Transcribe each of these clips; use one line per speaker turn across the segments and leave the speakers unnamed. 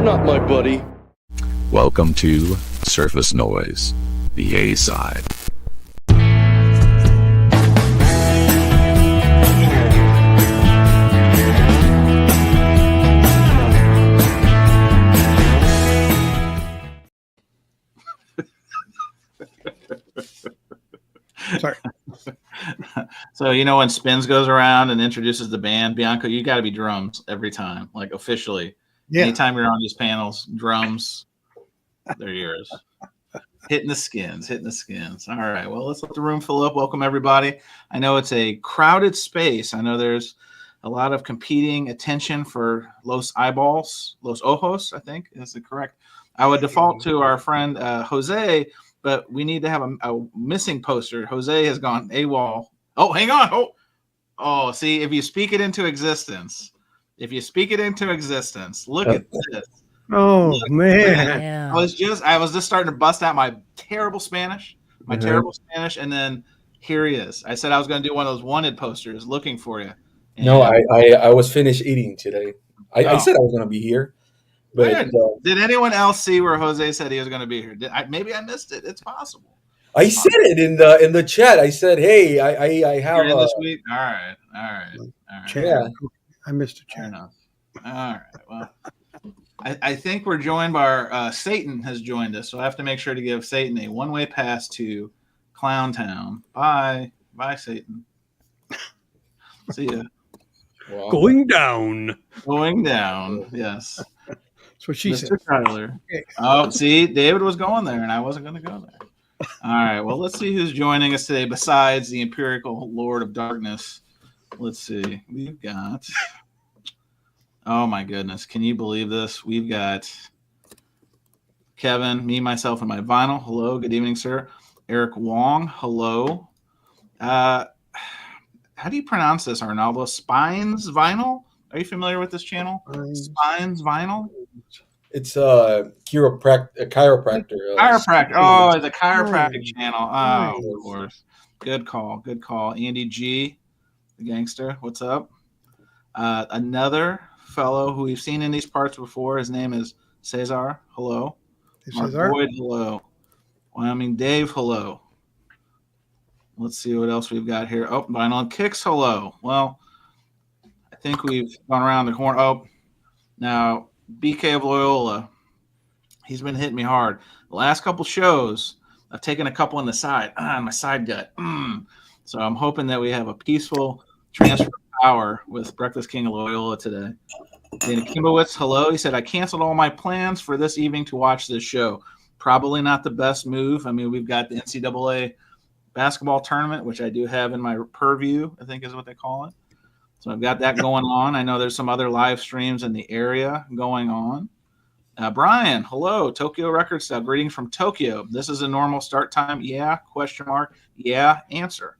not my buddy.
Welcome to Surface Noise, the A-side.
Sorry.
So, you know, when Spins goes around and introduces the band, Bianco, you got to be drums every time, like officially.
Yeah.
Anytime you're on these panels, drums, they're yours. Hitting the skins. All right. Well, let's let the room fill up. Welcome, everybody. I know it's a crowded space. I know there's a lot of competing attention for Los Ojos, I think is it correct. I would default to our friend Jose, but we need to have a missing poster. Jose has gone AWOL. Oh, hang on. Oh, see, if you speak it into existence, look at this.
Oh, man.
Yeah.
I was just starting to bust out my terrible Spanish, and then here he is. I said I was going to do one of those wanted posters looking for you. And
no, I was finished eating today. I said I was going to be here. But
did anyone else see where Jose said he was going to be here? Maybe I missed it. It's possible.
I said it in the chat. I said, "Hey, I have
You're in this week." All right.
Chat.
Yeah.
I missed a
Fair
chat.
enough. All right. Well, I think we're joined by our Satan has joined us, so I have to make sure to give Satan a one-way pass to Clown Town. Bye, Satan. See ya.
Wow.
Going down.
Yes.
That's what she
Mr.
said.
Tyler. Oh, see, David was going there, and I wasn't going to go there. All right. Well, let's see who's joining us today besides the Empirical Lord of Darkness. Let's see. We've got. Oh my goodness! Can you believe this? We've got Kevin, me, myself, and my vinyl. Hello. Good evening, sir. Eric Wong. Hello. How do you pronounce this, Arnaldo? Spines Vinyl? Are you familiar with this channel? Spines Vinyl?
It's a chiropractor.
Chiropractor. Oh, the chiropractic channel. Oh, of course. Good call. Andy G, the gangster. What's up? Another fellow who we've seen in these parts before. His name is Cesar. Hello. Mark Boyd. Hello. Wyoming Dave. Hello. Let's see what else we've got here. Oh, Vinyl and Kicks. Hello. Well, I think we've gone around the corner. Oh, now BK of Loyola. He's been hitting me hard. The last couple shows, I've taken a couple on the side. My side gut. So I'm hoping that we have a peaceful transfer of power with Breakfast King of Loyola today. Dana Kimbowitz, hello. He said, I canceled all my plans for this evening to watch this show. Probably not the best move. I mean, we've got the NCAA basketball tournament, which I do have in my purview, I think is what they call it. So I've got that going on. I know there's some other live streams in the area going on. Brian, hello. Tokyo Record Style. Greetings from Tokyo. This is a normal start time. Yeah, question mark. Yeah, answer.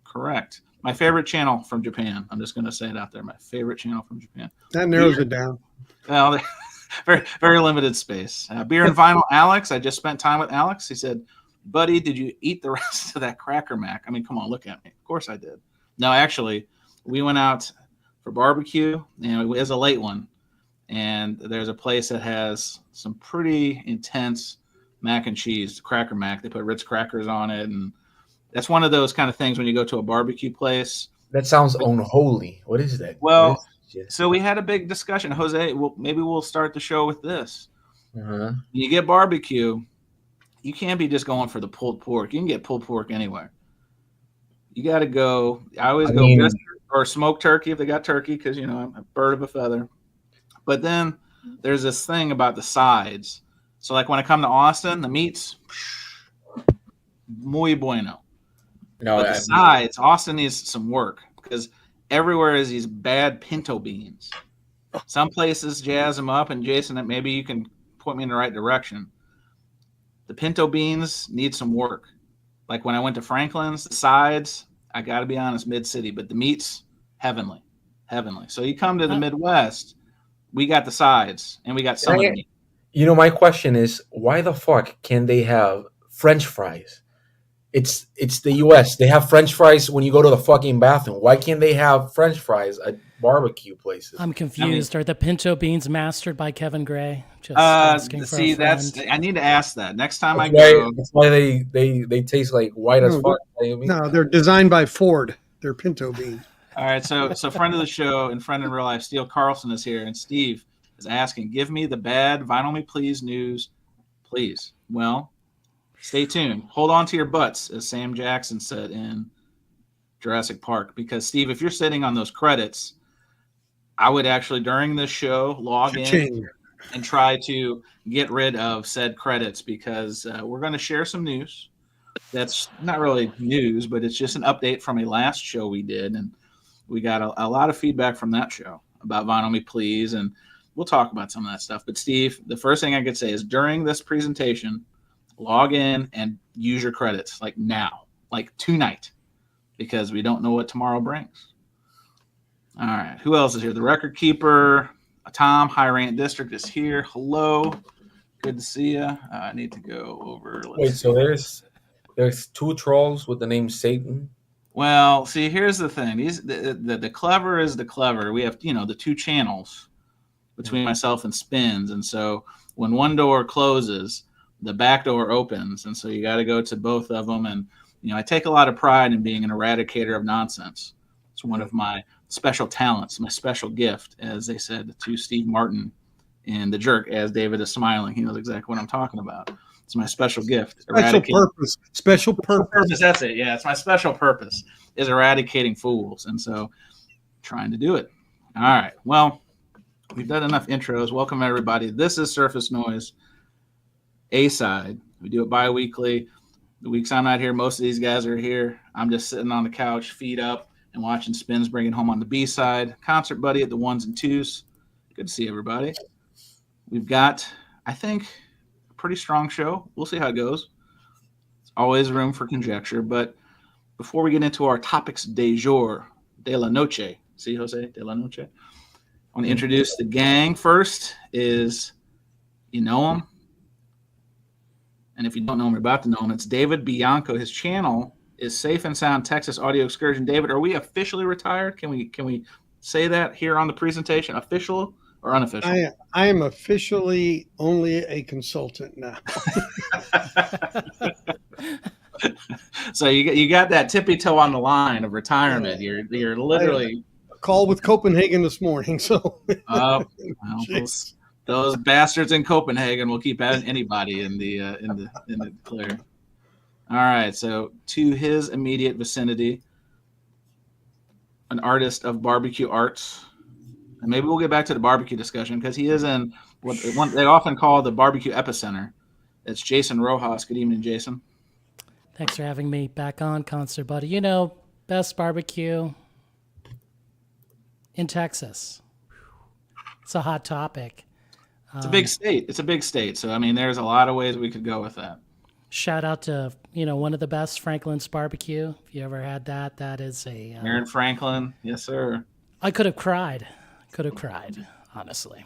Correct. My favorite channel from Japan. I'm just going to say it out there. My favorite channel from Japan.
That narrows it down.
Well, very, very limited space. Beer and Vinyl, Alex. I just spent time with Alex. He said, buddy, did you eat the rest of that Cracker Mac? I mean, come on, look at me. Of course I did. No, actually, we went out for barbecue, and it was a late one. And there's a place that has some pretty intense mac and cheese, Cracker Mac. They put Ritz crackers on it, and that's one of those kind of things when you go to a barbecue place.
That sounds unholy. What is that?
Well, so we had a big discussion. Jose, maybe we'll start the show with this. When you get barbecue, you can't be just going for the pulled pork. You can get pulled pork anywhere. You got to go. I always go biscuit or smoked turkey if they got turkey because, you know, I'm a bird of a feather. But then there's this thing about the sides. So, like when I come to Austin, the meats, muy bueno. But the sides, Austin needs some work because everywhere is these bad pinto beans. Some places jazz them up, and Jason, maybe you can point me in the right direction. The pinto beans need some work. Like when I went to Franklin's, the sides, I got to be honest, mid-city, but the meats, heavenly. So you come to the Midwest, we got the sides, and we got some of the meat.
You know, my question is, why the fuck can they have French fries It's the U.S. They have French fries when you go to the fucking bathroom. Why can't they have French fries at barbecue places?
I'm confused. Are the pinto beans mastered by Kevin Gray? Just asking for a friend.
I need to ask that next time
That's why they taste like white as fuck.
No, they're designed by Ford. They're pinto beans.
All right, so friend of the show and friend in real life, Steve Carlson is here, and Steve is asking, "Give me the bad Vinyl Me Please news, please." Well, stay tuned. Hold on to your butts, as Sam Jackson said in Jurassic Park, because Steve, if you're sitting on those credits, I would actually during this show log in and try to get rid of said credits because we're going to share some news. That's not really news, but it's just an update from a last show we did, and we got a lot of feedback from that show about Vinyl Me Please, and we'll talk about some of that stuff. But Steve, the first thing I could say is during this presentation, log in and use your credits like now, like tonight, because we don't know what tomorrow brings. All right, who else is here? The record keeper, Tom, High Rant District is here. Hello, good to see you. I need to go over.
So there's two trolls with the name Satan.
Well, see, here's the thing. The clever is the clever. We have, the two channels between myself and Spins. And so when one door closes, the back door opens. And so you got to go to both of them. And, I take a lot of pride in being an eradicator of nonsense. It's one of my special talents, my special gift, as they said to Steve Martin in The Jerk, as David is smiling. He knows exactly what I'm talking about. It's my special gift.
Special purpose.
That's it. Yeah, it's my special purpose is eradicating fools. And so trying to do it. All right. Well, we've done enough intros. Welcome, everybody. This is Surface Noise A-Side. We do it bi-weekly. The weeks I'm not here, most of these guys are here. I'm just sitting on the couch, feet up, and watching Spins bring it home on the B-side. Concert buddy at the ones and twos. Good to see everybody. We've got, I think, pretty strong show. We'll see how it goes. It's always room for conjecture. But before we get into our topics de jour, de la noche. See, Jose? De la noche. I want to introduce the gang. First is, you know him. And if you don't know him, you're about to know him. It's David Bianco. His channel is Safe and Sound Texas Audio Excursion. David, are we officially retired? Can we say that here on the presentation? Official or unofficial?
I am officially only a consultant now.
So you got that tippy toe on the line of retirement. You're literally
call with Copenhagen this morning. So
those bastards in Copenhagen will keep anybody in the clear. All right. So to his immediate vicinity, an artist of barbecue arts. And maybe we'll get back to the barbecue discussion because he is in what they often call the barbecue epicenter. It's Jason Rojas. Good evening, Jason.
Thanks for having me back on, Concert Buddy. Best barbecue in Texas. It's a hot topic.
It's a big state. It's a big state. So, there's a lot of ways we could go with that.
Shout out to, one of the best, Franklin's Barbecue. If you ever had that, that is a...
Aaron Franklin. Yes, sir.
I could have cried, honestly.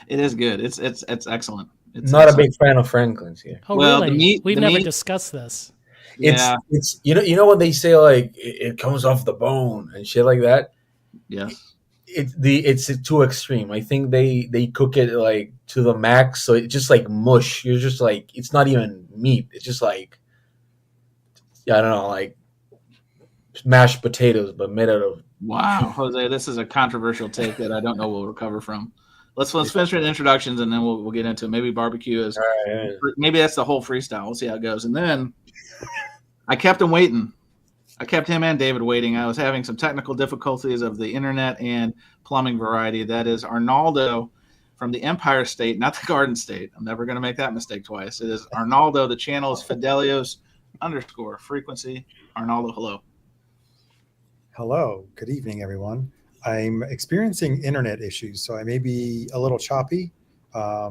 It is good. It's excellent. It's
not excellent. A big fan of Franklin's here.
Oh, well, really? We've never discussed this.
It's you know when they say like it comes off the bone and shit like that.
Yes.
It's too extreme. I think they cook it like to the max, so it's just like mush. You're just like it's not even meat. It's just like I don't know, like mashed potatoes, but made out of.
Wow, Jose, this is a controversial take that I don't know we'll recover from. Let's finish with introductions and then we'll get into it. Maybe barbecue is maybe that's the whole freestyle. We'll see how it goes. And then I kept him waiting. I kept him and David waiting. I was having some technical difficulties of the internet and plumbing variety. That is Arnaldo from the Empire State, not the Garden State. I'm never going to make that mistake twice. It is Arnaldo. The channel is Fidelios_frequency. Arnaldo, hello.
Hello. Good evening, everyone. I'm experiencing internet issues, so I may be a little choppy. I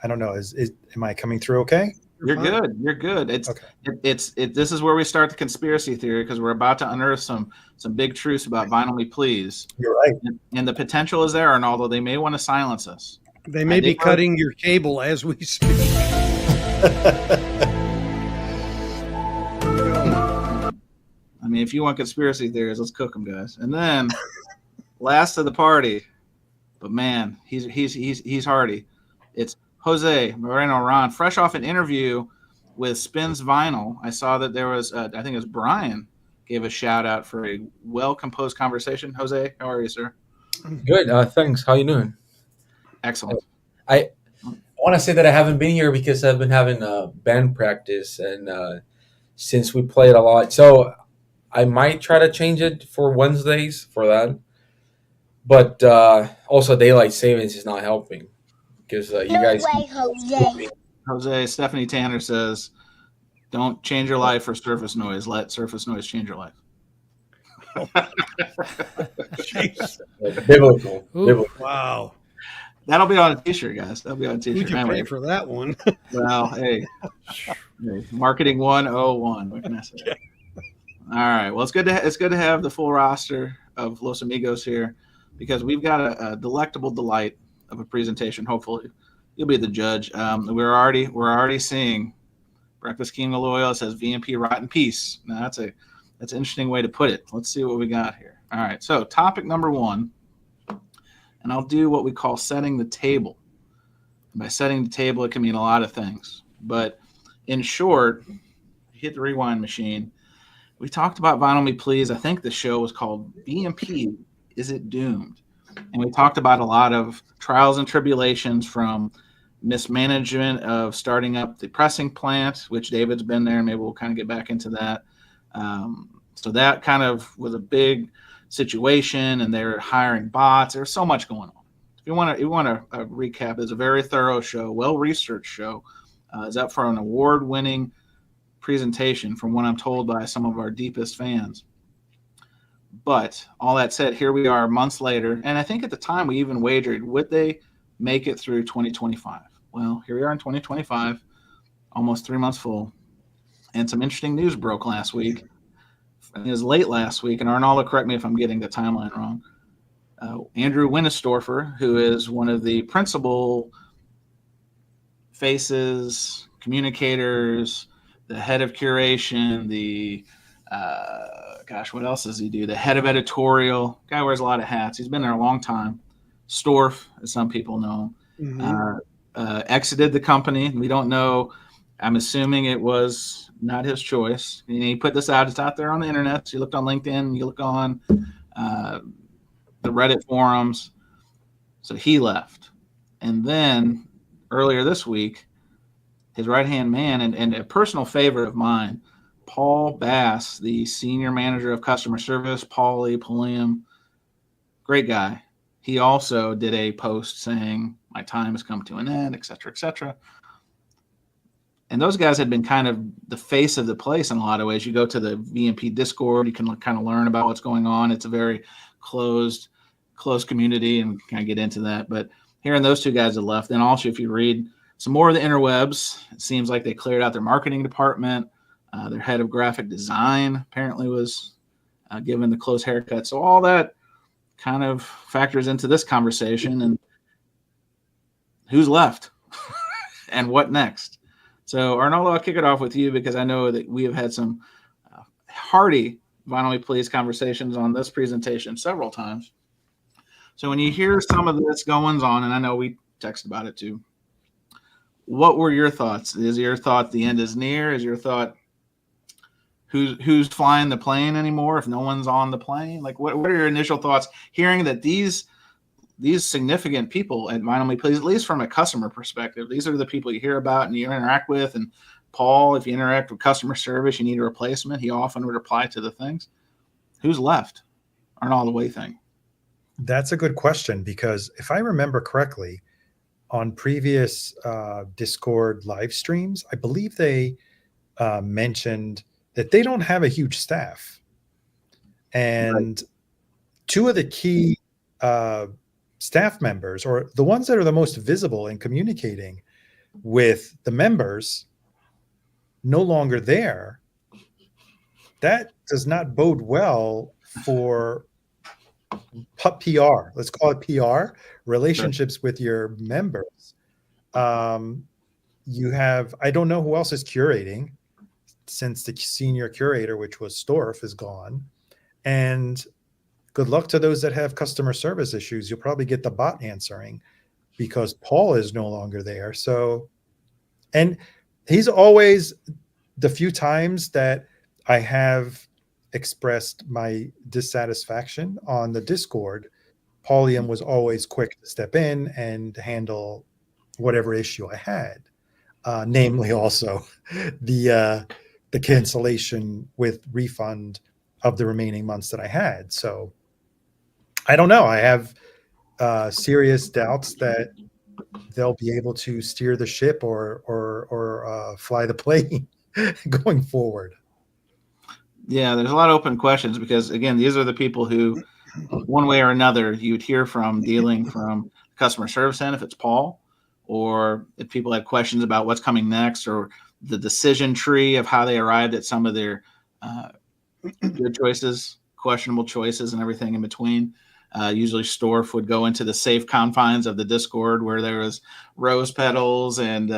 don't know. Am I coming through okay?
You're good. You're good. This is where we start the conspiracy theory because we're about to unearth some big truths about Vinyl Me Please.
You're right.
And the potential is there, and although they may want to silence us.
They may be cutting your cable as we speak.
mean, if you want conspiracy theories, let's cook them, guys. And then last of the party, but man, he's hardy. It's Jose Moreno-Ron, fresh off an interview with Spins Vinyl. I saw that there was, I think it was Brian, gave a shout out for a well-composed conversation. Jose, how are you, sir?
Good. Thanks. How you doing?
Excellent.
I want to say that I haven't been here because I've been having band practice, and since we played a lot, so I might try to change it for Wednesdays for that. But also, daylight savings is not helping because you guys.
Jose, Stephanie Tanner says, don't change your life for surface noise. Let surface noise change your life.
Biblical.
Ooh.
Biblical.
Wow.
That'll be on a t-shirt, guys. That'll be on a t-shirt.
Who'd you
Anyway,
pay for that one?
well, hey, marketing 101. What can I say? All right. Well, it's good to have the full roster of Los Amigos here because we've got a delectable delight of a presentation. Hopefully, you'll be the judge. We're already seeing Breakfast King of Loyal. It says VMP Rotten Peace. Now that's an interesting way to put it. Let's see what we got here. All right. So topic number 1, and I'll do what we call setting the table. By setting the table, it can mean a lot of things, but in short, hit the rewind machine. We talked about Vinyl Me Please. I think the show was called VMP, Is It Doomed? And we talked about a lot of trials and tribulations from mismanagement of starting up the pressing plant, which David's been there, and maybe we'll kind of get back into that. So that kind of was a big situation, and they're hiring bots. There's so much going on. If you want to recap, it's a very thorough show, well-researched show. It's up for an award-winning presentation from what I'm told by some of our deepest fans. But all that said, here we are months later, and I think at the time we even wagered, would they make it through 2025? Well, here we are in 2025, almost 3 months full, and some interesting news broke last week. It was late last week, and Arnaldo, correct me if I'm getting the timeline wrong. Andrew Winnestorfer, who is one of the principal faces, communicators, the head of curation, the what else does he do? The head of editorial. Guy wears a lot of hats. He's been there a long time. Storf, as some people know him,
Mm-hmm.
exited the company. We don't know. I'm assuming it was not his choice. And he put this out. It's out there on the internet. So you looked on LinkedIn. You look on the Reddit forums. So he left. And then earlier this week, his right-hand man and a personal favorite of mine, Paul Bass, the senior manager of customer service, Paulie Pulliam, great guy. He also did a post saying, my time has come to an end, et cetera, et cetera. And those guys had been kind of the face of the place in a lot of ways. You go to the VMP Discord, you can kind of learn about what's going on. It's a very closed community, and kind of get into that. But hearing those two guys have left, and also if you read some more of the interwebs, it seems like they cleared out their marketing department. Their head of graphic design apparently was given the close haircut. So all that kind of factors into this conversation and who's left and what next. So Arnaldo, I'll kick it off with you because I know that we have had some hearty Vinyl Me Please conversations on this presentation several times. So when you hear some of this goings on, and I know we texted about it too, what were your thoughts? Is your thought the end is near? Is your thought who's flying the plane anymore if no one's on the plane? Like, what are your initial thoughts hearing that these significant people at Vinyl Me Please, at least from a customer perspective, these are the people you hear about and you interact with? And Paul, if you interact with customer service, you need a replacement. He often would reply to the things. Who's left? Arnaldo, what do you think?
That's a good question, because if I remember correctly, on previous Discord live streams, I believe they mentioned that they don't have a huge staff. And two of the key staff members, or the ones that are the most visible in communicating with the members, no longer there. That does not bode well for PR. Let's call it PR, relationships with your members. You have, I don't know who else is curating. since the senior curator, which was Storff, is gone. And good luck to those that have customer service issues. You'll probably get the bot answering because Paul is no longer there. So, and he's always, the few times that I have expressed my dissatisfaction on the Discord, Paulium was always quick to step in and handle whatever issue I had, namely also the cancellation with refund of the remaining months that I had. So I don't know. I have serious doubts that they'll be able to steer the ship or fly the plane going forward.
Yeah, there's a lot of open questions because, again, these are the people who, one way or another, you'd hear from dealing from customer service end if it's Paul, or if people had questions about what's coming next, or the decision tree of how they arrived at some of their good choices, questionable choices, and everything in between. Usually Storff would go into the safe confines of the Discord where there was rose petals and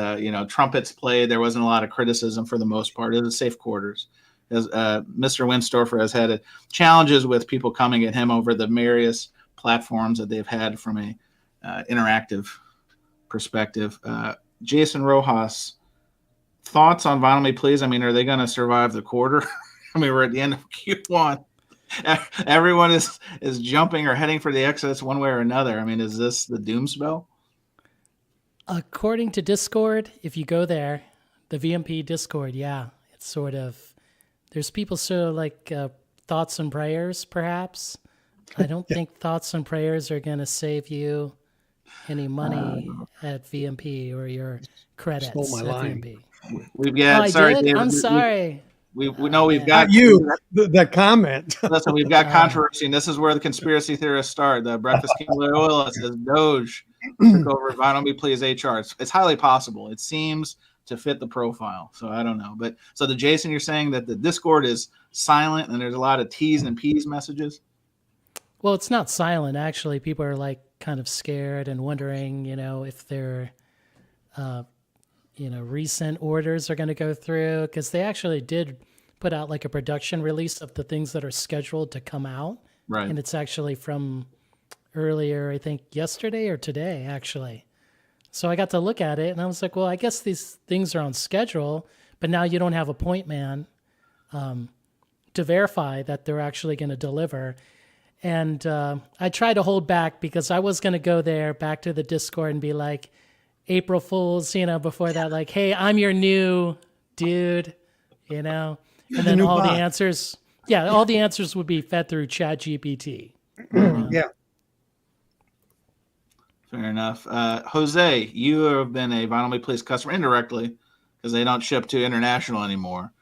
trumpets played. There wasn't a lot of criticism for the most part. It was safe quarters. As Mr. Winstorfer has had challenges with people coming at him over the various platforms that they've had from a interactive perspective. Jason Rojas, thoughts on Vinyl Me Please? I mean, are they going to survive the quarter? I mean, we're at the end of Q1. Everyone is jumping or heading for the exits one way or another. I mean, is this the doom spell?
According to Discord, if you go there, the VMP Discord, yeah, it's sort of, there's people sort of like thoughts and prayers, perhaps. I don't think thoughts and prayers are going to save you any money at VMP or your credits
Stole my
at
line.
VMP.
We've got,
I
sorry,
did?
David,
I'm sorry.
We know we've got
You, the comment.
Listen, we've got controversy, and this is where the conspiracy theorists start. The Breakfast King Oil says Doge took over Vinyl Me Please HR. It's highly possible. It seems to fit the profile. So I don't know. But so the Jason, you're saying that the Discord is silent and there's a lot of T's and P's messages?
Well, it's not silent. Actually, people are like kind of scared and wondering, if their, recent orders are going to go through, because they actually did put out like a production release of the things that are scheduled to come out.
Right.
And it's actually from earlier, I think yesterday or today, actually. So I got to look at it and I was like, well, I guess these things are on schedule, but now you don't have a point man to verify that they're actually going to deliver. And I tried to hold back because I was going to go there back to the Discord and be like, April Fools, before that, like, hey, I'm your new dude, and then all the answers, all the answers would be fed through ChatGPT.
Yeah.
Fair enough. Jose, you have been a Vinyl Me Please customer indirectly because they don't ship to international anymore.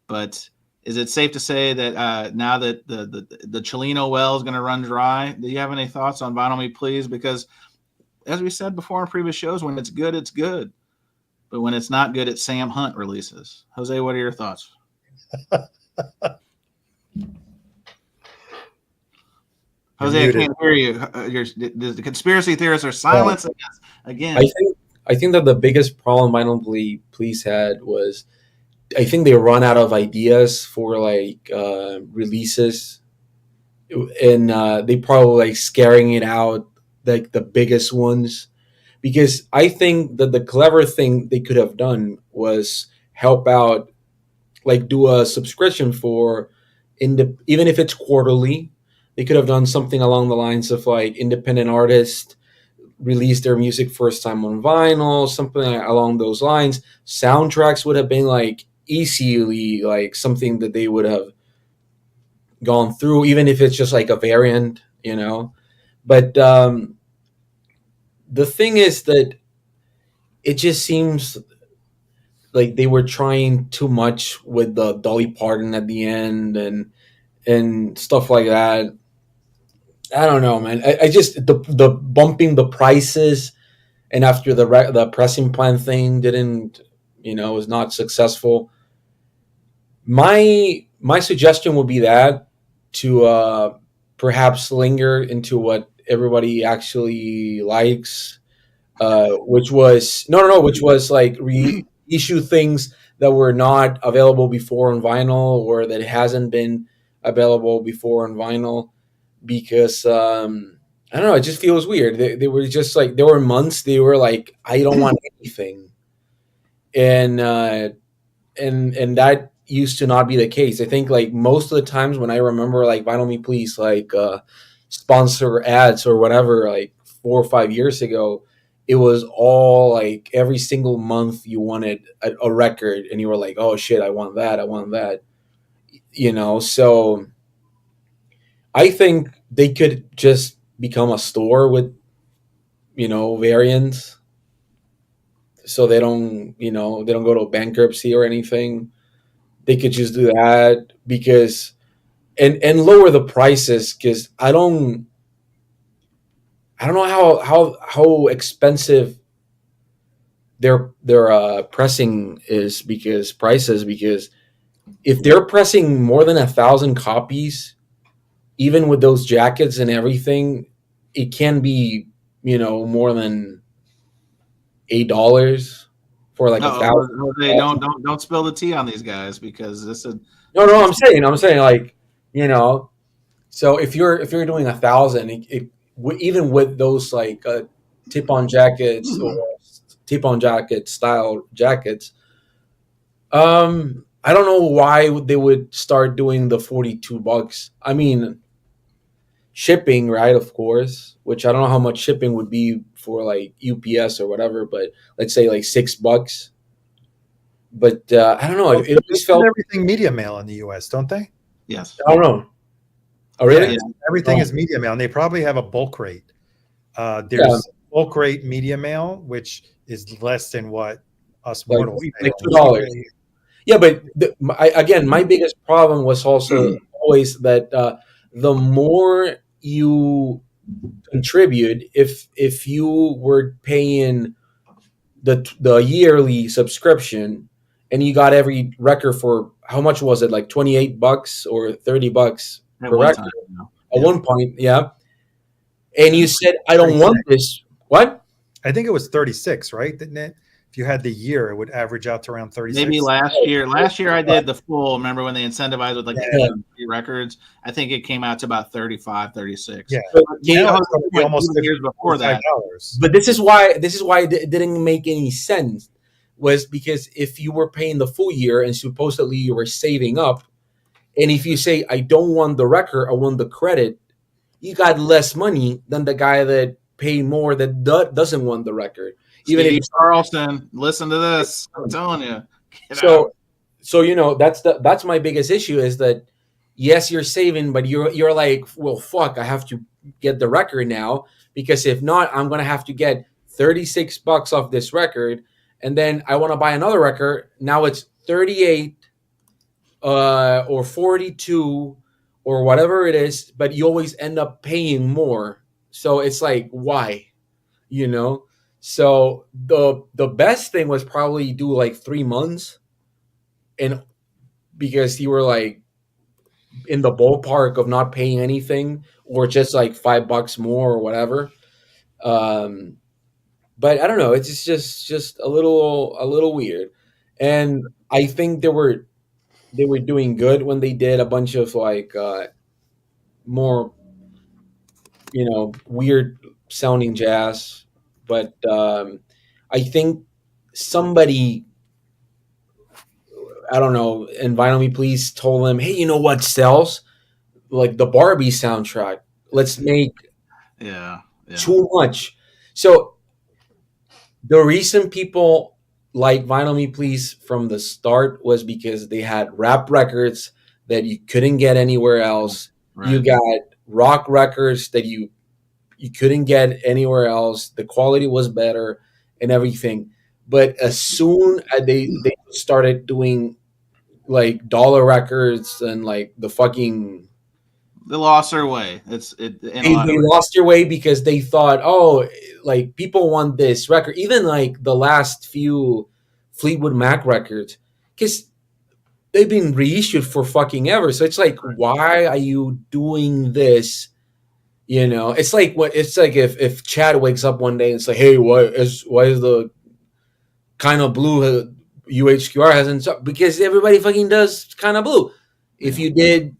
But is it safe to say that now that the Chileno well is going to run dry, do you have any thoughts on Vinyl Me Please? Because as we said before in previous shows, when it's good, it's good. But when it's not good, it's Sam Hunt releases. Jose, what are your thoughts? Jose, I can't hear you. The conspiracy theorists are silencing us again.
I think that the biggest problem Vinyl Please had was I think they run out of ideas for like releases, and they probably like scaring it out like the biggest ones, because I think that the clever thing they could have done was help out, like do a subscription for even if it's quarterly. They could have done something along the lines of like independent artists release their music first time on vinyl, something along those lines. Soundtracks would have been like easily like something that they would have gone through, even if it's just like a variant, But the thing is that it just seems like they were trying too much with the Dolly Parton at the end and stuff like that. I don't know, man. I just the bumping the prices, and after the pressing plan thing didn't, was not successful. My suggestion would be that to perhaps linger into what everybody actually likes, which was like issue things that were not available before on vinyl, or that hasn't been available before on vinyl, because I don't know, it just feels weird. They were just like, there were months they were like, I don't want anything, and that used to not be the case. I think like most of the times when I remember like Vinyl Me Please like sponsor ads or whatever, like 4 or 5 years ago, it was all like every single month you wanted a record, and you were like, oh shit, I want that, I want that, so I think they could just become a store with variants, so they don't go to bankruptcy or anything. They could just do that, because and lower the prices, because I don't know how expensive their pressing is, because if they're pressing more than 1,000 copies, even with those jackets and everything, it can be more than $8 for like
Jose,
1,000.
don't spill the tea on these guys, because
No, I'm saying like, so if you're doing 1,000, even with those like tip-on jackets or tip-on jacket style jackets, I don't know why they would start doing the $42. I mean, shipping, right? Of course, which I don't know how much shipping would be for like UPS or whatever, but let's say like $6. But I don't know.
Well,
It always felt.
everything media mail in the U.S., don't they?
yes.
I don't know. Oh, really?
Yeah, everything is media mail, and they probably have a bulk rate. There's bulk rate media mail, which is less than what us
Like,
mortals pay.
like $2. Yeah, but again, my biggest problem was also always that the more you contribute, if you were paying the yearly subscription, and you got every record for how much was it, like $28 or $30
At
per
one
record
time,
at one point, yeah. And you said, I don't want this. What?
I think it was 36, right? Didn't it? If you had the year, it would average out to around 36.
maybe last year. Last year I did the full. Remember when they incentivized with like the records? I think it came out to about 35, 36.
Yeah.
But,
Now it's gonna be almost
years before that.
$45.
but this is why it didn't make any sense, was because if you were paying the full year and supposedly you were saving up, and if you say, I don't want the record, I want the credit, you got less money than the guy that paid more that doesn't want the record. Even
Steve
if
Carlson, listen to this. I'm telling you.
so that's my biggest issue, is that yes, you're saving, but you're like, well, fuck, I have to get the record now, because if not, I'm gonna have to get $36 off this record, and then I want to buy another record. Now it's 38 or 42 or whatever it is, but you always end up paying more. So it's like, why? So the best thing was probably do like 3 months, and because you were like in the ballpark of not paying anything, or just like $5 more or whatever. But I don't know. It's just a little weird, and I think they were doing good when they did a bunch of like more weird sounding jazz, but I think somebody, I don't know, in Vinyl Me Please told them, hey, you know what sells? Like the Barbie soundtrack. Let's make
Yeah.
too much. So the reason people like Vinyl Me Please from the start was because they had rap records that you couldn't get anywhere else.
Right.
You got rock records that you couldn't get anywhere else. The quality was better and everything. But as soon as they started doing like dollar records and like the fucking,
They lost their way.
they lost their way, because they thought, oh, like people want this record. Even like the last few Fleetwood Mac records, because they've been reissued for fucking ever. So it's like, why are you doing this? It's like if Chad wakes up one day and it's like, hey, why is the Kind of Blue UHQR hasn't, because everybody fucking does kind of blue. If you did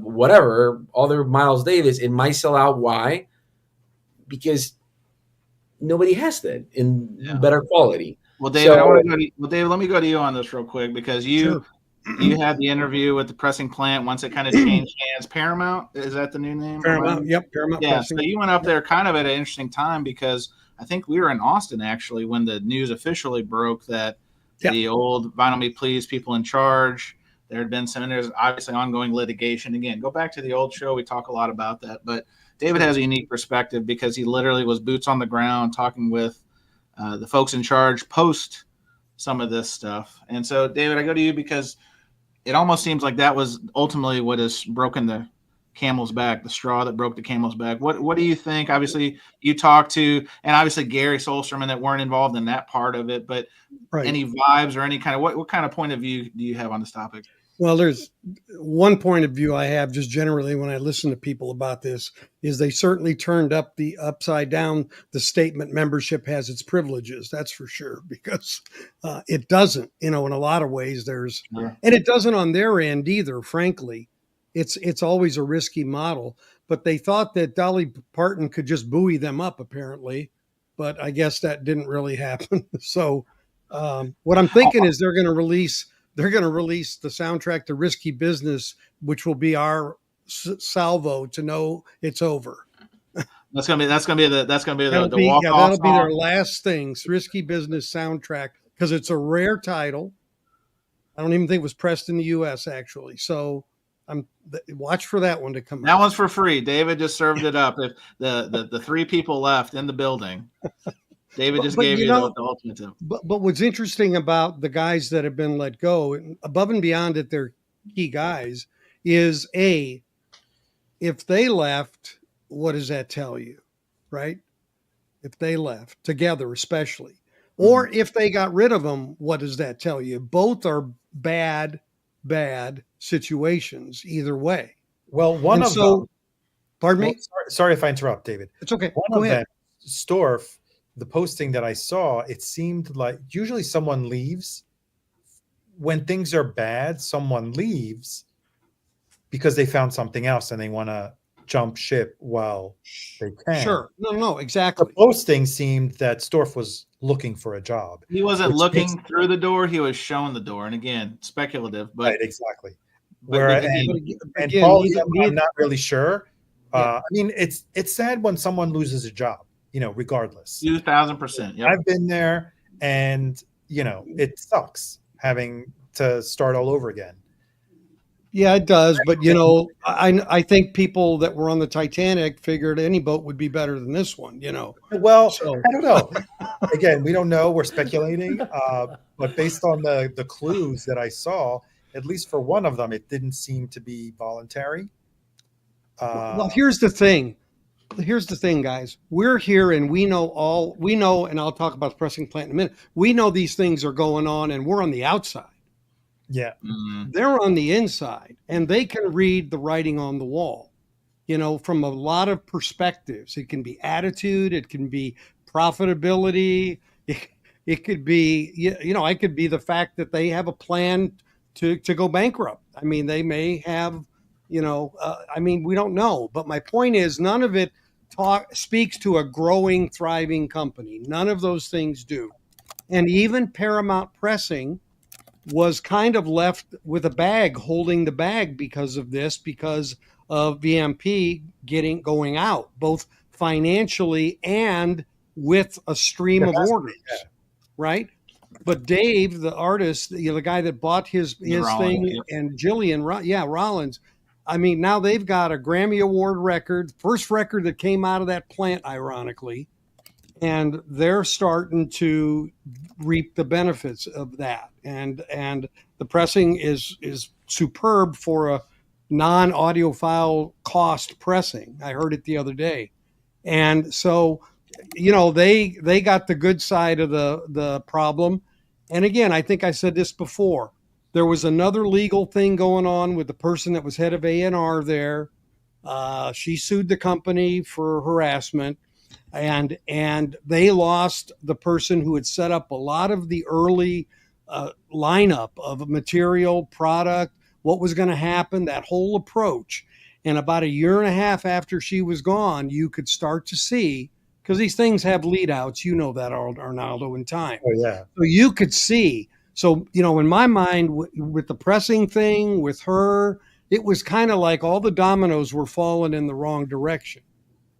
whatever other Miles Davis, it might sell out. Why? Because nobody has that in better quality.
Well, David,
So,
I want to go to David. Let me go to you on this real quick, because you had the interview with the pressing plant once it kind of changed hands. Paramount, is that the new name?
Paramount. Yep. Paramount.
Yeah.
Pressing.
So you went up there kind of at an interesting time, because I think we were in Austin actually when the news officially broke that the old Vinyl Me Please people in charge. There had been there's obviously ongoing litigation. Again, go back to the old show. We talk a lot about that, but David has a unique perspective because he literally was boots on the ground talking with the folks in charge post some of this stuff. And so, David, I go to you because it almost seems like that was ultimately what has broken the camel's back, the straw that broke the camel's back. What do you think? Obviously, you talked to, and obviously Gary Solsterman that weren't involved in that part of it, but any vibes or any kind of, what kind of point of view do you have on this topic?
Well, there's one point of view I have just generally when I listen to people about this is they certainly turned up the upside down. The statement membership has its privileges. That's for sure, because it doesn't, in a lot of ways and it doesn't on their end either. Frankly, it's always a risky model, but they thought that Dolly Parton could just buoy them up apparently, but I guess that didn't really happen. So what I'm thinking is they're going to release the soundtrack to Risky Business, which will be our salvo to know it's over.
That's gonna be the walk off.
That'll be their last things. Risky Business soundtrack, because it's a rare title. I don't even think it was pressed in the U.S. actually. So watch for that one to come out.
That one's for free. David just served it up. If the three people left in the building, David just gave you the ultimate tip.
But what's interesting about the guys that have been let go, above and beyond that they're key guys, is if they left, what does that tell you, right? If they left together, especially, or if they got rid of them, what does that tell you? Both are bad situations either way.
Well, one of them.
Pardon me?
Sorry if I interrupt, David.
It's okay.
One of them, Storff, the posting that I saw, it seemed like usually someone leaves when things are bad. Someone leaves because they found something else and they want to jump ship while they can.
Sure. No, exactly.
The posting seemed that Storff was looking for a job.
He wasn't looking through the door. He was showing the door. And again, speculative, but
right, exactly.
And
Paul, I'm not really sure. I mean, it's sad when someone loses a job, regardless.
2,000%. Yep.
I've been there, and it sucks having to start all over again.
Yeah, it does. But I think people that were on the Titanic figured any boat would be better than this one.
Well, I don't know. Again, we don't know. We're speculating. But based on the clues that I saw, at least for one of them, it didn't seem to be voluntary.
Well, here's the thing. Guys. We're here and we know, and I'll talk about the pressing plant in a minute. We know these things are going on and we're on the outside.
Yeah.
They're on the inside and they can read the writing on the wall, from a lot of perspectives. It can be attitude. It can be profitability. It could be, it could be the fact that they have a plan to go bankrupt. I mean, they may have, we don't know. But my point is none of it speaks to a growing, thriving company. None of those things do. And even Paramount Pressing was kind of left with a bag, holding the bag because of VMP going out, both financially and with a stream of orders, right? But Dave, the artist, the guy that bought his thing, and Jillian, Rollins, I mean, now they've got a Grammy Award record, first record that came out of that plant, ironically, and they're starting to reap the benefits of that. And the pressing is superb for a non-audiophile cost pressing. I heard it the other day. And so, they got the good side of the problem. And again, I think I said this before. There was another legal thing going on with the person that was head of A&R there. She sued the company for harassment. And they lost the person who had set up a lot of the early lineup of a material, product, what was going to happen, that whole approach. And about a year and a half after she was gone, you could start to see, because these things have lead outs, you know that, Arnaldo, in time.
Oh yeah.
So you could see. So, in my mind, with the pressing thing, with her, it was kind of like all the dominoes were falling in the wrong direction.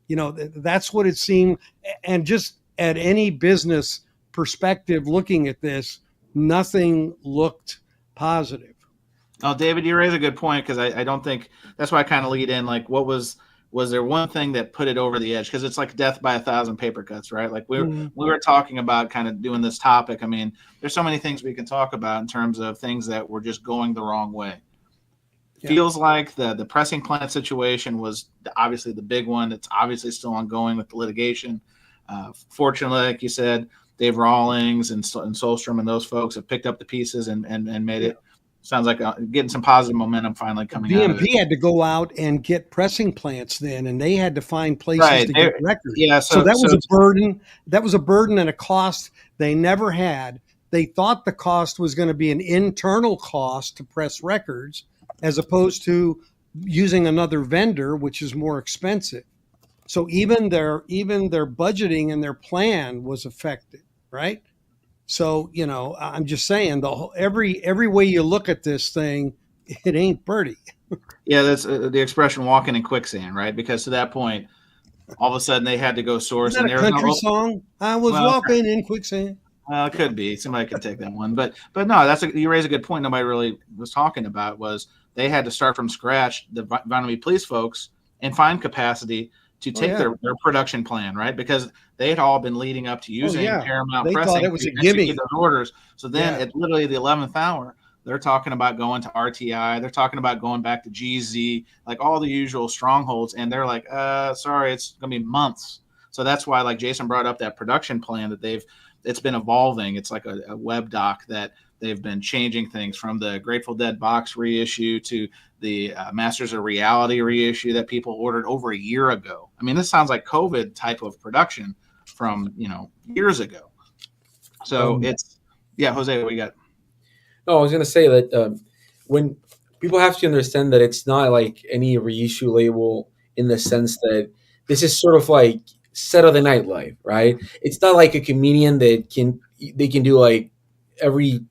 That's what it seemed. And just at any business perspective looking at this, nothing looked positive.
Oh, David, you raise a good point, because I don't think that's why I kind of lead in. Like, was there one thing that put it over the edge? Because it's like death by 1,000 paper cuts, right? Like we were talking about kind of doing this topic. I mean, there's so many things we can talk about in terms of things that were just going the wrong way. Yeah. Feels like the pressing plant situation was obviously the big one. It's obviously still ongoing with the litigation. Fortunately, like you said, Dave Rawlings and Solstrom and those folks have picked up the pieces and made it. Sounds like getting some positive momentum finally coming out of it.
VMP had to go out and get pressing plants then, and they had to find places to get records.
Yeah,
so that was a burden. That was a burden and a cost they never had. They thought the cost was going to be an internal cost to press records, as opposed to using another vendor, which is more expensive. So even their budgeting and their plan was affected, right? So, I'm just saying every way you look at this thing, it ain't birdie.
Yeah, that's the expression walking in quicksand, right? Because to that point, all of a sudden they had to go source.
Is that a country song? I was walking in quicksand.
Well, it could be. Somebody could take that one. But no, you raise a good point. Nobody really was talking about was they had to start from scratch, the Vandermeer police folks, and find capacity to take their production plan, right? Because they had all been leading up to using Paramount
they
Pressing
thought it was
to
a gimme.
execute those orders. So then at literally the 11th hour, they're talking about going to RTI. They're talking about going back to GZ, like all the usual strongholds. And they're like, sorry, it's going to be months. So that's why, like Jason brought up, that production plan that it's been evolving. It's like a web doc that they've been changing things from the Grateful Dead box reissue to the Masters of Reality reissue that people ordered over a year ago. I mean, this sounds like COVID type of production from, years ago. So Jose, what you got?
No, I was going to say that when people have to understand that it's not like any reissue label in the sense that this is sort of like Saturday Night Live, right? It's not like a comedian that they can do like every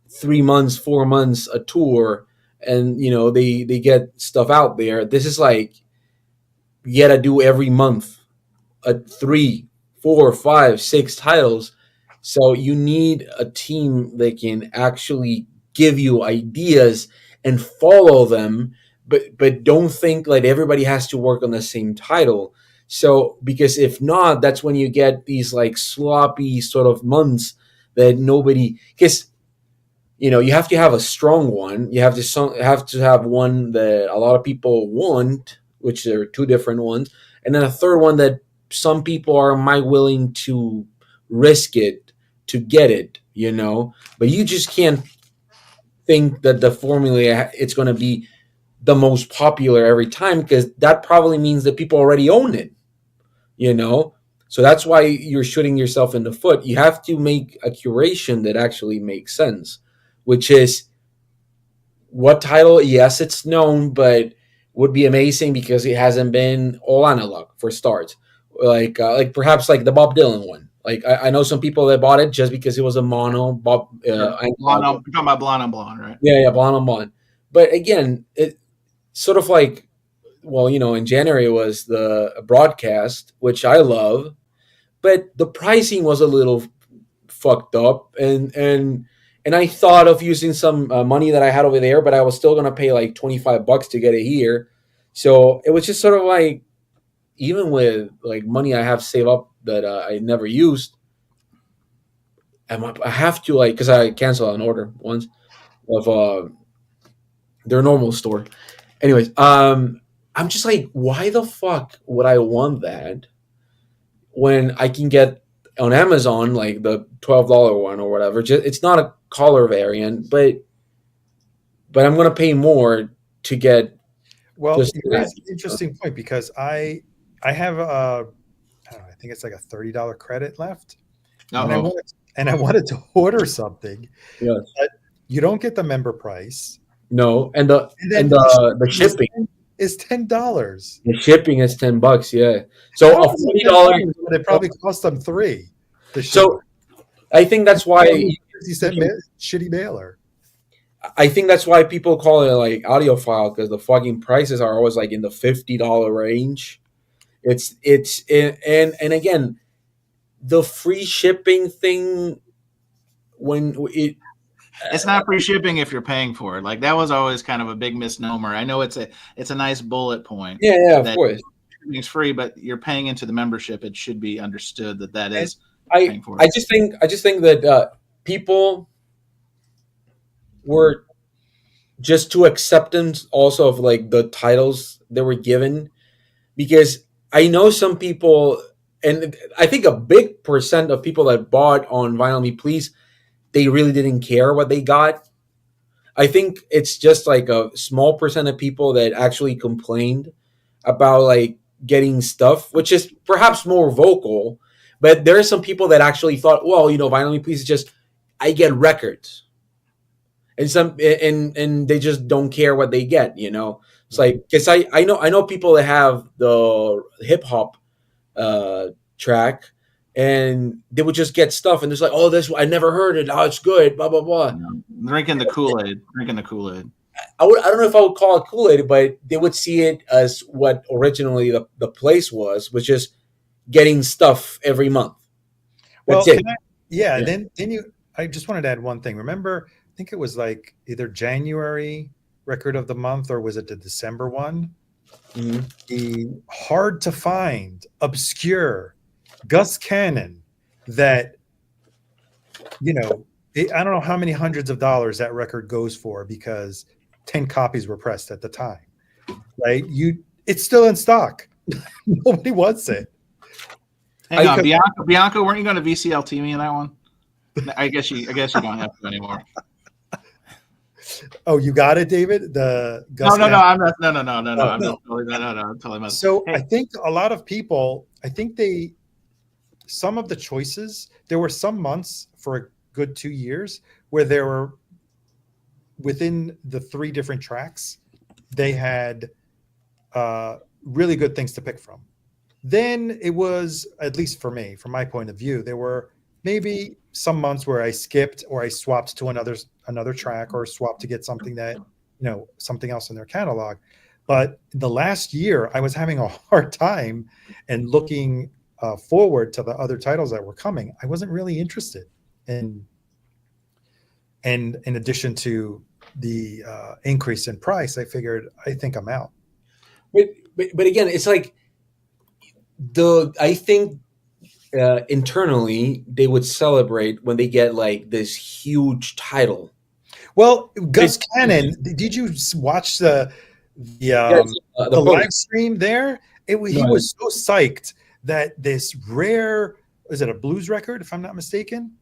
3 months, 4 months a tour, and they get stuff out there. This is like you gotta do every month 3, 4, 5, 6 titles. So you need a team that can actually give you ideas and follow them, but don't think like everybody has to work on the same title. So because if not, that's when you get these like sloppy sort of months that nobody, because you have to have a strong one. You have to have one that a lot of people want, which are 2 different ones, and then a third one that some people might willing to risk it to get it. But you just can't think that the formula it's going to be the most popular every time, because that probably means that people already own it. So that's why you're shooting yourself in the foot. You have to make a curation that actually makes sense, which is what title? Yes, it's known, but would be amazing because it hasn't been all analog for starts. Like perhaps like the Bob Dylan one. Like I know some people that bought it just because it was a mono Bob.
You're talking about Blonde on Blonde, right?
Yeah, Blonde on Blonde. But again, it sort of like, well, in January it was the broadcast, which I love, but the pricing was a little fucked up, and I thought of using some money that I had over there, but I was still gonna pay like $25 to get it here. So it was just sort of like, even with like money I have saved up that I never used, I have to, like, because I canceled an order once of their normal store. Anyways, I'm just like, why the fuck would I want that when I can get on Amazon like the $12 one or whatever? It's not a color variant, but I'm gonna pay more to get.
Well, it's an interesting point, because I have I think it's like a $30 credit left, and and I wanted to order something,
Yes.
but you don't get the member price.
No, and the
And then
and the shipping.
is $10.
The shipping is $10. Yeah. So
How
a
is it
$40.
$10 when it probably cost them $3? The
So I think that's why
50-cent shitty mailer.
I think that's why people call it like audiophile, because the fucking prices are always like in the $50 range. And again, the free shipping thing, when
It's not free shipping if you're paying for it. Like that was always kind of a big misnomer. I know it's a nice bullet point.
yeah, of
that
course.
It's free, but you're paying into the membership. It should be understood that
And
is paying for it.
I just think that people were just too acceptant also of like the titles they were given, because I know some people, and I think a big percent of people that bought on Vinyl Me Please, they really didn't care what they got. I think it's just like a small percent of people that actually complained about like getting stuff, which is perhaps more vocal. But there are some people that actually thought, well, Vinyl Me Please is just, I get records, and they just don't care what they get. It's like, because I know people that have the hip hop track, and they would just get stuff, and it's like, oh, this I never heard it. Oh, it's good. Blah blah blah.
Drinking the Kool-Aid.
I don't know if I would call it Kool-Aid, but they would see it as what originally the place was just getting stuff every month.
Well,
That's it.
yeah. Then I just wanted to add one thing. Remember, I think it was like either January record of the month, or was it the December one?
Mm-hmm.
The hard to find, obscure Gus Cannon that, I don't know how many hundreds of dollars that record goes for, because 10 copies were pressed at the time, right? It's still in stock. Nobody wants it.
Hang on, Bianca, weren't you going to VCLT me in that one? I guess you don't have to anymore.
Oh, you got it, David?
No, I'm not. No. I'm totally messing.
So I think a lot of people, some of the choices, there were some months for a good 2 years where there were, within the 3 different tracks, they had really good things to pick from. Then it was, at least for me, from my point of view, there were maybe some months where I skipped or I swapped to another track, or swapped to get something that, something else in their catalog. But the last year, I was having a hard time and looking forward to the other titles that were coming. I wasn't really interested in addition to the increase in price. I think I'm out.
But again, it's like I think internally they would celebrate when they get like this huge title.
Well, Gus Cannon, did you watch the live stream there? He was so psyched that this rare, is it a blues record, if I'm not mistaken?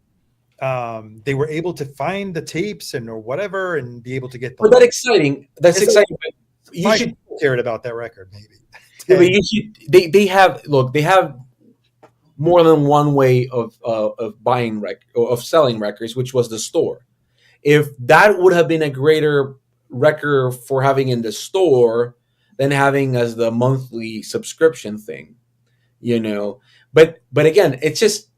They were able to find the tapes or whatever, and be able to get.
That's exciting. That's exciting.
You should care about that record, maybe.
Yeah, but you should. They have more than one way of buying of selling records, which was the store. If that would have been a greater record for having in the store than having as the monthly subscription thing, But again, it's just,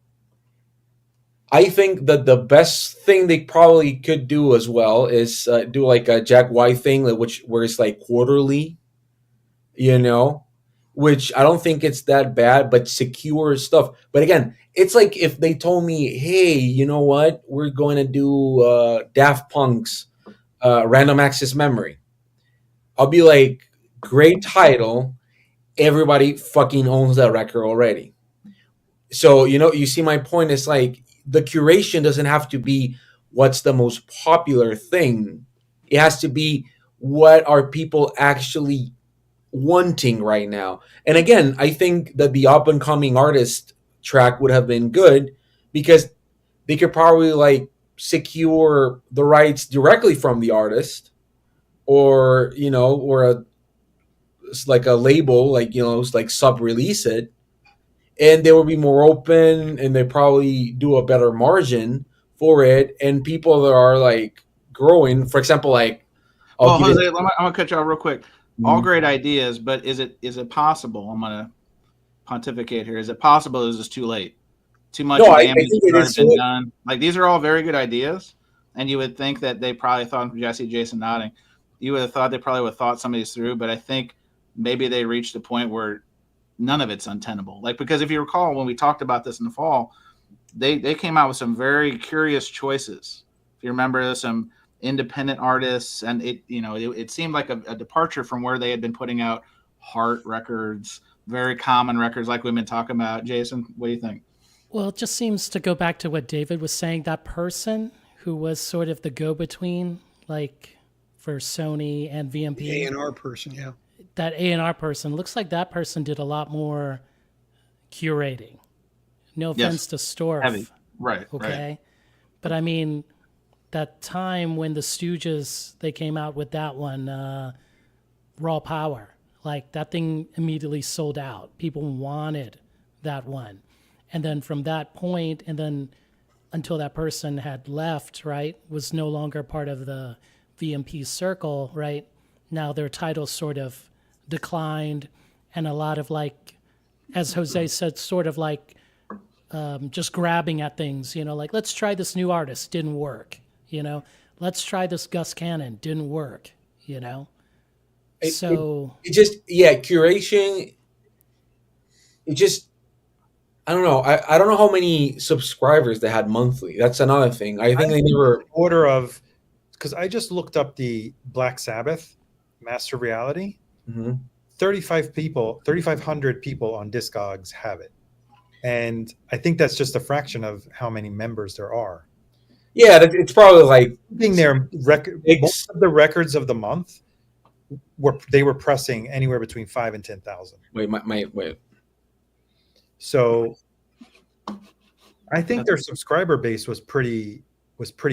I think that the best thing they probably could do as well is do like a Jack White thing, where it's like quarterly, which I don't think it's that bad, but secure stuff. But again, it's like if they told me, hey, you know what, we're going to do Daft Punk's Random Access Memory. I'll be like, great title. Everybody fucking owns that record already. So, you see my point. It's like, the curation doesn't have to be what's the most popular thing. It has to be what are people actually wanting right now. And again, I think that the up and coming artist track would have been good, because they could probably like secure the rights directly from the artist, or or it's like a label, like it's like sub release it, and they will be more open, and they probably do a better margin for it. And people that are like growing, for example, like
well, Jose, I'm gonna cut you off real quick. All
Mhm.
great ideas, but is it possible? I'm gonna pontificate here. Is it possible? Is this too late? Too much
No, I
damage
think
has
it
already
is.
been done. Like these are all very good ideas, and you would think that they probably thought. Jesse, Jason nodding. You would have thought they probably would have thought some of these through, but I think maybe they reached a point where none of it's untenable. Like because if you recall when we talked about this in the fall, they came out with some very curious choices. If you remember, some independent artists, and it seemed like a departure from where they had been putting out heart records, very common records like we've been talking about. Jason, what do you think?
Well, it just seems to go back to what David was saying. That person who was sort of the go-between, like for Sony and VMP,
A&R person, yeah.
that A&R person, looks like that person did a lot more curating. No offense to Storff.
Heavy. Right.
Okay.
Right.
But I mean, that time when the Stooges, they came out with that one, Raw Power, like that thing immediately sold out. People wanted that one. And then from that point, and then until that person had left, right, was no longer part of the VMP circle, right? Now their titles sort of declined, and a lot of like, as Jose said, sort of like just grabbing at things, like let's try this new artist, didn't work, let's try this Gus Cannon, didn't work, so
it just curation. It just I don't know. I don't know how many subscribers they had monthly. That's another thing. I think they never
order of, because I just looked up the Black Sabbath Master Reality. 3,500 people on Discogs have it, and I think that's just a fraction of how many members there are.
Yeah, it's probably like
being their record. Most of the records of the month were pressing anywhere between 5,000 and 10,000.
Wait.
So I think their subscriber base was pretty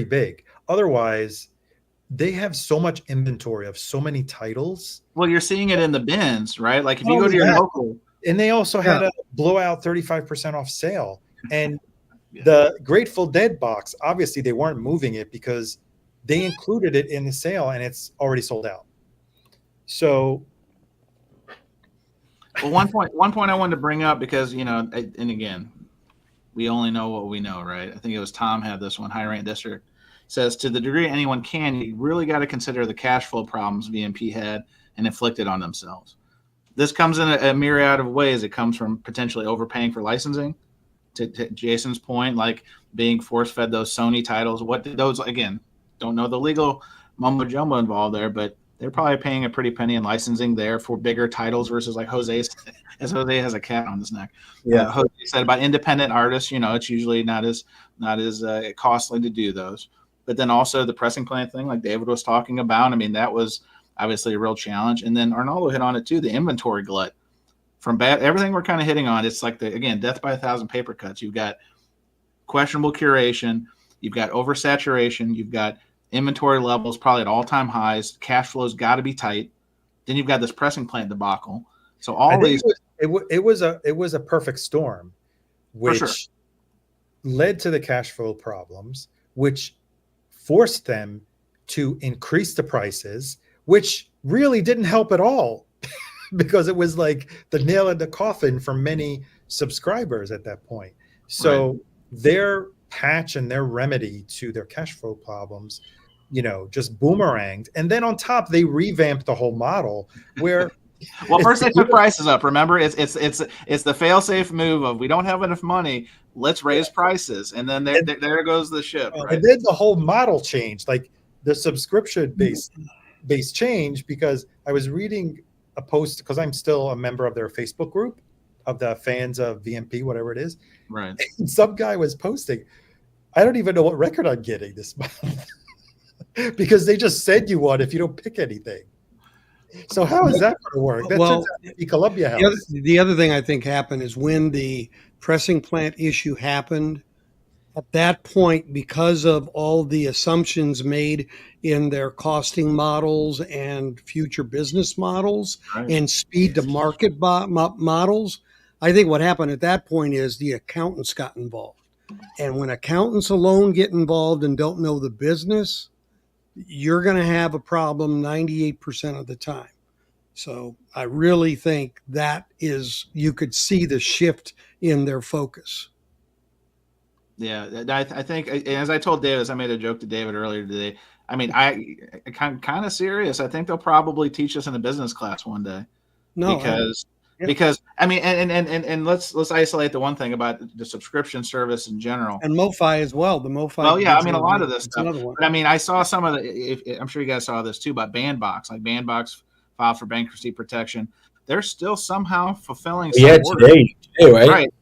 big. Otherwise, they have so much inventory of so many titles.
Well, you're seeing it in the bins, right? Like if you go to your local,
and they also had a blowout 35% off sale. And the Grateful Dead box, obviously they weren't moving it because they included it in the sale and it's already sold out. So
well, one point I wanted to bring up because, and again, we only know what we know, right? I think it was Tom had this one, High Rent District. Says, to the degree anyone can, you really got to consider the cash flow problems VMP had and inflicted on themselves. This comes in a myriad of ways. It comes from potentially overpaying for licensing, to Jason's point, like being force-fed those Sony titles. What did those, again, don't know the legal mumbo-jumbo involved there, but they're probably paying a pretty penny in licensing there for bigger titles versus like Jose, as Jose has a cat on his neck.
Yeah,
Jose said about independent artists, it's usually not as costly to do those. But then also the pressing plant thing, like David was talking about. I mean, that was obviously a real challenge. And then Arnaldo hit on it too, the inventory glut. From everything we're kind of hitting on, it's like death by 1,000 paper cuts. You've got questionable curation, you've got oversaturation, you've got inventory levels probably at all-time highs. Cash flow's got to be tight. Then you've got this pressing plant debacle. So all these,
it was a perfect storm, which led to the cash flow problems, which forced them to increase the prices, which really didn't help at all because it was like the nail in the coffin for many subscribers at that point. So their patch and their remedy to their cash flow problems, just boomeranged. And then on top, they revamped the whole model where
well, first they took prices up. Remember, it's the fail-safe move of we don't have enough money, let's raise prices, and then there goes the ship. Right?
And then the whole model changed, like the subscription base change, because I was reading a post because I'm still a member of their Facebook group of the fans of VMP, whatever it is.
Right.
And some guy was posting, I don't even know what record I'm getting this month because they just send you one if you don't pick anything. So how is that going to work? That's the Columbia House.
The other thing I think happened is when the pressing plant issue happened, at that point, because of all the assumptions made in their costing models and future business models and speed to market models, I think what happened at that point is the accountants got involved. And when accountants alone get involved and don't know the business, you're going to have a problem 98% of the time. So I really think that is, you could see the shift in their focus.
Yeah, I think, and as I told Davis, I made a joke to David earlier today. I mean, I'm kind of serious. I think they'll probably teach us in a business class one day.
No,
because I mean, and let's isolate the one thing about the subscription service in general,
and MoFi as well. The MoFi.
Well, yeah, I mean, a lot of this stuff.
But
I mean, I saw some of the. I'm sure you guys saw this too, about Bandbox. Like Bandbox filed for bankruptcy protection. They're still somehow fulfilling.
Yeah, today, right?
Right.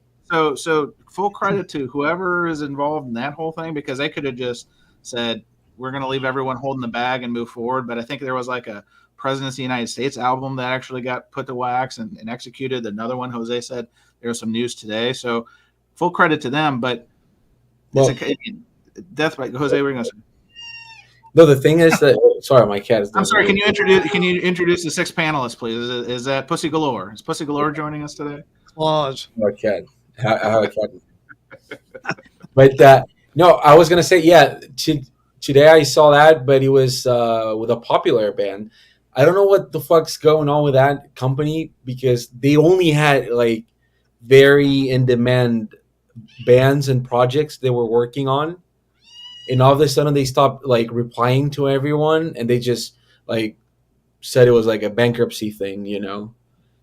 So full credit to whoever is involved in that whole thing, because they could have just said, we're going to leave everyone holding the bag and move forward. But I think there was like a Presidents of the United States album that actually got put to wax and executed. Another one, Jose said, there was some news today. So full credit to them. But death by Jose, we're going to say.
No, the thing is that sorry, my cat is.
I'm sorry. Can you introduce the sixth panelist, please? Is that Pussy Galore? Is Pussy Galore joining us today?
Claus.
My cat. I have a cat. But no, I was gonna say today I saw that, but it was with a popular band. I don't know what the fuck's going on with that company, because they only had like very in demand bands and projects they were working on, and all of a sudden they stopped like replying to everyone, and they just like said it was like a bankruptcy thing, you know.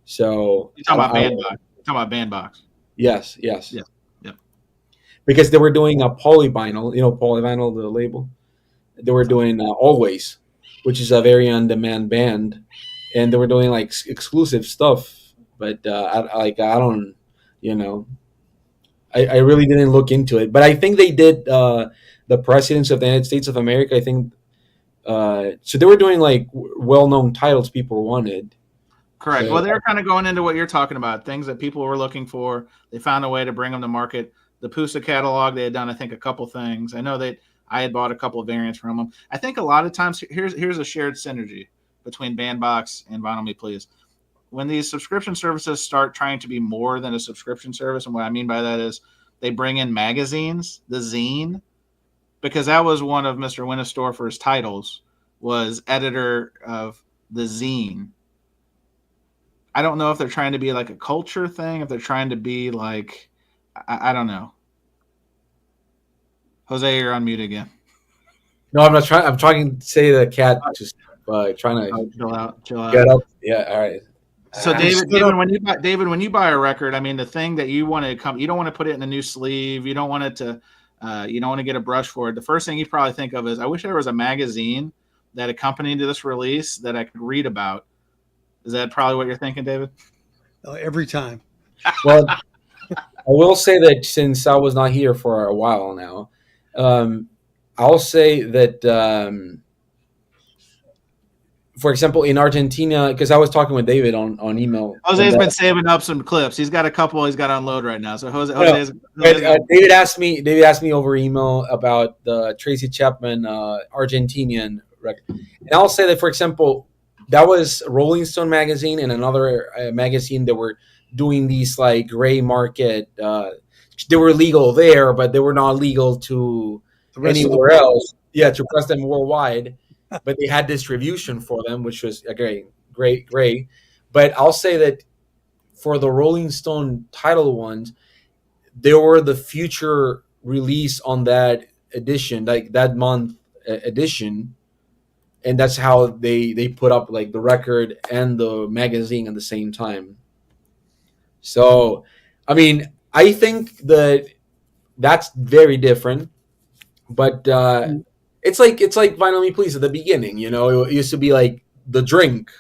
So
you're talking about Bandbox. You're talking about Bandbox.
Yes.
Yeah.
Because they were doing a Polyvinyl, Polyvinyl, the label. They were doing Always, which is a very on-demand band, and they were doing like exclusive stuff. But I don't, I really didn't look into it. But I think they did the presidents of the United States of America. I think so. They were doing like well-known titles people wanted.
Correct.
So,
well, they're kind of going into what you're talking about, things that people were looking for. They found a way to bring them to market. The Pusa catalog, they had done, I think, a couple things. I know that I had bought a couple of variants from them. I think a lot of times, here's a shared synergy between Bandbox and Vinyl Me Please. When these subscription services start trying to be more than a subscription service, and what I mean by that is they bring in magazines, the zine, because that was one of Mr. Winestorfer's titles, was editor of the zine. I don't know if they're trying to be like a culture thing, if they're trying to be like, I don't know. Jose, you're on mute again.
No, I'm not trying. I'm trying to say the cat just trying to
chill out.
Get up. Yeah, all right.
So David, when you buy a record, I mean, the thing that you want to you don't want to put it in a new sleeve. You don't want it to, you don't want to get a brush for it. The first thing you probably think of is, I wish there was a magazine that accompanied this release that I could read about. Is that probably what you're thinking, David?
Every time.
Well, I will say that since I was not here for a while now, I'll say that, for example, in Argentina, because I was talking with David on email.
Jose's been saving up some clips. He's got a couple he's got to unload right now. So
David asked me over email about the Tracy Chapman Argentinian record. And I'll say that, for example, that was Rolling Stone magazine and another magazine that were doing these like gray market. They were legal there, but they were not legal to anywhere else. Yeah, to press them worldwide. But they had distribution for them, which was a great. But I'll say that for the Rolling Stone title ones, they were the future release on that edition, like that month edition. And that's how they put up like the record and the magazine at the same time. So, I mean, I think that that's very different, but it's like Vinyl Me Please at the beginning. It used to be like the drink.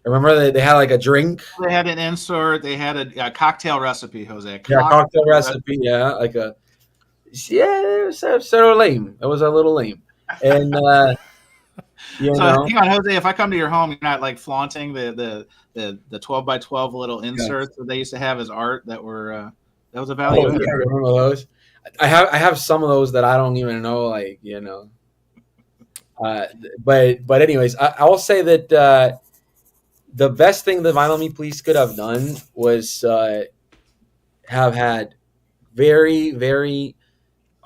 Remember that they had like a drink.
They had an insert. They had a cocktail recipe, Jose.
Cocktail recipe. Yeah, like it was sort of lame. It was a little lame, and.
Hang on, Jose. If I come to your home, you're not like flaunting the 12 by 12 little inserts that they used to have as art that were that was a value.
Oh, yeah, I remember those. I have some of those that I don't even know, But anyways, I will say that the best thing that Vinyl Me Please could have done was have had very, very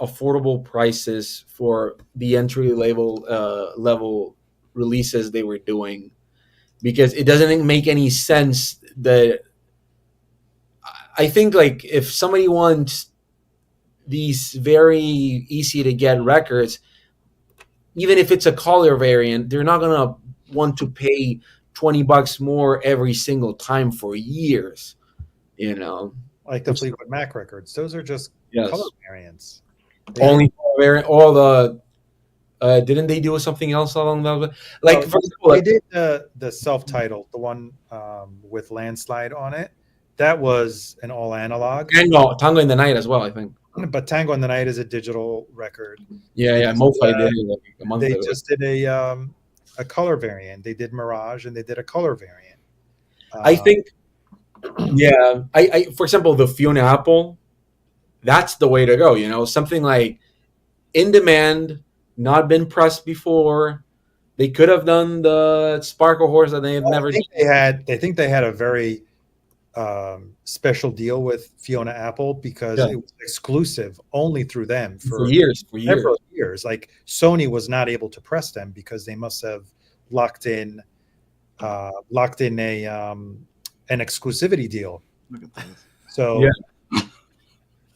affordable prices for the entry level releases they were doing, because it doesn't make any sense that I think, like, if somebody wants these very easy to get records, even if it's a color variant, they're not gonna want to pay $20 more every single time for years, you know.
Like the Fleetwood Mac records, those are just
Yes.
color variants.
Only variant, all the didn't they do something else along those? Like,
Well,
for example,
they did the self-titled, the one with Landslide on it. That was an all analog.
Tango in the Night as well, I think.
But Tango in the Night is a digital record.
Yeah, MoFi did it like a month
They
ago.
just did a color variant. They did Mirage and they did a color variant.
I think, yeah. I for example, the Fiona Apple, that's the way to go. You know, something like in demand, not been pressed before. They could have done the Sparkle Horse that they've never.
I think they had a very special deal with Fiona Apple because it was exclusive only through them for
years.
Several years. Like Sony was not able to press them because they must have locked in a an exclusivity deal.
Look at this.
So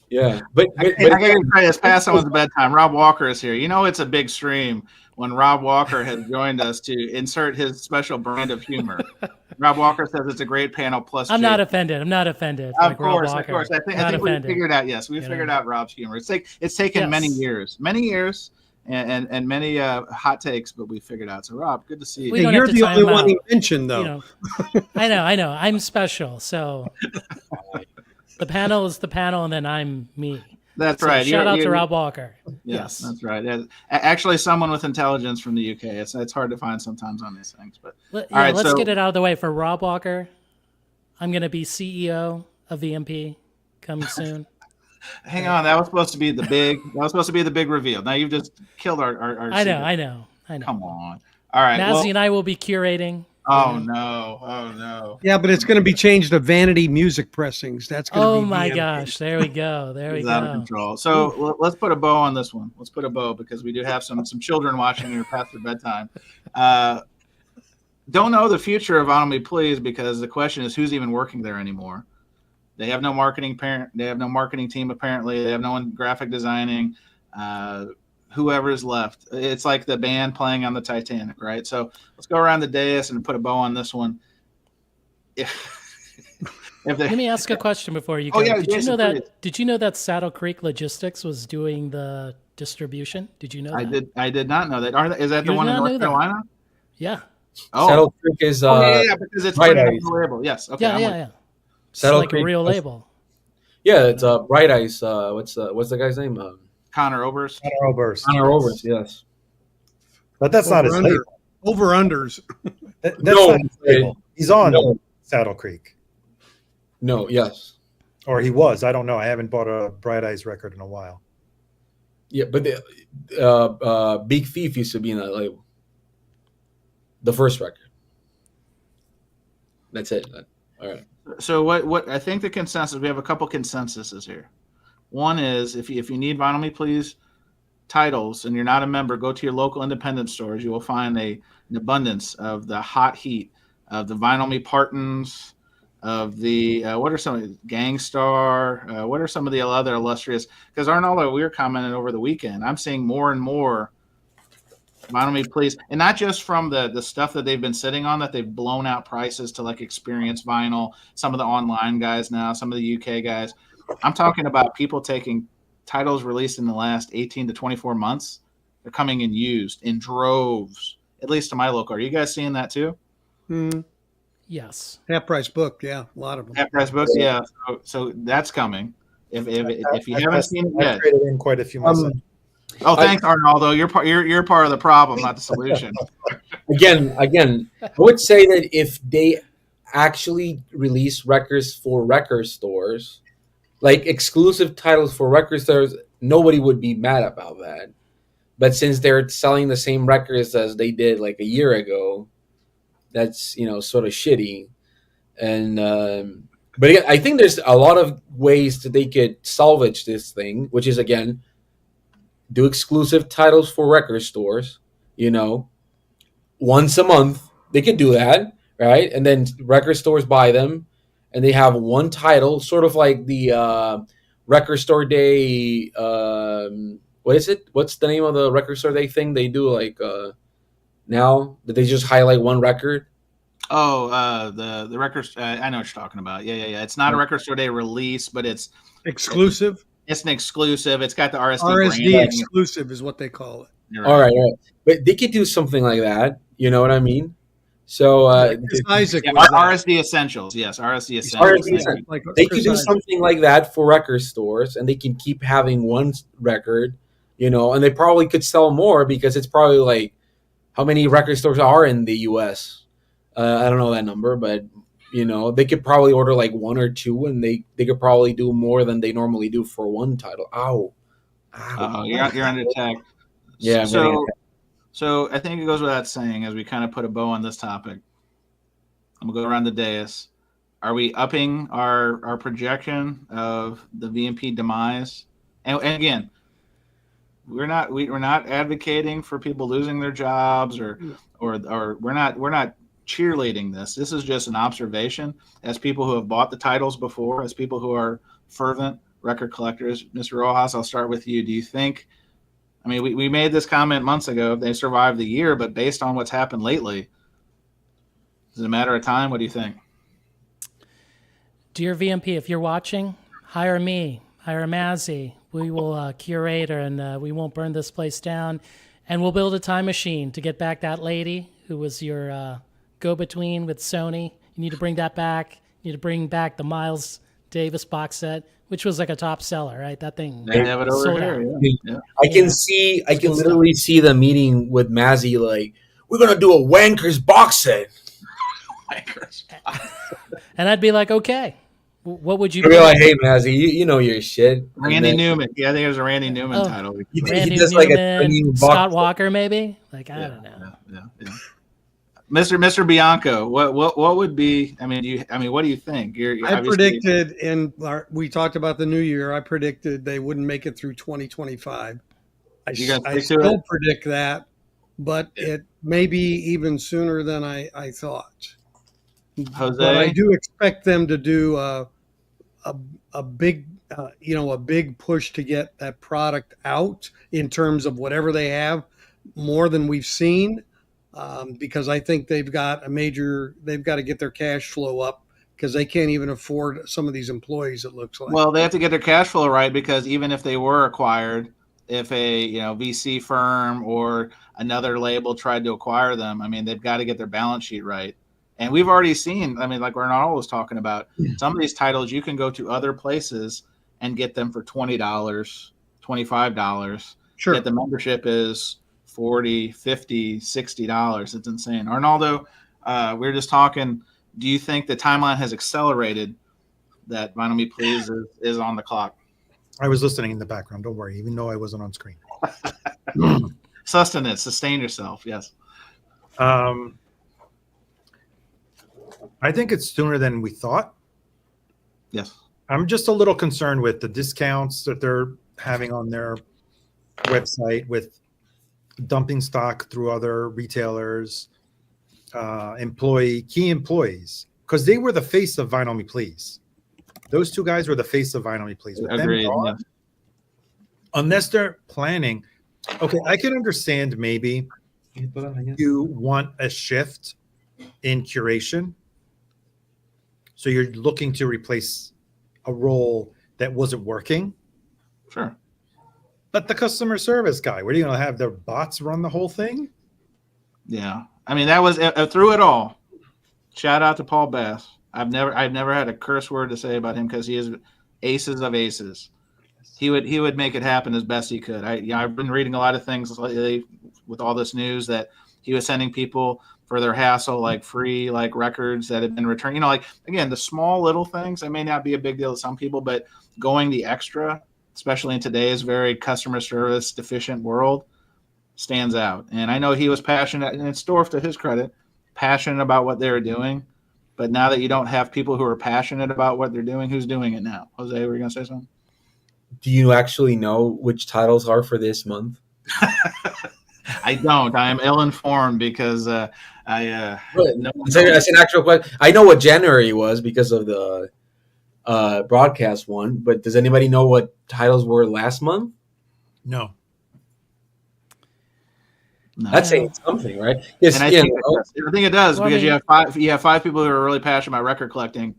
yeah, but
I gotta try this past someone's bedtime. Rob Walker is here. You know, it's a big stream when Rob Walker has joined us to insert his special brand of humor. Rob Walker says it's a great panel. Plus,
I'm not offended. I'm not offended.
Of course. I think we figured out. Yes, we figured out Rob's humor. It's taken many years, and many hot takes, but we figured out. So, Rob, good to see you.
You're the only one he mentioned, though.
You know, I know. I'm special. So the panel is the panel, and then I'm me.
That's right.
Shout out to Rob Walker.
Yes, that's right. Yeah. Actually, someone with intelligence from the UK. It's hard to find sometimes on these things. But
let's get it out of the way. For Rob Walker, I'm going to be CEO of VMP coming soon.
Hang on, that was supposed to be the big reveal. Now you've just killed our
I know.
Come on. All right.
Nazzy and I will be curating.
Oh no.
Yeah, but it's going to be changed to vanity music pressings. That's going to be.
Oh my gosh! There we go.
It's out of control. So let's put a bow on this one. Let's put a bow because we do have some children watching here past their bedtime. Don't know the future of On Me Please because the question is who's even working there anymore. They have no marketing They have no marketing team apparently. They have no one graphic designing. Whoever's left. It's like the band playing on the Titanic, right? So let's go around the dais and put a bow on this one.
Let me ask a question before you go. Did you know that Saddle Creek Logistics was doing the distribution? Did you know that?
I did not know that. Is that the one in North Carolina?
Yeah.
Oh.
Saddle Creek is
because it's
Bright
a
Eyes.
label. Yes. Okay.
Yeah.
Saddle
like
Creek,
a real label.
Yeah, it's Bright Eyes. What's the guy's name?
Connor Oberst.
Connor Oberst, yes.
But that's not his label.
Over-unders.
That's not his label. He's on Saddle Creek.
No, yes.
Or he was. I don't know. I haven't bought a Bright Eyes record in a while.
Yeah, but the Big Thief used to be in that label. The first record. That's it. All right.
So what I think the consensus, we have a couple consensuses here. One is if you need Vinyl Me Please titles and you're not a member, go to your local independent stores. You will find an abundance of the hot heat of the Vinyl Me Partons, of the what are some of the Gangstar, what are some of the other illustrious? Because Arnaldo, we were commenting over the weekend. I'm seeing more and more Vinyl Me Please, and not just from the stuff that they've been sitting on that they've blown out prices to like Experience Vinyl. Some of the online guys now, some of the UK guys. I'm talking about people taking titles released in the last 18 to 24 months. They're coming in used in droves, at least to my local. Are you guys seeing that too?
Yes.
Half price book. Yeah. A lot of them.
Half price books. Yeah. So that's coming. If you haven't seen it yet.
I traded in quite a few myself.
Oh, thanks, Arnaldo. You're part of the problem, not the solution.
Again, I would say that if they actually release records for record stores, like exclusive titles for record stores, nobody would be mad about that. But since they're selling the same records as they did like a year ago, that's sort of shitty. And But again, I think there's a lot of ways that they could salvage this thing, which is again, do exclusive titles for record stores. Once a month they could do that, right? And then record stores buy them, and they have one title, sort of like the record store day. What is it? What's the name of the record store day thing they do? Like now that they just highlight one record.
Oh, the record. I know what you're talking about. Yeah. It's not a record store day release, but it's
Exclusive.
It's an exclusive. It's got the RSD.
RSD
brand.
exclusive is what they call it.
You're
All right. But they could do something like that. You know what I mean? So
Chris Isaac
Yeah,
was that.
RSD Essentials. Yes, RSD Essentials.
RSD Essentials.
Like
they
Chris
could do
Isaac.
something like that for record stores, and they can keep having one record, and they probably could sell more because it's probably like how many record stores are in the U.S. I don't know that number, but they could probably order like one or two, and they could probably do more than they normally do for one title. Ow.
You're under attack.
Yeah.
So I think it goes without saying, as we kind of put a bow on this topic, I'm gonna go around the dais. Are we upping our projection of the VMP demise? And again, we're not advocating for people losing their jobs or we're not cheerleading this. This is just an observation as people who have bought the titles before, as people who are fervent record collectors. Mr. Rojas, I'll start with you. Do you think? I mean, we made this comment months ago. They survived the year, but based on what's happened lately, is it a matter of time? What do you think?
Dear VMP, if you're watching, hire me, hire Mazzy. We will curate her, and we won't burn this place down. And we'll build a time machine to get back that lady who was your go-between with Sony. You need to bring that back. You need to bring back the Miles Davis box set, which was like a top seller, right? That thing
They have it over
sold
here.
out.
Yeah.
I can literally see the meeting with Mazzy like, we're gonna do a Wankers box set.
And I'd be like, okay, what would you
I'd be like, hey Mazzy, you know your shit.
Randy Newman. Yeah, I think it was a Randy Newman title.
He
Randy
does
Newman,
like a new
Scott
box.
Walker, maybe? Like, I don't know.
Yeah. Mr. Bianco, what would be? What do you think?
I predicted, we talked about the new year. I predicted they wouldn't make it through 2025. I still predict that, but it may be even sooner than I thought.
Jose?
But I do expect them to do a big, a big push to get that product out in terms of whatever they have, more than we've seen. Because I think they've got to get their cash flow up because they can't even afford some of these employees, it looks like.
Well, they have to get their cash flow right because even if they were acquired, if a VC firm or another label tried to acquire them, they've got to get their balance sheet right. And we've already seen, like Ronaldo was talking about, some of these titles you can go to other places and get them for $20, $25.
Sure.
Yet the membership is $40, $50, $60. It's insane. Arnaldo, we were just talking. Do you think the timeline has accelerated that Vinyl Me Please is on the clock?
I was listening in the background. Don't worry, even though I wasn't on screen.
Sustenance, sustain yourself. Yes.
I think it's sooner than we thought.
Yes.
I'm just a little concerned with the discounts that they're having on their website with dumping stock through other retailers, key employees, because they were the face of Vinyl Me Please. Those two guys were the face of Vinyl Me Please. With
Agreed.
them gone, unless they're planning. Okay, I can understand maybe you want a shift in curation. So you're looking to replace a role that wasn't working.
Sure.
But the customer service guy, what are you going to have their bots run the whole thing?
Yeah. That was through it all. Shout out to Paul Bass. I've never had a curse word to say about him because he is aces of aces. He would make it happen as best he could. I've been reading a lot of things lately with all this news that he was sending people for their hassle, like free records that had been returned. Again, the small little things that may not be a big deal to some people, but going the extra, especially in today's very customer service deficient world, stands out. And I know he was passionate, and it's Dorf, to his credit, passionate about what they were doing. But now that you don't have people who are passionate about what they're doing, who's doing it now? Jose, were you going to say something?
Do you actually know which titles are for this month?
I don't. I am ill-informed because
That's an actual question. I know what January was because of the broadcast one, but does anybody know what titles were last month?
No.
That's saying something, right?
And I think it does because you have five people who are really passionate about record collecting,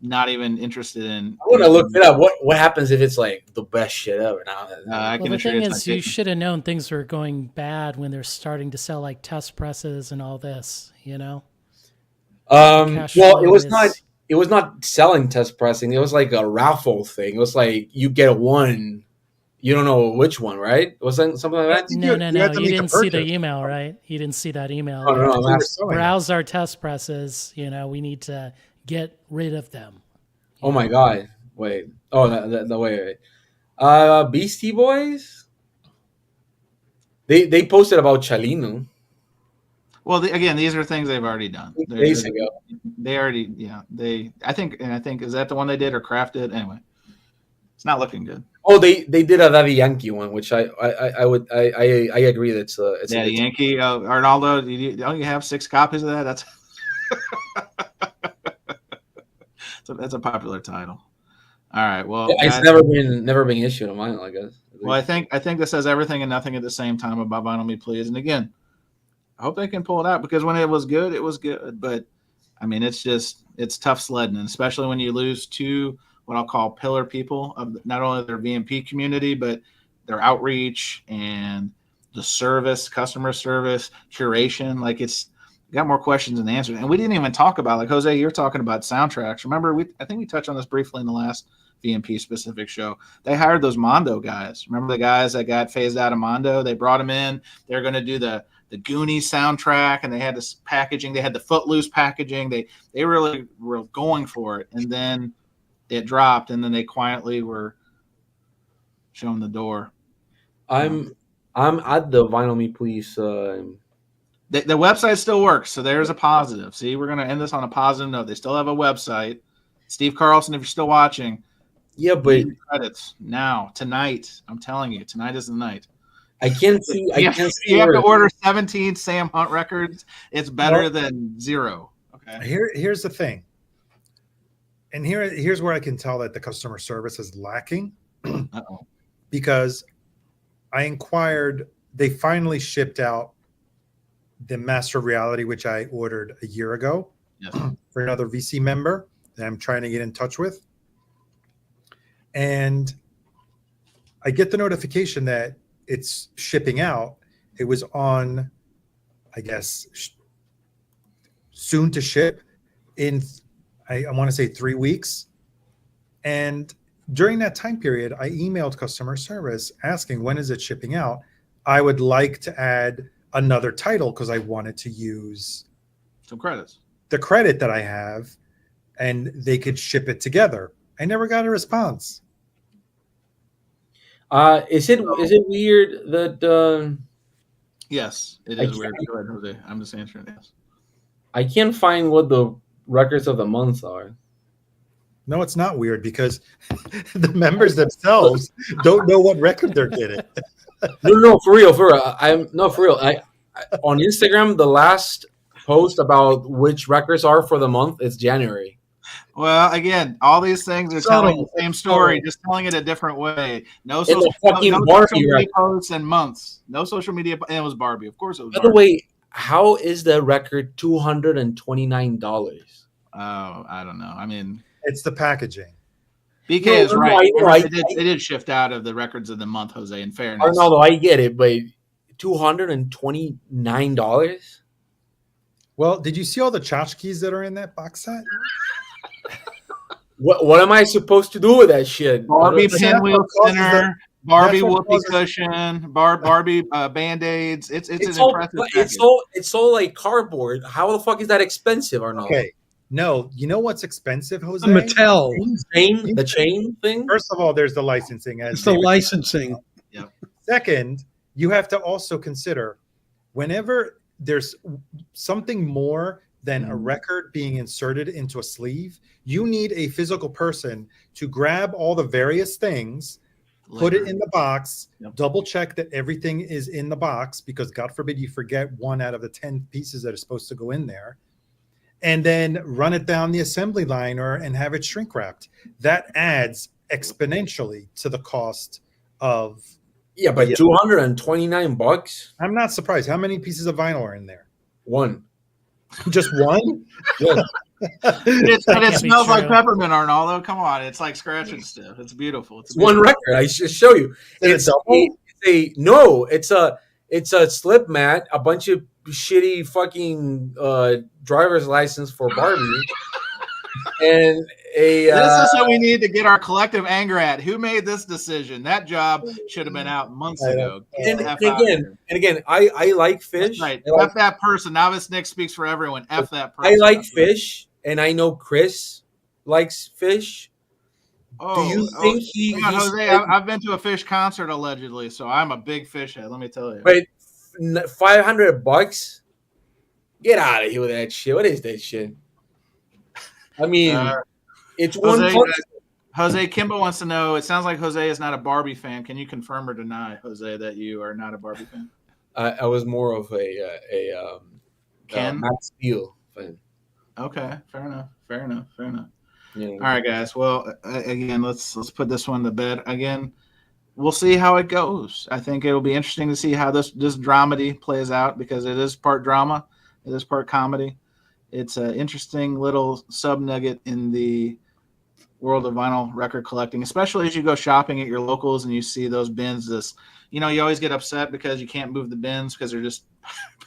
not even interested in.
I want to look it up. What happens if it's like the best shit ever?
The thing is, you should have known things were going bad when they're starting to sell like test presses and all this. You know.
Well, it was not selling test pressing. It was like a raffle thing. It was like you get one. You don't know which one, right? It wasn't something like that?
No. You didn't see the email, right? You didn't see that email.
Oh, no,
browse our test presses. You know, we need to get rid of them.
Oh, my God. Wait. Oh, wait. Beastie Boys? They posted about Chalino.
Well, again, these are things they've already done. They already, I think, is that the one they did or crafted? Anyway, it's not looking good.
Oh, they did a Daddy Yankee one, which I agree that it's
Daddy Yankee. Arnaldo, don't you have 6 copies of that? That's a popular title. All right. Well,
it's never been issued on mine, I guess.
Well, I think this says everything and nothing at the same time about Vinyl Me Please. And again, I hope they can pull it out because when it was good, it was good. But I mean, it's tough sledding, and especially when you lose 2 what I'll call pillar people of not only their VMP community, but their outreach and the service, customer service, curation. Like it's got more questions than answers. And we didn't even talk about, like Jose, you're talking about soundtracks. Remember, I think we touched on this briefly in the last VMP specific show. They hired those Mondo guys. Remember the guys that got phased out of Mondo? They brought them in. They're going to do the Goonies soundtrack, and they had this packaging. They had the Footloose packaging. They really were going for it. And then it dropped, and then they quietly were shown the door.
I'm at the Vinyl Me Please.
The website still works, so there's a positive. See, we're going to end this on a positive note. They still have a website. Steve Carlson, if you're still watching,
but
credits now, tonight. I'm telling you, tonight is the night.
I can't see.
You have to order 17 Sam Hunt records. It's better than 0. Okay.
Here's the thing. And here's where I can tell that the customer service is lacking. Because I inquired, they finally shipped out the Master of Reality, which I ordered a year ago for another VC member that I'm trying to get in touch with. And I get the notification that it's shipping out. It was on, I guess, soon to ship in I want to say 3 weeks. And during that time period, I emailed customer service asking, when is it shipping out? I would like to add another title because I wanted to use
some credits,
the credit that I have, and they could ship it together. I never got a response.
Is it weird that?
Yes, it is weird. Go ahead, Jose. I'm just answering this.
I can't find what the records of the month are.
No, it's not weird because the members themselves don't know what record they're getting.
No, for real. For real. I on Instagram, the last post about which records are for the month is January.
Well, again, all these things are telling the same story, just telling it a different way. No social media posts in months. No social media. And it was Barbie. Of course it was.
By the way, how is the record $229?
Oh, I don't know. I mean,
it's the packaging.
Because it did shift out of the records of the month, Jose. In fairness,
no, I get it, but $229.
Well, did you see all the tchotchkes that are in that box set?
What am I supposed to do with that shit?
Barbie pinwheel spinner, Barbie whoopee cushion, Barbie Band-Aids. It's an impressive package.
It's all like cardboard. How the fuck is that expensive, Arnold?
Okay. No, you know what's expensive, Jose?
Mattel.
The chain thing?
First of all, there's the licensing.
It's the licensing.
Yep.
Second, you have to also consider whenever there's something more than a record being inserted into a sleeve. You need a physical person to grab all the various things, put it in the box, double check that everything is in the box, because God forbid you forget one out of the 10 pieces that are supposed to go in there, and then run it down the assembly line and have it shrink wrapped. That adds exponentially to the cost of.
Yeah, but $229.
I'm not surprised. How many pieces of vinyl are in there?
One.
Just one?
Yes.
It smells like peppermint, Arnaldo. Come on, it's like scratching stuff. It's beautiful.
It's one record. I should show you. It's a slip mat, a bunch of shitty fucking driver's license for Barbie, and a.
This is what we need to get our collective anger at. Who made this decision? That job should have been out months ago.
And again, I like fish.
That's right.
Like,
F that person. Novice Nick speaks for everyone. F that person.
I like fish, and I know Chris likes fish. Do you think
Jose? I've been to a fish concert allegedly, so I'm a big fish head. Let me tell you.
Wait, $500? Get out of here with that shit. What is that shit? I mean, it's
Jose,
one.
Jose Kimbo wants to know. It sounds like Jose is not a Barbie fan. Can you confirm or deny, Jose, that you are not a Barbie fan?
I was more of a Matt Steele fan.
Okay, fair enough.
Yeah.
All right, guys. Well, again, let's put this one to bed. Again, we'll see how it goes. I think it'll be interesting to see how this dramedy plays out, because it is part drama, it is part comedy. It's an interesting little sub nugget in the world of vinyl record collecting, especially as you go shopping at your locals and you see those bins. You always get upset because you can't move the bins because they're just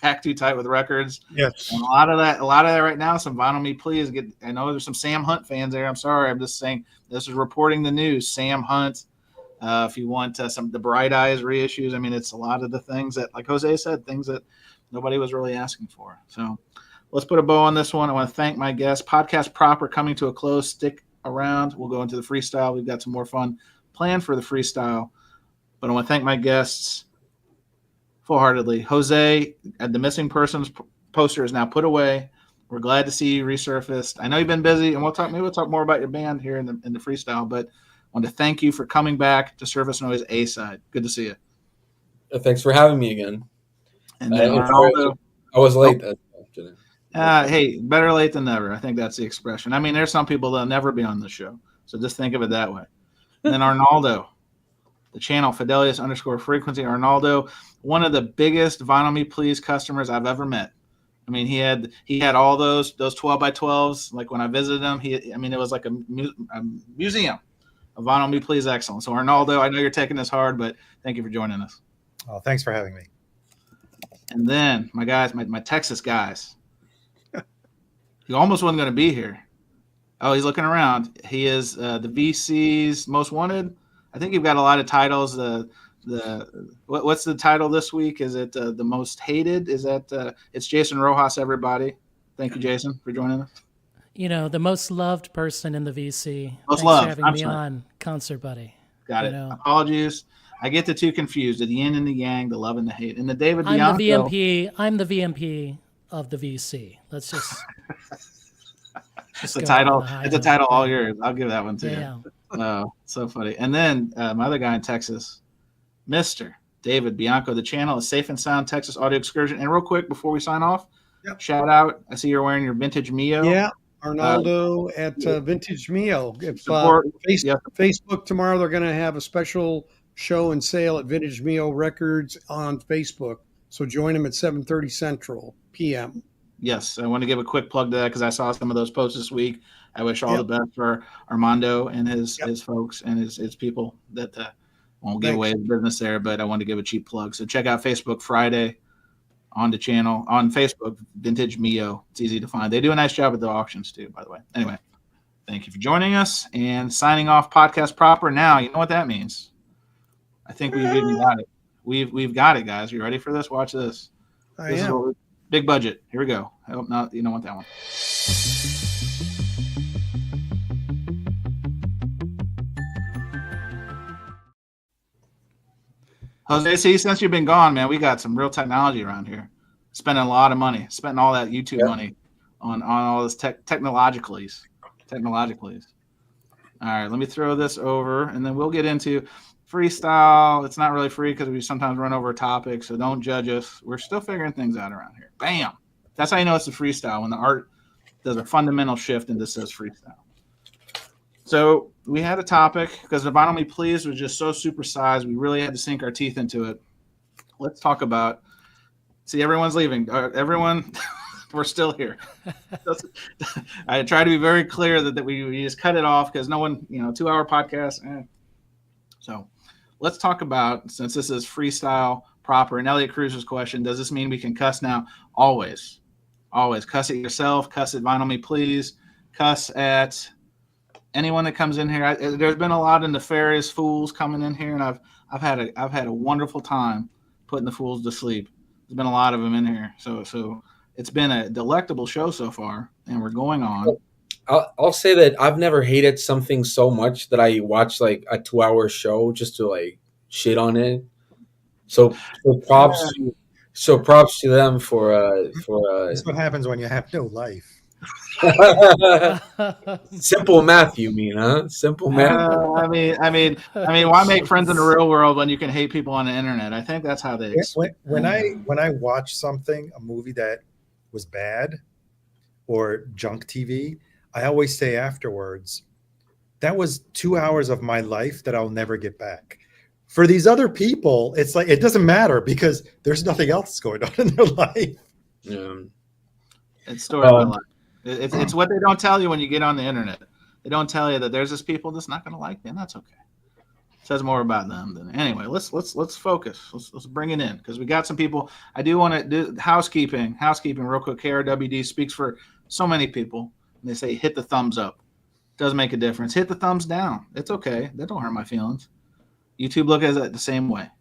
packed too tight with records.
Yes.
And a lot of that right now, some Vinyl Me Please I know there's some Sam Hunt fans there. I'm sorry. I'm just saying this is reporting the news. Sam Hunt. If you want the Bright Eyes reissues, I mean, it's a lot of the things that, like Jose said, things that nobody was really asking for. So let's put a bow on this one. I want to thank my guests. Podcast proper coming to a close. Stick around. We'll go into the freestyle. We've got some more fun planned for the freestyle. But I want to thank my guests full-heartedly. Jose, the missing persons poster is now put away. We're glad to see you resurfaced. I know you've been busy, and we'll talk more about your band here in the freestyle. But I want to thank you for coming back to Surface Noise A-Side. Good to see you.
Thanks for having me again.
And then Arnaldo,
I was late.
hey, better late than never. I think that's the expression. I mean, there's some people that'll never be on the show, so just think of it that way. And then Arnaldo, the channel Fidelius_frequency. Arnaldo, one of the biggest Vinyl Me Please customers I've ever met. I mean, he had all those 12x12s. Like when I visited him, it was like a museum of Vinyl Me Please excellence. So Arnaldo, I know you're taking this hard, but thank you for joining us.
Oh, thanks for having me.
And then my guys, my Texas guys. He almost wasn't going to be here. Oh, he's looking around. He is the VC's Most Wanted. I think you've got a lot of titles. What's the title this week? Is it the Most Hated? Is that it's Jason Rojas? Everybody, thank you, Jason, for joining us.
The most loved person in the VC.
Most
Thanks
loved.
for having me on, Concert Buddy.
Got it. Apologies. I get the two confused: the yin and the yang, the love and the hate. And the David Bianco.
I'm the VMP of the VC. Let's just.
It's the title. It's a title all yours. I'll give that one to
Yeah.
you. Oh, so funny. And then my other guy in Texas, Mr. David Bianco. The channel is Safe and Sound Texas Audio Excursion. And real quick before we sign off, shout out. I see you're wearing your vintage Mio.
Yeah, Arnaldo at Vintage Mio. If Facebook tomorrow, they're going to have a special show and sale at Vintage Mio Records on Facebook. So join them at 7:30 Central p.m.
Yes, I want to give a quick plug to that because I saw some of those posts this week. I wish all the best for Armando and his folks and his people that won't give away his business there, but I want to give a cheap plug. So check out Facebook Friday on the channel on Facebook, Vintage Mio. It's easy to find. They do a nice job at the auctions too, by the way. Anyway, thank you for joining us and signing off podcast proper. Now, you know what that means. I think we've even got it. We've got it, guys. You ready for this? Watch this. Big budget. Here we go. I hope not. You don't want that one. Jose, see, since you've been gone, man, we got some real technology around here. Spending a lot of money. Spending all that YouTube money on all this technologicalies. All right, let me throw this over, and then we'll get into freestyle. It's not really free because we sometimes run over a topic, so don't judge us. We're still figuring things out around here. Bam! That's how you know it's a freestyle, when the art does a fundamental shift and just says freestyle. So we had a topic because the Vinyl Me Please was just so supersized. We really had to sink our teeth into it. Let's talk about. See, everyone's leaving. Everyone, we're still here. I try to be very clear that we just cut it off because no one, 2-hour podcast. So let's talk about, since this is freestyle proper, and Elliot Cruz's question, does this mean we can cuss now? Always. Always. Cuss at yourself. Cuss at Vinyl Me Please. Cuss at anyone that comes in here. There's been a lot of nefarious fools coming in here, and I've had a wonderful time putting the fools to sleep. There's been a lot of them in here, so it's been a delectable show so far, and we're going on.
I'll say that I've never hated something so much that I watched like a 2-hour show just to like shit on it. So props to them for
That's what happens when you have no life.
Simple math, you mean, huh? Simple math.
I mean, why make friends in the real world when you can hate people on the internet? I think that's how they.
When I watch a movie that was bad or junk TV, I always say afterwards, that was 2 hours of my life that I'll never get back. For these other people, it's like it doesn't matter because there's nothing else going on in their life.
Yeah.
It's story of my life. It's what they don't tell you when you get on the internet. They don't tell you that there's this people that's not going to like you, and that's okay. It says more about them than anyway. Let's focus. Let's bring it in because we got some people. I do want to do housekeeping real quick. KRWD speaks for so many people. And they say hit the thumbs up. Does make a difference. Hit the thumbs down. It's okay. That don't hurt my feelings. YouTube look at it the same way.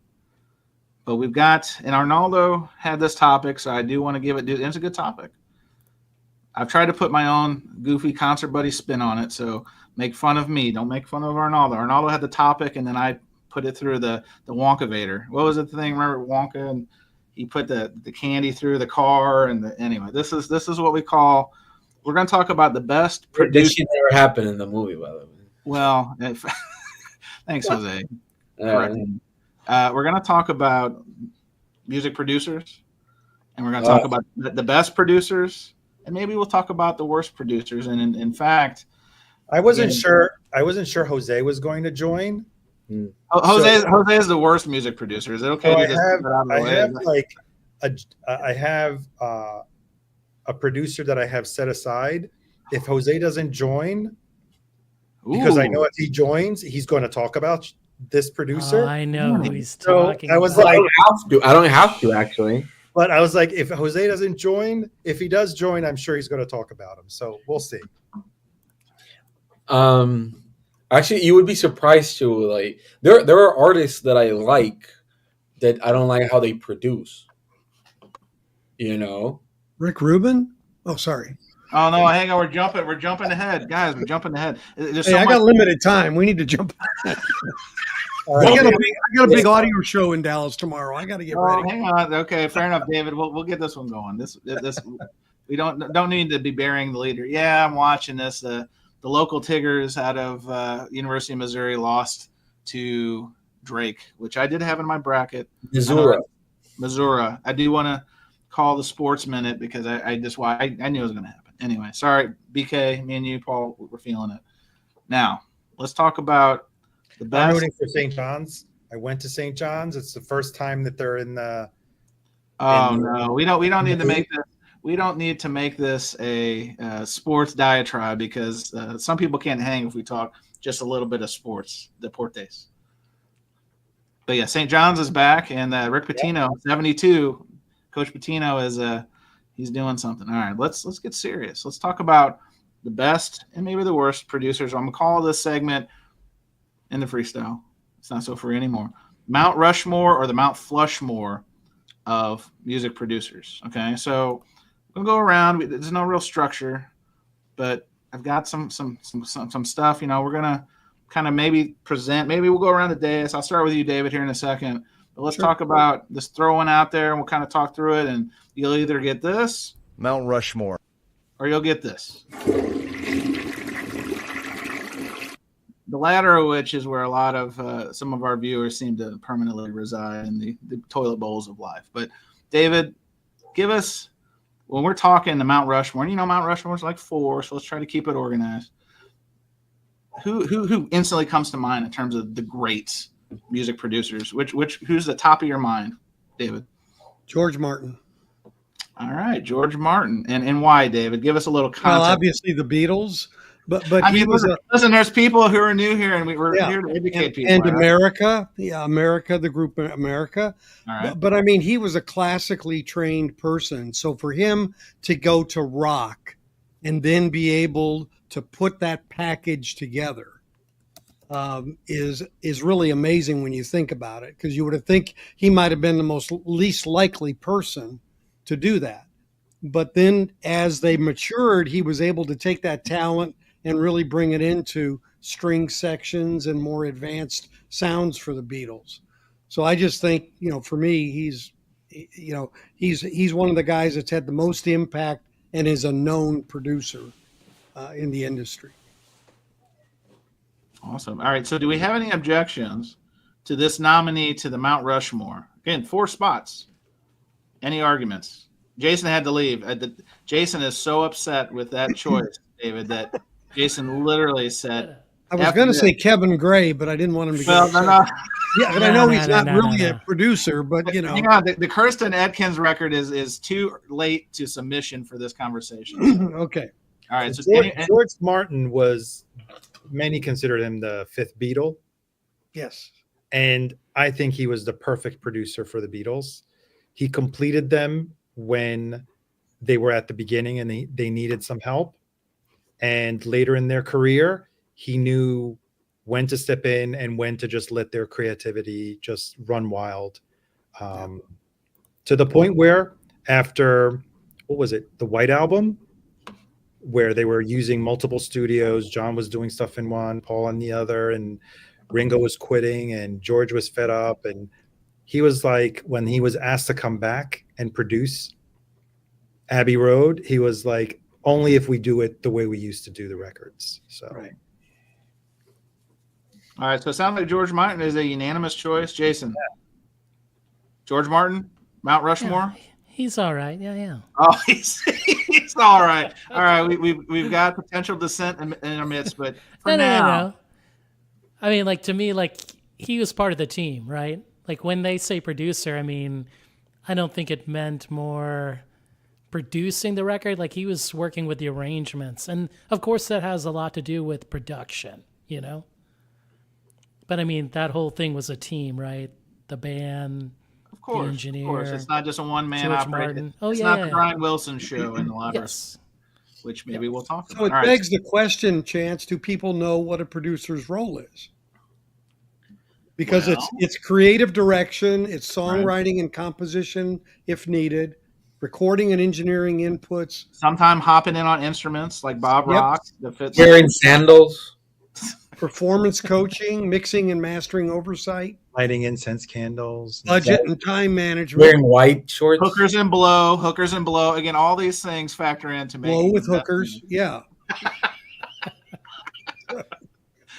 But we've got, and Arnaldo had this topic, so I do want to give it. It's a good topic. I've tried to put my own goofy concert buddy spin on it, so make fun of me. Don't make fun of Arnaldo. Arnaldo had the topic, and then I put it through the Wonkavator. What was it, the thing? Remember Wonka? And he put the candy through the car. And anyway, this is what we call. We're going to talk about the best producer.
This shit never happened in the movie, by the way.
Well, thanks, Jose. We're going to talk about music producers, and we're going to talk about the best producers. And maybe we'll talk about the worst producers. And in fact,
I wasn't sure Jose was going to join.
Jose is the worst music producer. Is it okay?
I have a producer that I have set aside. If Jose doesn't join, because I know if he joins, he's going to talk about this producer.
I know who he's talking.
I was
about.
like,
I don't have to actually.
But I was like, if Jose doesn't join, if he does join, I'm sure he's going to talk about him. So we'll see.
Actually, you would be surprised too. Like there are artists that I like that I don't like how they produce.
Rick Rubin? Oh, sorry.
Oh no, hang on. We're jumping ahead, guys. We're jumping ahead.
I got limited time. We need to jump. I got a big audio show in Dallas tomorrow. I got to get ready.
Hang on. Okay, fair enough, David. We'll get this one going. This we don't need to be burying the leader. Yeah, I'm watching this. The local Tigers out of University of Missouri lost to Drake, which I did have in my bracket.
Missouri.
I do want to call the Sports Minute because I knew it was going to happen. Anyway, sorry, BK, me and you, Paul, we're feeling it. Now, let's talk about the best.
I'm rooting for St. John's. I went to St. John's. It's the first time that they're in the.
No, we don't need to make this. We don't need to make this a sports diatribe because some people can't hang if we talk just a little bit of sports, deportes. But yeah, St. John's is back, and Rick Pitino, 72. Coach Pitino is he's doing something. All right, let's get serious. Let's talk about the best and maybe the worst producers. I'm gonna call this segment in the freestyle. It's not so free anymore. Mount Rushmore or the Mount Flushmore of music producers. Okay, so we'll go around. There's no real structure, but I've got some stuff. We're gonna kind of maybe present. Maybe we'll go around the dais. I'll start with you, David, here in a second. But let's talk about this throwing out there, and we'll kind of talk through it. And you'll either get this
Mount Rushmore,
or or you'll get this. The latter of which is where a lot of some of our viewers seem to permanently reside in the toilet bowls of life. But David, give us, when we're talking the Mount Rushmore, and Mount Rushmore is like 4, so let's try to keep it organized. Who instantly comes to mind in terms of the great music producers? Who's the top of your mind, David?
George Martin.
All right, George Martin, and why, David? Give us a little context.
Well, obviously the Beatles, but
I
he
mean,
was
listen. There's people who are new here, and we're here to educate people.
And
right?
America, America, the group America.
All right.
But I mean, he was a classically trained person, so for him to go to rock and then be able to put that package together is really amazing when you think about it, because you would have think he might have been the least likely person to do that. But then as they matured, he was able to take that talent and really bring it into string sections and more advanced sounds for the Beatles. So I just think, for me, he's one of the guys that's had the most impact and is a known producer in the industry.
Awesome. All right. So do we have any objections to this nominee to the Mount Rushmore? Again, 4 spots. Any arguments? Jason had to leave. Jason is so upset with that choice, David, that Jason literally said,
I was going to say Kevin Gray, but I didn't want him to
well,
go.
no.
Yeah, but I know he's not really a producer, but
Hang on, the Kirsten Edkins record is too late to submission for this conversation.
Okay.
All right. So
George Martin was, many considered him the 5th Beatle.
Yes.
And I think he was the perfect producer for the Beatles. He completed them when they were at the beginning and they needed some help. And later in their career, he knew when to step in and when to just let their creativity just run wild. To the point where after, what was it, the White Album, where they were using multiple studios, John was doing stuff in one, Paul on the other, and Ringo was quitting and George was fed up. And he was like, when he was asked to come back and produce Abbey Road, he was like, only if we do it the way we used to do the records. So,
Right.
All right. So it sounds like George Martin is a unanimous choice. Jason. Yeah. George Martin, Mount Rushmore.
Yeah, he's all right. Yeah.
Oh, he's all right. All right. We've got potential dissent in our midst, but for now.
No. I mean, to me, he was part of the team, right? When they say producer, I mean, I don't think it meant more producing the record. He was working with the arrangements. And of course that has a lot to do with production, But I mean, that whole thing was a team, right? The band, the engineer. Of course.
It's not just a one-man
George
operation.
Martin.
It's not the Brian Wilson show in a lot of
Yes.
which maybe we'll talk about.
So it begs the question, Chance, do people know what a producer's role is? Because it's creative direction, it's songwriting and composition if needed, recording and engineering inputs.
Sometimes hopping in on instruments like Bob Rock.
Wearing sandals.
Performance coaching, mixing and mastering oversight.
Lighting incense candles.
Budget and time management.
Wearing white shorts.
Hookers and blow. Again, all these things factor into making.
Blow with hookers, yeah.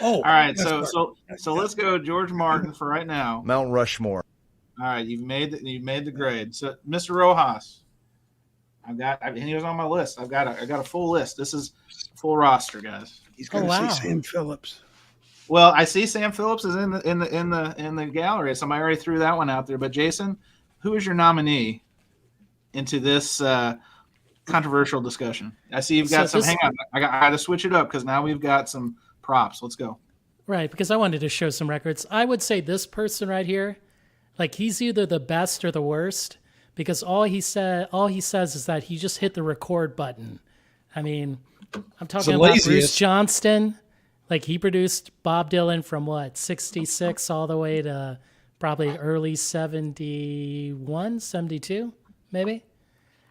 All right, so let's go George Martin for right now.
Mount Rushmore.
All right, you've made the grade. So Mr. Rojas, and he was on my list. I've got a full list. This is full roster, guys.
He's going to see Sam Phillips.
Well, I see Sam Phillips is in the gallery. Somebody already threw that one out there. But Jason, who is your nominee into this controversial discussion? I see you've got some. Hang on, I got to switch it up because now we've got some props. Let's go.
Right, because I wanted to show some records. I would say this person right here, he's either the best or the worst, because all he says is that he just hit the record button. I mean, I'm talking about Bruce Johnston. He produced Bob Dylan from 66 all the way to probably early 71, 72, maybe.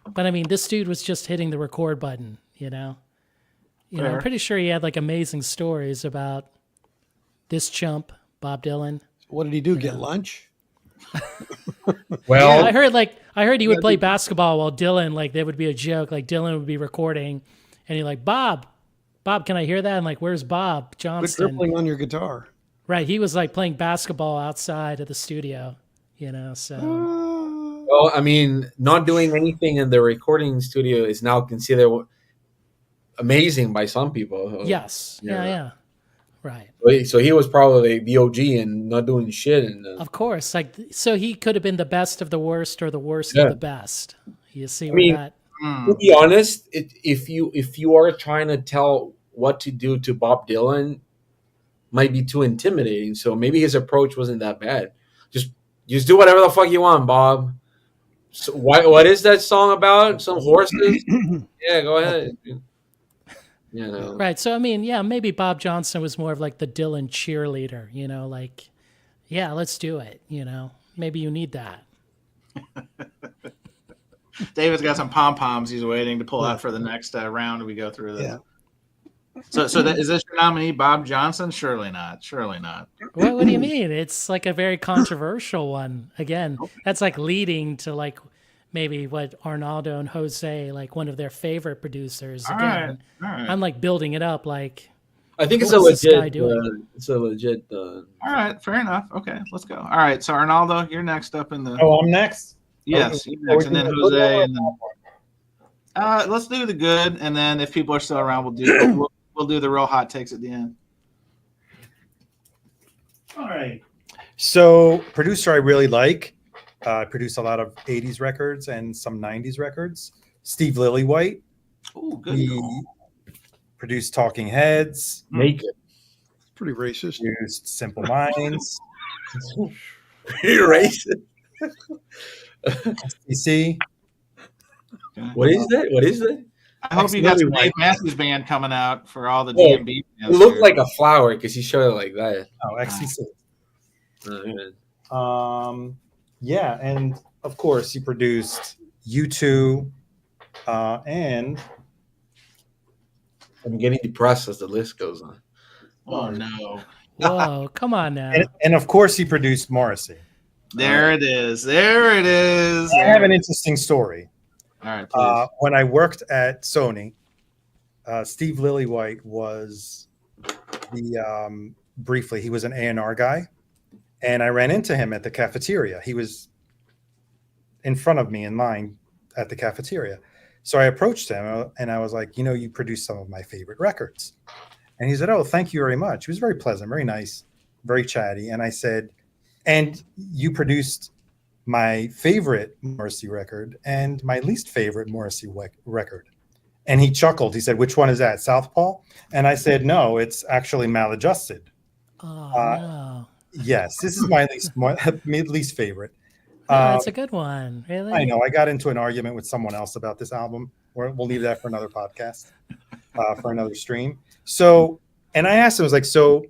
But I mean, this dude was just hitting the record button, I'm pretty sure he had amazing stories about this Bob Dylan.
What did he do? Get lunch?
Well, I heard he would play basketball while Dylan, there would be a joke, Dylan would be recording and you're like, Bob, can I hear that? I'm like, where's Bob
Quit
Johnston?
dribbling on your guitar.
Right. He was like playing basketball outside of the studio, so.
Well, I mean, not doing anything in the recording studio is now considered amazing by some people. So,
Yes. Yeah. Right.
So he was probably the OG and not doing shit. And
Of course. Like, so he could have been the best of the worst or the worst
Yeah.
of the best. You see where
mean,
that.
to be honest, if you are trying to tell what to do to Bob Dylan, might be too intimidating. So maybe his approach wasn't that bad. Just do whatever the fuck you want, Bob. So what is that song about? Some horses? Yeah, go ahead.
Right. So, I mean, yeah, maybe Bob Johnson was more of like the Dylan cheerleader, like, yeah, let's do it. Maybe you need that.
David's got some pom poms he's waiting to pull out for the next round we go through this.
Yeah.
So is this your nominee, Bob Johnson? Surely not. Surely not.
What do you mean? It's like a very controversial one. Again, that's like leading to like maybe what Arnaldo and Jose, like one of their favorite producers. Again,
All right.
I'm like building it up. Like,
I think it's
What's
a
this guy
legit.
doing?
It's a legit.
All right, fair enough. Okay, let's go. All right, so Arnaldo, you're next up in the.
Oh, I'm next.
Yes, you're next, and then Jose, and then. Let's do the good, and then if people are still around, we'll do the real hot takes at the end.
All right. So, producer I really like. Produced a lot of 80s records and some 90s records. Steve Lillywhite.
Oh, good.
He produced Talking Heads.
Make it.
Pretty racist.
Produced Simple Minds.
You're racist.
STC.
Okay.
What is that? What is that?
I hope you got some Dave Matthews Band coming out for all the DMB.
It looked like a flower because he showed it like that.
Oh, XTC.
Oh, man.
Yeah, and of course he produced U2 and
I'm getting depressed as the list goes on.
Oh no!
whoa, come on now.
and of course he produced Morrissey.
There it is. There it is.
I have an interesting story.
All right, please.
When I worked at Sony, Steve Lillywhite was briefly he was an A&R guy, and I ran into him at the cafeteria. He was in front of me in line at the cafeteria. So I approached him and I was like, you produced some of my favorite records. And he said, oh, thank you very much. He was very pleasant, very nice, very chatty. And I said, and you produced my favorite Morrissey record and my least favorite Morrissey record. And he chuckled. He said, which one is that, Southpaw? And I said, no, it's actually Maladjusted.
Oh, no.
Yes, this is my least favorite.
That's a good one. Really?
I know. I got into an argument with someone else about this album. We'll leave that for another podcast, for another stream. So, and I asked him, I was like, so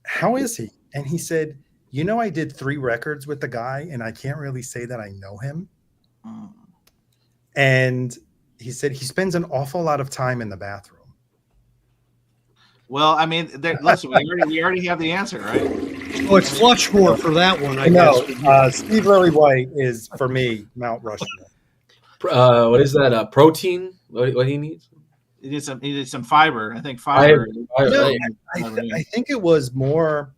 how is he? And he said, I did 3 records with the guy and I can't really say that I know him. And he said he spends an awful lot of time in the bathroom.
Well, I mean, listen, we already have the answer, right?
Oh, it's Flushmore for that one, I
No,
guess.
Steve Lillywhite is, for me, Mount Rushmore.
What is that? Protein? What he needs?
He needs some fiber. I think fiber.
No, I think it was more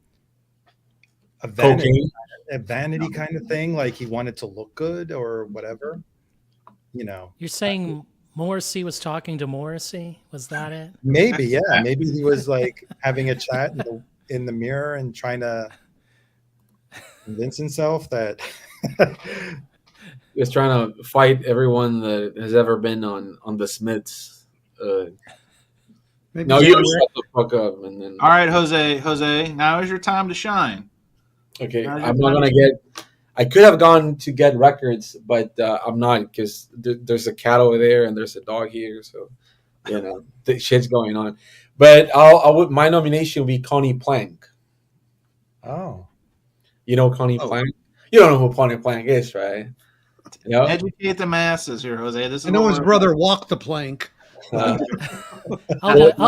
a vanity kind of thing. Like he wanted to look good or whatever.
You're saying Morrissey was talking to Morrissey? Was that it?
Maybe, yeah. Maybe he was like having a chat in the mirror and trying to convince himself that
he was trying to fight everyone that has ever been on the Smiths.
Maybe
No, you shut the fuck up. And then
All right, Jose, now is your time to shine.
okay, I'm not gonna get. I could have gone to get records, but I'm not because there's a cat over there and there's a dog here, so the shit's going on. But my nomination would be Connie Plank.
oh.
You know Connie Plank? You don't know who Connie Plank is, right?
Educate the masses here, Jose. This is
I know his brother walked the plank.
I'll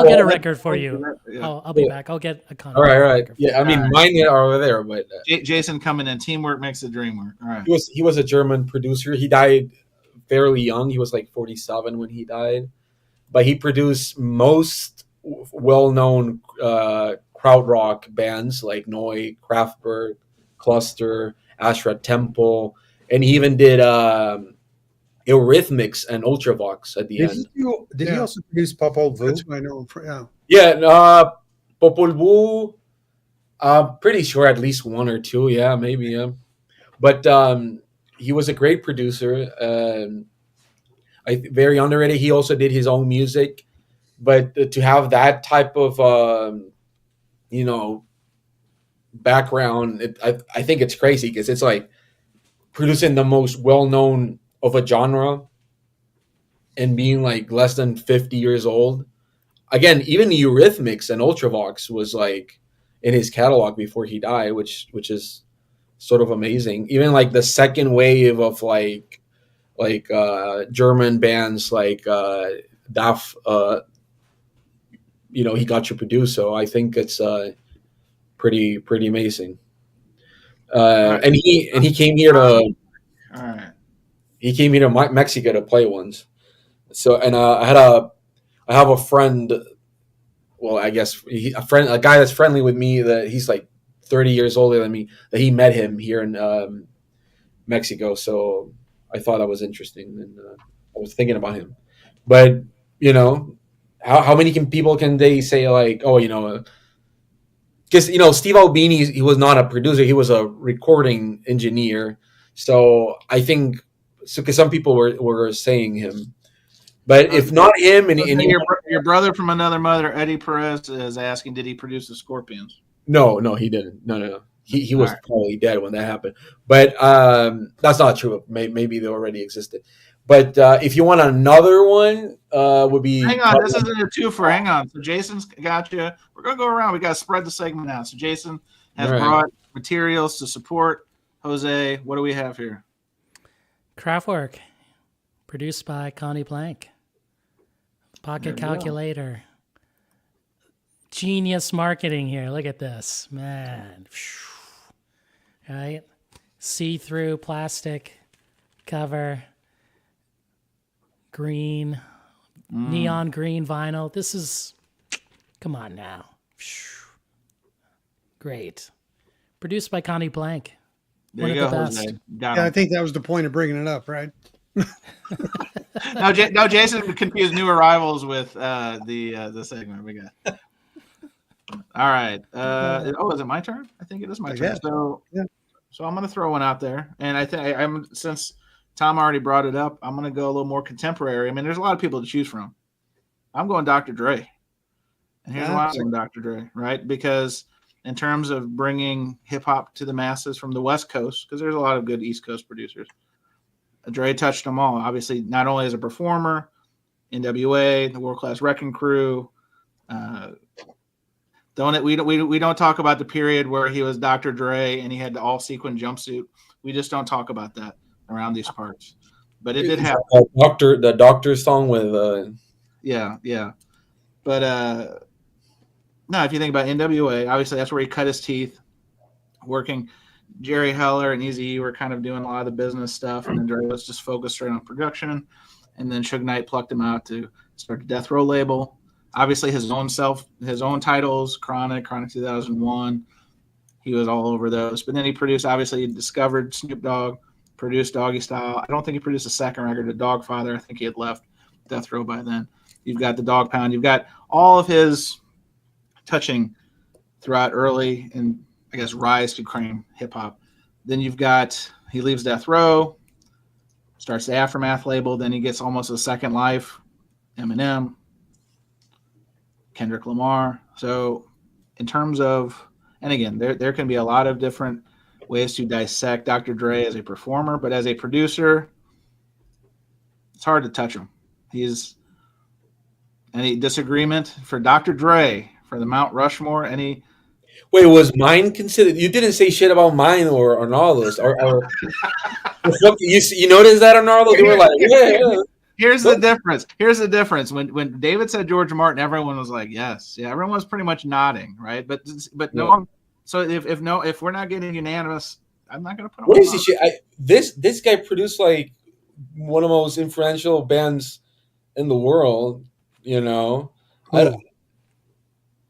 get a record for you. I'll be back. I'll get a contact.
All right.
record for you.
Yeah, I mean mine are over there, but
Jason coming in. Teamwork makes the dream work. All right.
he was a German producer. He died fairly young. He was like 47 when he died. but he produced most well-known krautrock bands like Noi, Kraftwerk, Cluster, Ashra Temple, and he even did Eurythmics and Ultravox at the
Did
end.
did he also produce Popol Vuh?
That's what I know him for. Yeah.
Yeah, Popol Vuh, I'm pretty sure at least one or two. Yeah, maybe. Yeah, but he was a great producer. Very underrated. He also did his own music, but to have that type of background, I think it's crazy because it's like producing the most well-known of a genre and being like less than 50 years old. Again, even Eurythmics and Ultravox was like in his catalog before he died, which is sort of amazing. Even like the second wave of like German bands like DAF, he got to produce. So I think it's pretty amazing.
Right.
And he came here to
All right.
Mexico to play once. So and I have a friend. Well, I guess a guy that's friendly with me, that he's like 30 years older than me, that he met him here in Mexico. So I thought that was interesting, and I was thinking about him. But how many people can they say like, oh, because Steve Albini, he was not a producer, he was a recording engineer. So I think because some people were saying him. But if not him, and
Your brother from another mother, Eddie Perez, is asking, did he produce the Scorpions?
No, he didn't. No. He was
All right.
probably dead when that happened. But that's not true. Maybe they already existed. But if you want another one, would be.
Hang on, this isn't a twofer. Hang on. So Jason's got you. We're gonna go around. We got to spread the segment out. So Jason has brought materials to support Jose. What do we have here?
Kraftwerk, produced by Connie Blank. Pocket calculator. Genius marketing here. Look at this, man. Right? See-through plastic cover. Green, neon green vinyl. This is, come on now. Great. Produced by Connie Blank.
There you go, Jose.
Yeah, I think that was the point of bringing it up, right?
No, Jason confused new arrivals with the segment we got. All right. Is it my turn? I think it is my turn. So I'm going to throw one out there, and I think since Tom already brought it up, I'm going to go a little more contemporary. I mean, there's a lot of people to choose from. I'm going Dr. Dre, and here's why I'm going Dr. Dre, right? Because in terms of bringing hip hop to the masses from the West Coast, because there's a lot of good East Coast producers. Dre touched them all. Obviously, not only as a performer, NWA, the World Class Wrecking Crew. We don't talk about the period where he was Dr. Dre and he had the all sequin jumpsuit. We just don't talk about that around these parts. But it did happen.
The Doctor song with
yeah. But no, if you think about NWA, obviously that's where he cut his teeth, working. Jerry Heller and Eazy-E were kind of doing a lot of the business stuff, and then Dre was just focused straight on production. And then Suge Knight plucked him out to start the Death Row label. Obviously, his own titles, Chronic 2001. He was all over those. But then he discovered Snoop Dogg, produced Doggy Style. I don't think he produced a second record, The Dogfather. I think he had left Death Row by then. You've got the Dog Pound. You've got all of his touching throughout early and I guess rise to cream hip hop. Then he leaves Death Row, starts the Aftermath label. Then he gets almost a second life. Eminem, Kendrick Lamar. So in terms of, and again, there can be a lot of different ways to dissect Dr. Dre as a performer, but as a producer, it's hard to touch him. Any disagreement for Dr. Dre for the Mount Rushmore?
Wait, was Mine considered? You didn't say shit about Mine or Arnaldo's. Or you noticed that, Arnaldo? They were like, yeah.
Here's the difference. When David said George Martin, everyone was like, yes. Yeah, everyone was pretty much nodding, right? But no one. So if we're not getting unanimous, I'm not going to put on.
What is this shit? This guy produced like one of the most influential bands in the world. You know,
Who?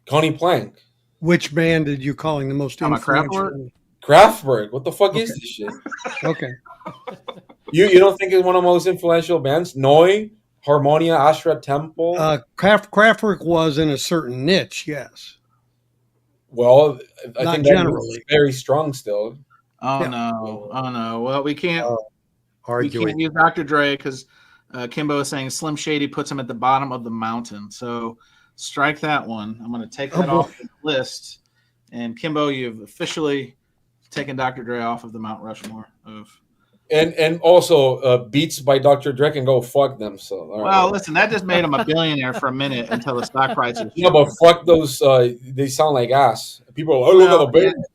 Connie Plank,
Which band did you calling the most
I'm a
influential?
Kraftwerk. What the fuck is
Okay.
this shit?
Okay.
You don't think it's one of the most influential bands? Noi, Harmonia, Ashra Temple.
Kraftwerk was in a certain niche, yes.
Well, I
Not
think that
generally.
is very strong still.
Oh
Yeah.
no! Oh no! Well, we can't
Arguing.
use Dr. Dre because Kimbo is saying Slim Shady puts him at the bottom of the mountain. So strike that one. I'm going to take that
Oh, boy.
off the list. And Kimbo, you've officially taken Dr. Dre off of the Mount Rushmore of.
And also Beats by Dr. Dre can go fuck them. So all right.
Well, listen, that just made him a billionaire for a minute until the stock prices.
Yeah, but fuck those. They sound like ass. People are like, oh, look at the band.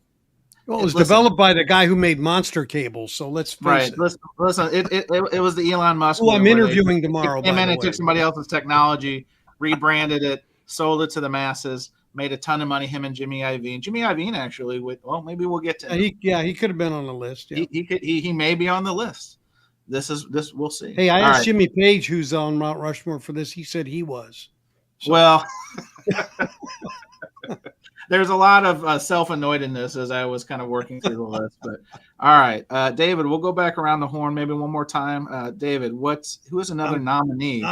Well, it was
Listen.
developed by the guy who made Monster Cables, so let's face
Right.
it.
Listen. It was the Elon Musk.
Who I'm
move where
interviewing
they
tomorrow,
came
by
in
the
and
way.
took somebody else's technology, rebranded it, sold it to the masses, made a ton of money. Him and Jimmy Iovine. Jimmy Iovine actually. Maybe we'll get to.
He could have been on the list. Yeah.
He may be on the list. This we'll see.
Hey, I
All
asked
right.
Jimmy Page, who's on Mount Rushmore, for this. He said he was.
Well, there's a lot of self-annoyedness as I was kind of working through the list. But all right, David, we'll go back around the horn maybe one more time. David, who is another nominee?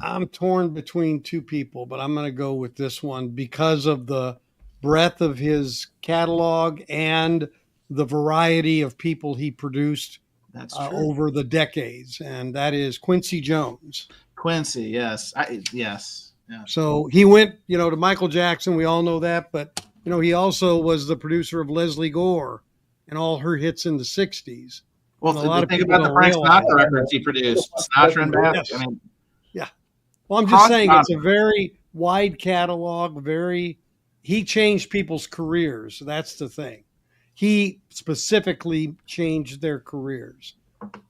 I'm torn between two people, but I'm going to go with this one because of the breadth of his catalog and the variety of people he produced
That's true.
over the decades, and that is Quincy Jones.
Quincy, yes, yes.
So he went, to Michael Jackson. We all know that, but he also was the producer of Leslie Gore and all her hits in the '60s.
Well,
And a lot of
think
people
about the
don't
Frank
realize
Sinatra records he produced, Sinatra and Bath.
Yes.
I mean,
Well, I'm just saying it's a
Sinatra.
very wide catalog. He changed people's careers. That's the thing. He specifically changed their careers.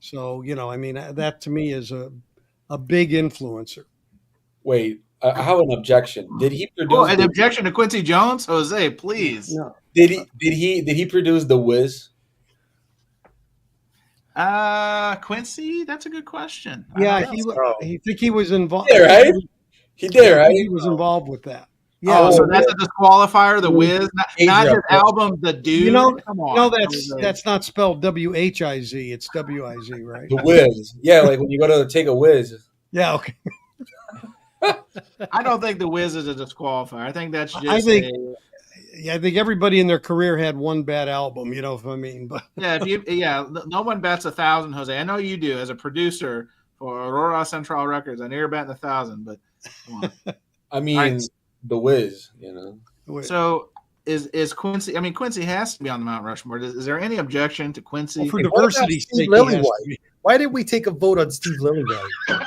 So that to me is a big influencer.
Wait, I have an objection. Did he produce?
an objection to Quincy Jones, Jose, please.
No.
Did he produce The Wiz?
Quincy, that's a good question.
Yeah,
I
think he was involved.
Yeah, right. He did, right?
He was involved with that. Yeah.
Oh, so that's a disqualifier. The Wiz, not his album, The Dude. Come on.
That's not spelled WHIZ. It's WIZ, right?
The Wiz. Yeah, like when you go to take a whiz.
Yeah. Okay.
I don't think The Wiz is a disqualifier. I think that's just.
I think everybody in their career had one bad album. You know what I mean? But
no one bets 1,000, Jose. I know you do as a producer for Aurora Central Records. I know you're betting 1,000, but come on.
I mean,
Right.
The Wiz.
So is Quincy? I mean, Quincy has to be on the Mount Rushmore. Is there any objection to Quincy?
Well, for
Hey, what about
diversity's
Steve
sake, he has to
Lillywhite?
be.
Why did we take a vote on Steve Lillywhite?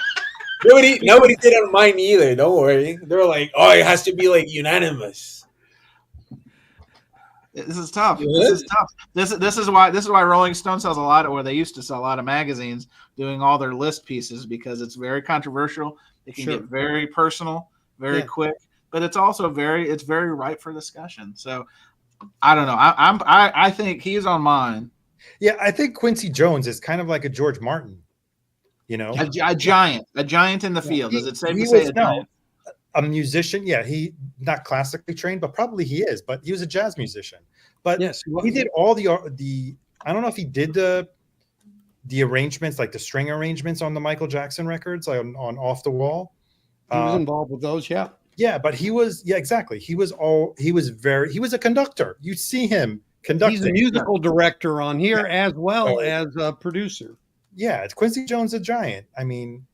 Nobody did on mine either. Don't worry. They were like, oh, it has to be like unanimous.
This is tough.
Yeah.
This is tough. This is why Rolling Stone sells a lot, or they used to sell a lot of magazines doing all their list pieces, because it's very controversial. It can get very personal, very quick, but it's also very ripe for discussion. So I don't know. I think he's on mine.
Yeah, I think Quincy Jones is kind of like a George Martin.
A giant in the field. Is it safe to say a giant?
A musician? Yeah, he not classically trained, but probably he is. But he was a jazz musician. But
Yes,
he did all the. I don't know if he did the arrangements, like the string arrangements on the Michael Jackson records, like on Off the Wall.
He was involved with those. Yeah.
Yeah, but he was. Yeah, exactly. He was a conductor. You see him conducting.
He's a musical director on here as well as a producer.
Yeah, it's Quincy Jones, a giant. I mean,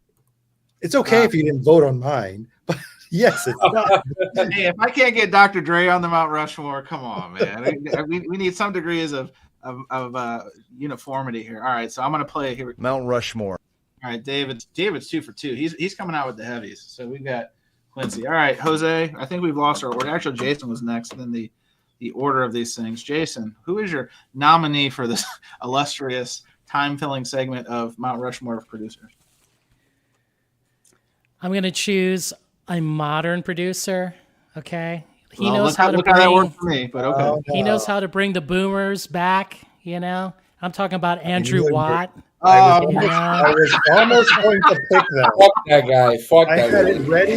it's okay if you didn't vote on mine, but yes, it's not.
Hey, if I can't get Dr. Dre on the Mount Rushmore, come on, man. we need some degrees of uniformity here. All right, so I'm going to play here.
Mount Rushmore.
All right, David's 2 for 2. He's coming out with the heavies. So we've got Quincy. All right, Jose, I think we've lost our order. Actually, Jason was next in the order of these things. Jason, who is your nominee for this illustrious time-filling segment of Mount Rushmore of producers?
I'm going to choose a modern producer. Okay. He
Well,
knows how to
look how that
bring,
worked for me, but okay.
he knows how to bring the boomers back, I'm talking about Andrew Watt.
I
Oh,
was almost going to pick that.
Fuck that guy. Fuck
I
that
had
guy.
it ready.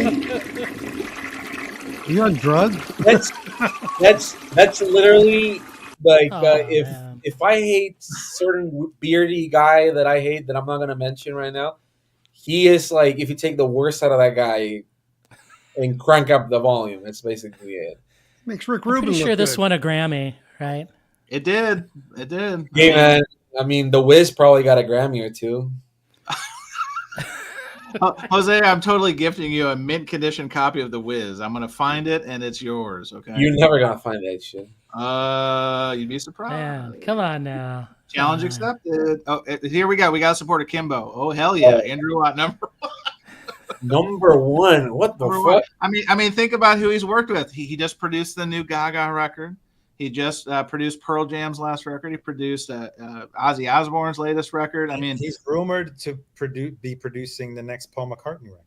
You on drugs?
That's literally like
Oh,
if
man.
if I hate certain beardy guy that I hate that I'm not gonna mention right now, he is like if you take the worst out of that guy and crank up the volume, that's basically it.
Makes Rick
I'm
Rubin
pretty
look
sure this
good.
won a Grammy, right?
it did. It did.
Hey man, I mean the Wiz probably got a Grammy or two.
Jose, I'm totally gifting you a mint condition copy of The Wiz. I'm gonna find it and it's yours. Okay.
You're never gonna find that shit.
You'd be surprised.
Man, come on now.
Challenge
Come on.
accepted. Oh, here we go. We got to support Akimbo. Oh hell yeah, Andrew Watt number
Number one. What the
one.
fuck?
I mean, think about who he's worked with. He just produced the new Gaga record. He just produced Pearl Jam's last record. He produced Ozzy Osbourne's latest record. I mean,
He's rumored to be producing the next Paul McCartney record.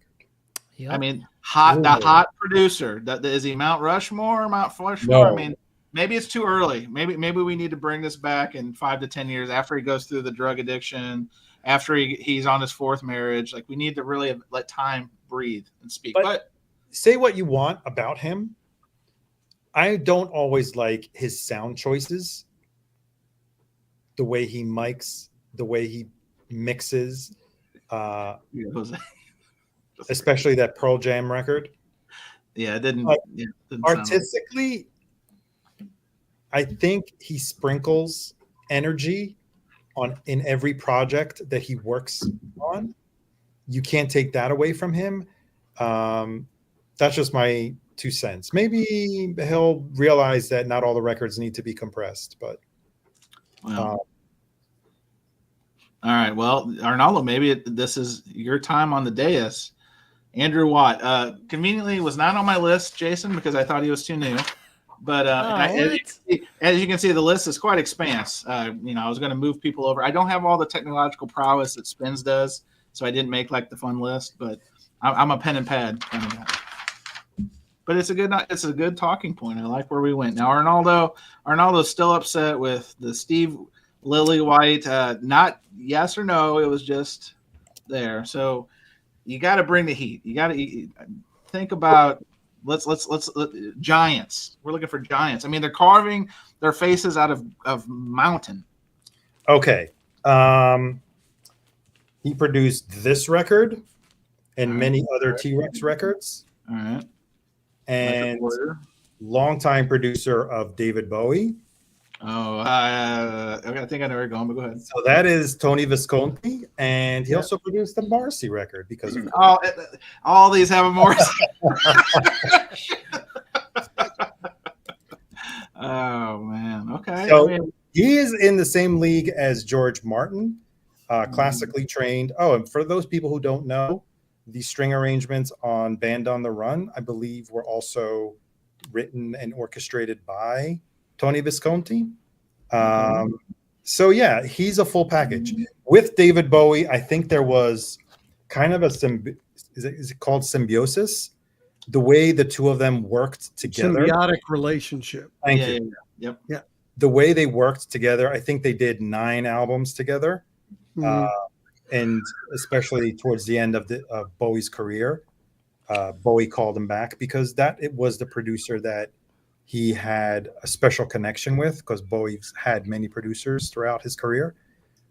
Yep.
I mean, the hot producer. Is he Mount Rushmore or Mount Flushmore?
No.
I mean, maybe it's too early. Maybe we need to bring this back in 5 to 10 years after he goes through the drug addiction, after he's on his 4th marriage. Like we need to really let time breathe and speak. But
Say what you want about him. I don't always like his sound choices, the way he mics, the way he mixes, especially that Pearl Jam record.
Yeah, it didn't.
Like,
yeah, it didn't sound
artistically, I think he sprinkles energy in every project that he works on. You can't take that away from him. That's just my 2 cents. Maybe he'll realize that not all the records need to be compressed, but
Well, all right. Well, Arnaldo, maybe this is your time on the dais. Andrew Watt, conveniently was not on my list, Jason, because I thought he was too new. But as you can see, the list is quite expanse. I was going to move people over. I don't have all the technological prowess that Spins does, so I didn't make like the fun list. But I'm a pen and pad kind of guy. But it's a good talking point. I like where we went. Now Arnaldo's still upset with the Steve Lillywhite. Not yes or no. It was just there. So you got to bring the heat. You got to think about let's giants. We're looking for giants. I mean, they're carving their faces out of mountain.
okay. He produced this record and many other T-Rex records.
All right.
And longtime producer of David Bowie.
Oh, I think I know where you're going, but go ahead.
So that is Tony Visconti, and he also produced the Marcy record because of
all these have a Morrissey. Oh man, okay.
So he is in the same league as George Martin, classically trained. Oh, and for those people who don't know, the string arrangements on Band on the Run, I believe, were also written and orchestrated by Tony Visconti. So yeah, he's a full package. With David Bowie, I think there was kind of a is it called symbiosis? The way the two of them worked together.
Symbiotic relationship.
Thank you.
Yep.
Yeah.
The way they worked together, I think they did 9 albums together.
Mhm.
And especially towards the end of Bowie's career, Bowie called him back because it was the producer that he had a special connection with, because Bowie's had many producers throughout his career.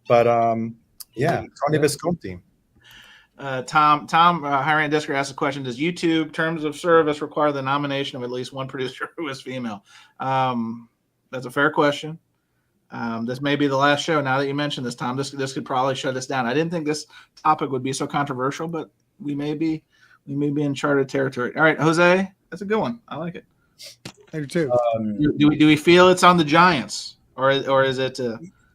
But Tony Visconti.
Tom, Hiring Disker asked a question: does YouTube terms of service require the nomination of at least one producer who is female? That's a fair question. This may be the last show. Now that you mentioned this, Tom, this could probably shut us down. I didn't think this topic would be so controversial, but we may be in uncharted territory. All right, Jose, that's a good one. I like it.
I do too.
Do we feel it's on the Giants, or is it?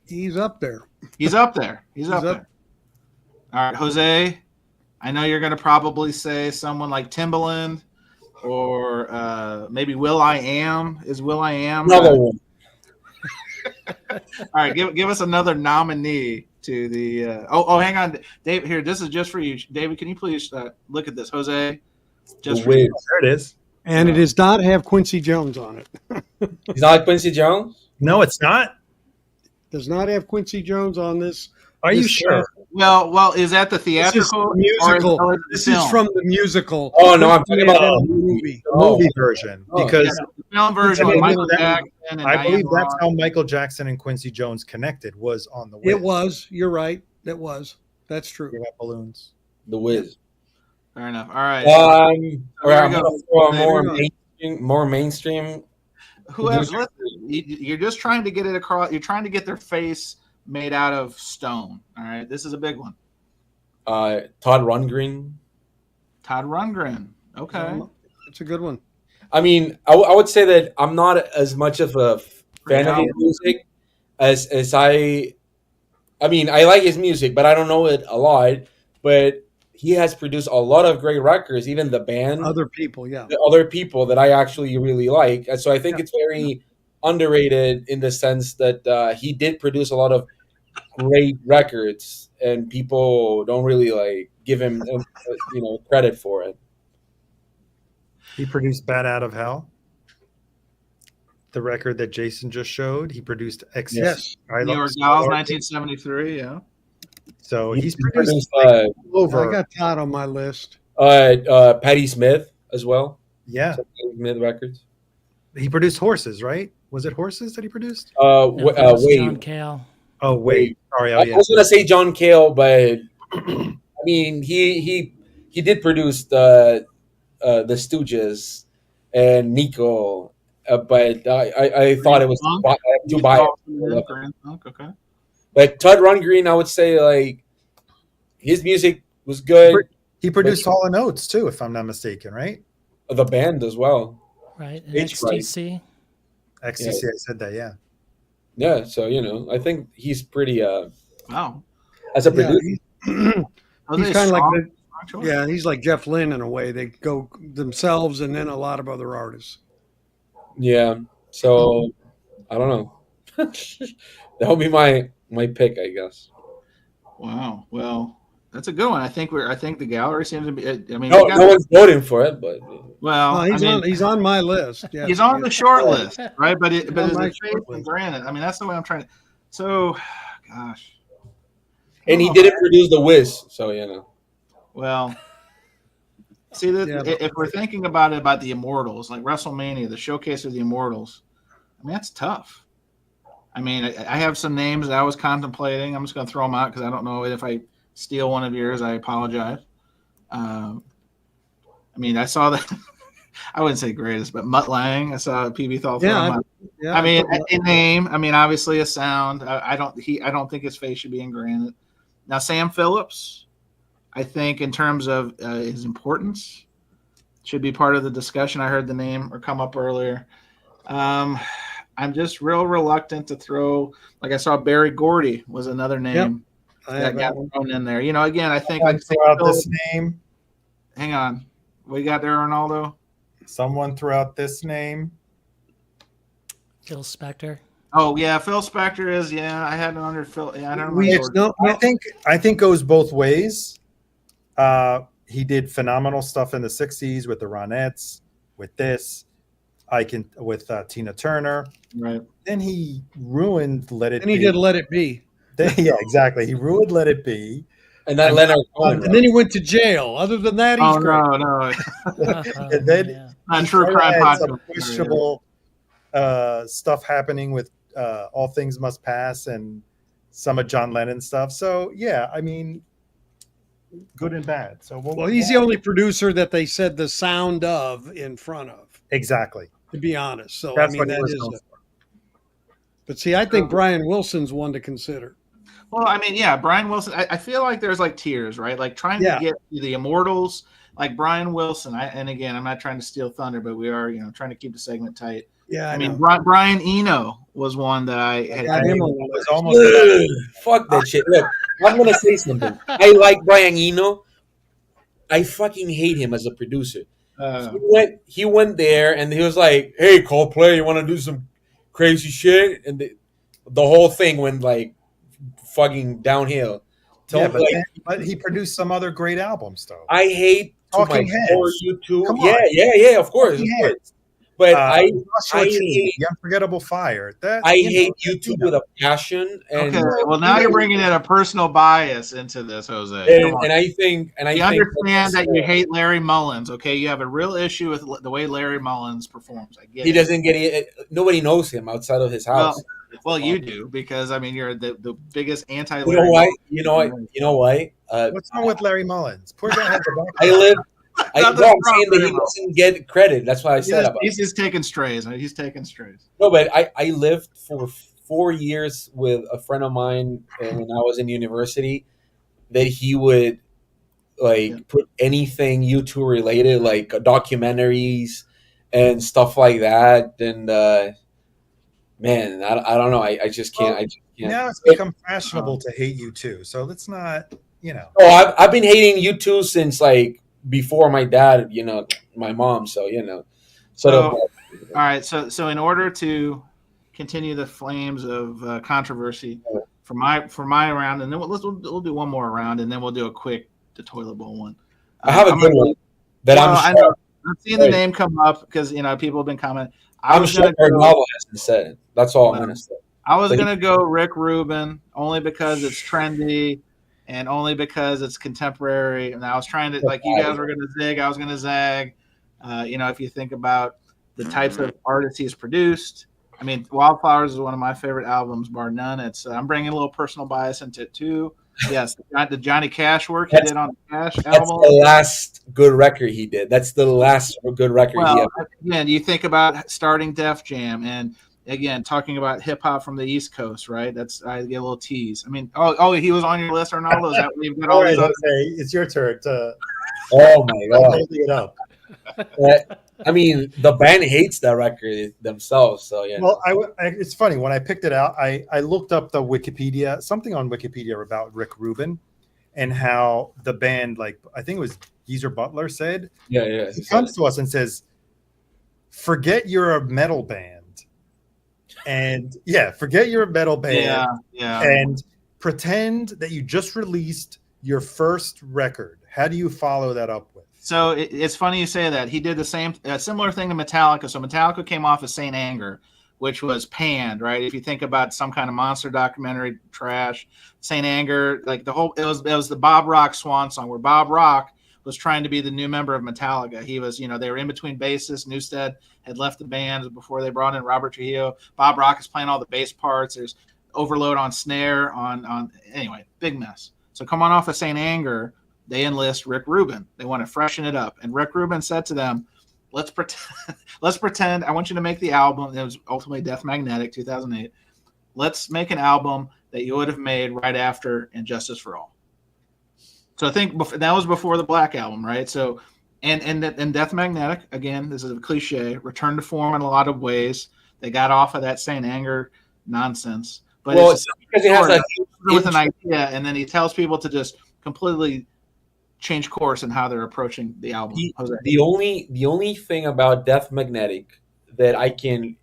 He's up there.
He's up there. He's up there. All right, Jose. I know you're going to probably say someone like Timbaland, or maybe Will I Am. Is Will I Am?
Another one.
All right, give us another nominee to the. Hang on, Dave. Here, this is just for you, David. Can you please look at this, Jose? Just for you.
There it is.
And it does not have Quincy Jones on it.
He's not like Quincy Jones?
No, it's not.
Does not have Quincy Jones on this
Are you
This-
sure?
Well, is that the
This is
theatrical
the musical.
or is it the
This is
film?
from the musical.
Oh no, I'm
This may
talking
have
about
been a movie.
The movie version,
Oh,
because
Yeah, the film version
I
with
mean,
Michael
that-
Jackson and
I
Diane
believe that's
Ross.
how Michael Jackson and Quincy Jones connected, was on the Wiz.
It was. You're right. It was. That's true.
Give up balloons.
The Wiz.
Fair enough. All right.
All
there
right, I'm
we go.
gonna throw a
There
more
we go.
mainstream.
Whoever, listen, you're just trying to get it across. You're trying to get their face made out of stone. All right. This is a big one.
Todd Rundgren.
Todd Rundgren. Okay.
It's a good one.
I mean, I would say that I'm not as much of a fan of his music as I mean, I like his music, but I don't know it a lot. But he has produced a lot of great records, even the band,
Other people, yeah.
the other people that I actually really like. And so I think it's very underrated in the sense that he did produce a lot of great records, and people don't really like give him credit for it.
He produced "Bat Out of Hell," the record that Jason just showed. He produced "X."
Yes.
New York Dolls, 1973. Yeah.
So
He
he's produced
produced
I
over.
got Todd on my list.
Patti Smith as well.
Yeah,
Some Patti Smith records.
he produced "Horses," right? Was it "Horses" that he produced?
No, that was John
Wait.
Cale.
Oh wait, sorry. Oh
I
yeah.
was gonna say John Cale, but I mean he did produce the Stooges and Nico, but I thought it was too biased.
Okay.
But Todd Rundgren, I would say like his music was good.
He produced Hall and Oates too, if I'm not mistaken, right?
The band as well.
Right. And
H. Right.
XTC.
XTC, I said that, yeah.
Yeah, so I think he's pretty
Wow.
as a
Yeah,
producer.
he's kind of like he's like Jeff Lynne in a way. They go themselves and then a lot of other artists.
Yeah. So I don't know. That would be my pick, I guess.
Wow. Well, that's a good one. I think the gallery seems to be. I mean,
No one's voting for it, but
well,
He's on my list. Yeah.
he's on the short list, right? But
on
is
my
it
short
faith
list.
granted? I mean, that's the way I'm trying to. So, gosh.
and he didn't produce the Wiz, so
Well, see, if we're thinking about it, about the Immortals, like WrestleMania, the showcase of the Immortals, I mean, that's tough. I mean, I have some names that I was contemplating. I'm just going to throw them out because I don't know if I steal one of yours. I apologize. I mean, I saw that. I wouldn't say greatest, but Mutt Lang. I saw PB Thal.
Yeah.
I mean, a name. I mean, obviously a sound. I don't think his face should be in granite. Now, Sam Phillips, I think in terms of his importance, should be part of the discussion. I heard the name or come up earlier. I'm just real reluctant to throw. Like I saw Barry Gordy was another name that got thrown in there. Again, I think like
throw out this name.
Hang on, we got there, Ronaldo.
Someone threw out this name.
Phil Spector.
Oh yeah, Phil Spector is. Yeah, I had it under Phil. Yeah, I don't know.
I think goes both ways. He did phenomenal stuff in the '60s with the Ronettes, with this. With Tina Turner.
Right.
Then he ruined Let It Be.
And he did Let It Be.
Yeah, exactly. He ruined Let It Be.
And then Leonard Cohen.
And then he went to jail. Other than that, he's great.
No.
And then
On True Crime
had some
Podcast.
questionable stuff happening with All Things Must Pass and some of John Lennon stuff. So yeah, I mean, good and bad. So
Well, he's the only producer that they said the sound of in front of.
Exactly.
To be honest, so
That's
I mean
what he
that
was
is.
known for.
But see, I think Brian Wilson's one to consider.
Well, I mean, yeah, Brian Wilson. I feel like there's like tiers, right? Like trying to get the Immortals, like Brian Wilson. And again, I'm not trying to steal thunder, but we are, trying to keep the segment tight.
Yeah,
I mean, Brian Eno was one that I had.
Was almost
fuck that shit. Look, I'm gonna say something. I like Brian Eno. I fucking hate him as a producer. He went there and he was like, "Hey, Coldplay, you want to do some crazy shit?" And the whole thing went like fucking downhill.
But he produced some other great albums, though.
I hate
Talking Heads.
You too.
Come
Yeah,
on.
yeah, of course. But I
Joshua Tree,
hate
The Unforgettable Fire. That
I
you know,
hate YouTube with a passion, and
Okay, well now you're bringing in a personal bias into this, Jose. Come on.
and I think
You understand that you hate Larry Mullins, okay? You have a real issue with the way Larry Mullins performs. I get
he
it.
doesn't get it. Nobody knows him outside of his house.
Well, you do because I mean you're the biggest anti.
You know why? You know why?
What's wrong with Larry Mullins? Poor guy has a back.
I live. I'm
Nothing's
saying
wrong
that
with
he
him.
doesn't get credit. That's why I said about.
He's just taking strays. He's taking strays.
No, but I lived for 4 years with a friend of mine when I was in university. That he would put anything YouTube related, like documentaries and stuff like that. And man, I don't know. I just can't. I just can't.
Now it's become fashionable to hate you too. So let's not, you know.
Oh, I've been hating YouTube since like before my dad, my mom. So
All right. So in order to continue the flames of controversy for my round, and then we'll do one more round, and then we'll do a quick the toilet bowl one.
I have a good one that
I know. I'm seeing the name come up because people have been commenting.
I'm sure Novel hasn't said it. That's all I'm going to say.
I was going to go Rick Rubin only because it's trendy and only because it's contemporary. And I was trying to, like you guys were going to zig, I was going to zag. If you think about the types of artists he's produced, I mean, Wildflowers is one of my favorite albums, bar none. I'm bringing a little personal bias into it too. Yes, the Johnny Cash work he did on the Cash album.
That's the last good record he did. That's the last good record he did.
Again, you think about starting Def Jam and again talking about hip hop from the East Coast, right? I get a little tease. I mean, he was on your list, Arnaldo. Is that what you've got all these?
It's your turn to.
Oh my god!
Holding it up.
I mean, the band hates that record themselves, so yeah.
Well, it's funny when I picked it out. I looked up the Wikipedia, something on Wikipedia about Rick Rubin, and how the band, like I think it was Geezer Butler, said,
yeah,
he comes to us and says, "Forget you're a metal band," and forget you're a metal band, and pretend that you just released your first record. How do you follow that up with?
So it's funny you say that. He did the similar thing to Metallica. So Metallica came off of Saint Anger, which was panned, right? If you think about some kind of monster documentary trash, Saint Anger, like it was the Bob Rock swan song where Bob Rock was trying to be the new member of Metallica. He was, they were in between bassists. Newsted had left the band before they brought in Robert Trujillo. Bob Rock is playing all the bass parts. There's overload on snare anyway, big mess. So come on off of Saint Anger. They enlist Rick Rubin. They want to freshen it up. And Rick Rubin said to them, let's pretend I want you to make the album. It was ultimately Death Magnetic, 2008. Let's make an album that you would have made right after Injustice for All. So I think that was before the Black Album, right? So, and Death Magnetic, again, this is a cliche, returned to form in a lot of ways. They got off of that Saint Anger nonsense. But it's because he has with an idea, and then he tells people to just completely change course in how they're approaching the album.
The only thing about Death Magnetic that I can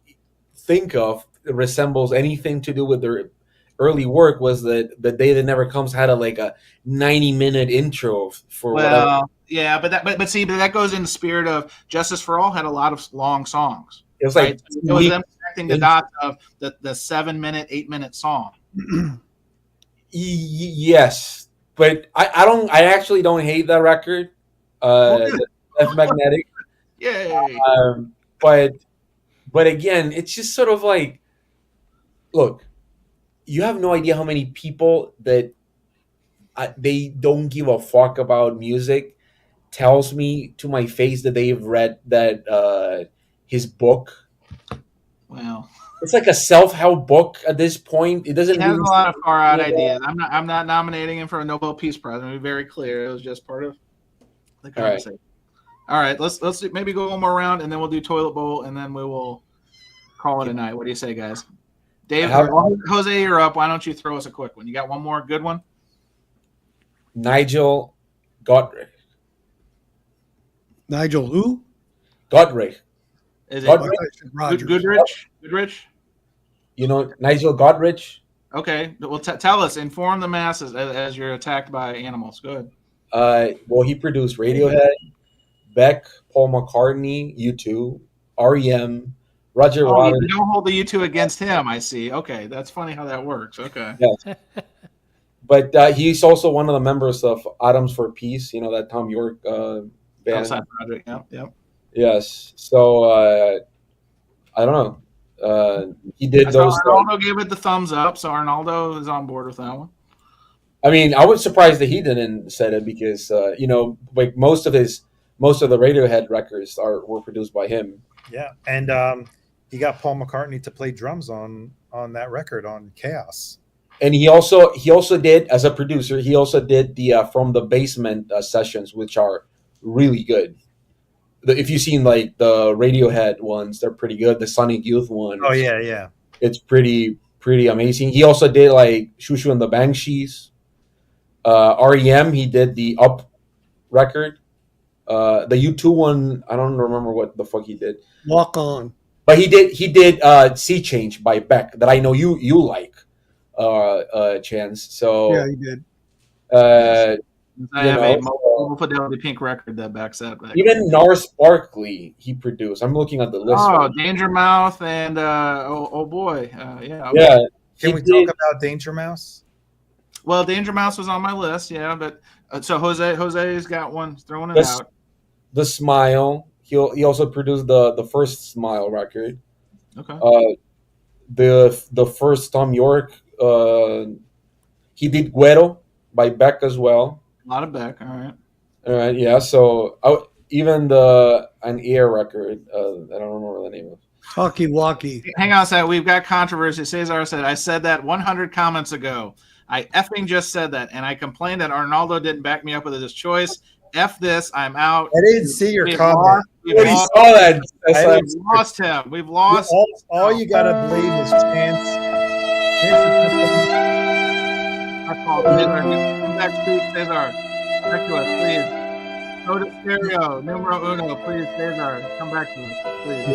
think of that resembles anything to do with their early work was that The Day That Never Comes had a 90-minute intro for whatever.
Yeah, but see, that goes in the spirit of Justice for All had a lot of long songs.
It was
right? It was them connecting the dots of the 7-minute, 8-minute song.
Yes. But I actually don't hate that record. Death Magnetic.
Yay.
But again, it's just sort of like, look, you have no idea how many people that they don't give a fuck about music tells me to my face that they've read that his book.
Well,
it's like a self-help book at this point. It doesn't.
He has a lot of far-out ideas. I'm not nominating him for a Nobel Peace Prize. I'm be very clear. It was just part of the conversation. All right. Let's maybe go one more round, and then we'll do toilet bowl, and then we will call it a night. What do you say, guys? Dave, Jose, you're up. Why don't you throw us a quick one? You got one more good one?
Nigel Godrich.
Nigel who?
Godrich.
Is it Goodrich?
You know Nigel Godrich?
Okay. Well, tell us. Inform the masses as you're attacked by animals. Go ahead.
Well, he produced Radiohead, Beck, Paul McCartney, U2, REM, Roger
Oh,
Waters.
you don't hold the U2 against him. I see. Okay, that's funny how that works. Okay.
Yes. But he's also one of the members of Atoms for Peace, that Tom York band.
Outside project. Yep.
Yes. So I don't know. He did
I saw
those.
Arnaldo gave it the thumbs up, so Arnaldo is on board with that one.
I mean, I was surprised that he didn't say it because like most of the Radiohead records were produced by him.
Yeah, and he got Paul McCartney to play drums on that record on Chaos.
And he also did, as a producer, he also did the From the Basement sessions, which are really good. If you've seen like the Radiohead ones, they're pretty good. The Sonic Youth one,
Oh yeah.
it's pretty amazing. He also did like Shushu and the Banshees. REM, he did the Up record. The U2 one, I don't remember what the fuck he did.
Walk On.
But he did Sea Change by Beck that I know you like, Chance. So
Yeah, he did.
I have a mobile fidelity pink record that backs that.
Even Nars Barkley he produced. I'm looking at the list.
Oh, Danger Mouth and oh boy, yeah.
Yeah.
Can we talk about Danger Mouse?
Well, Danger Mouse was on my list, yeah, but so Jose's got one throwing it out.
The Smile. He also produced the first Smile record.
Okay.
The first Tom York. He did Guero by Beck as well.
A lot of Beck. All right.
All right. Yeah. So even an Air record. I don't remember the name of.
Talkie Walkie.
Hang on a second. We've got controversy. Cesar said, I said that 100 comments ago. I effing just said that, and I complained that Arnaldo didn't back me up with his choice. F this. I'm out.
I didn't see your
We've
comment.
We've lost him. We've lost.
All you gotta believe is Chance.
Come back, Cesar. Back to us, please. Go to stereo. Numero uno, please, Cesar. Come back to us, please.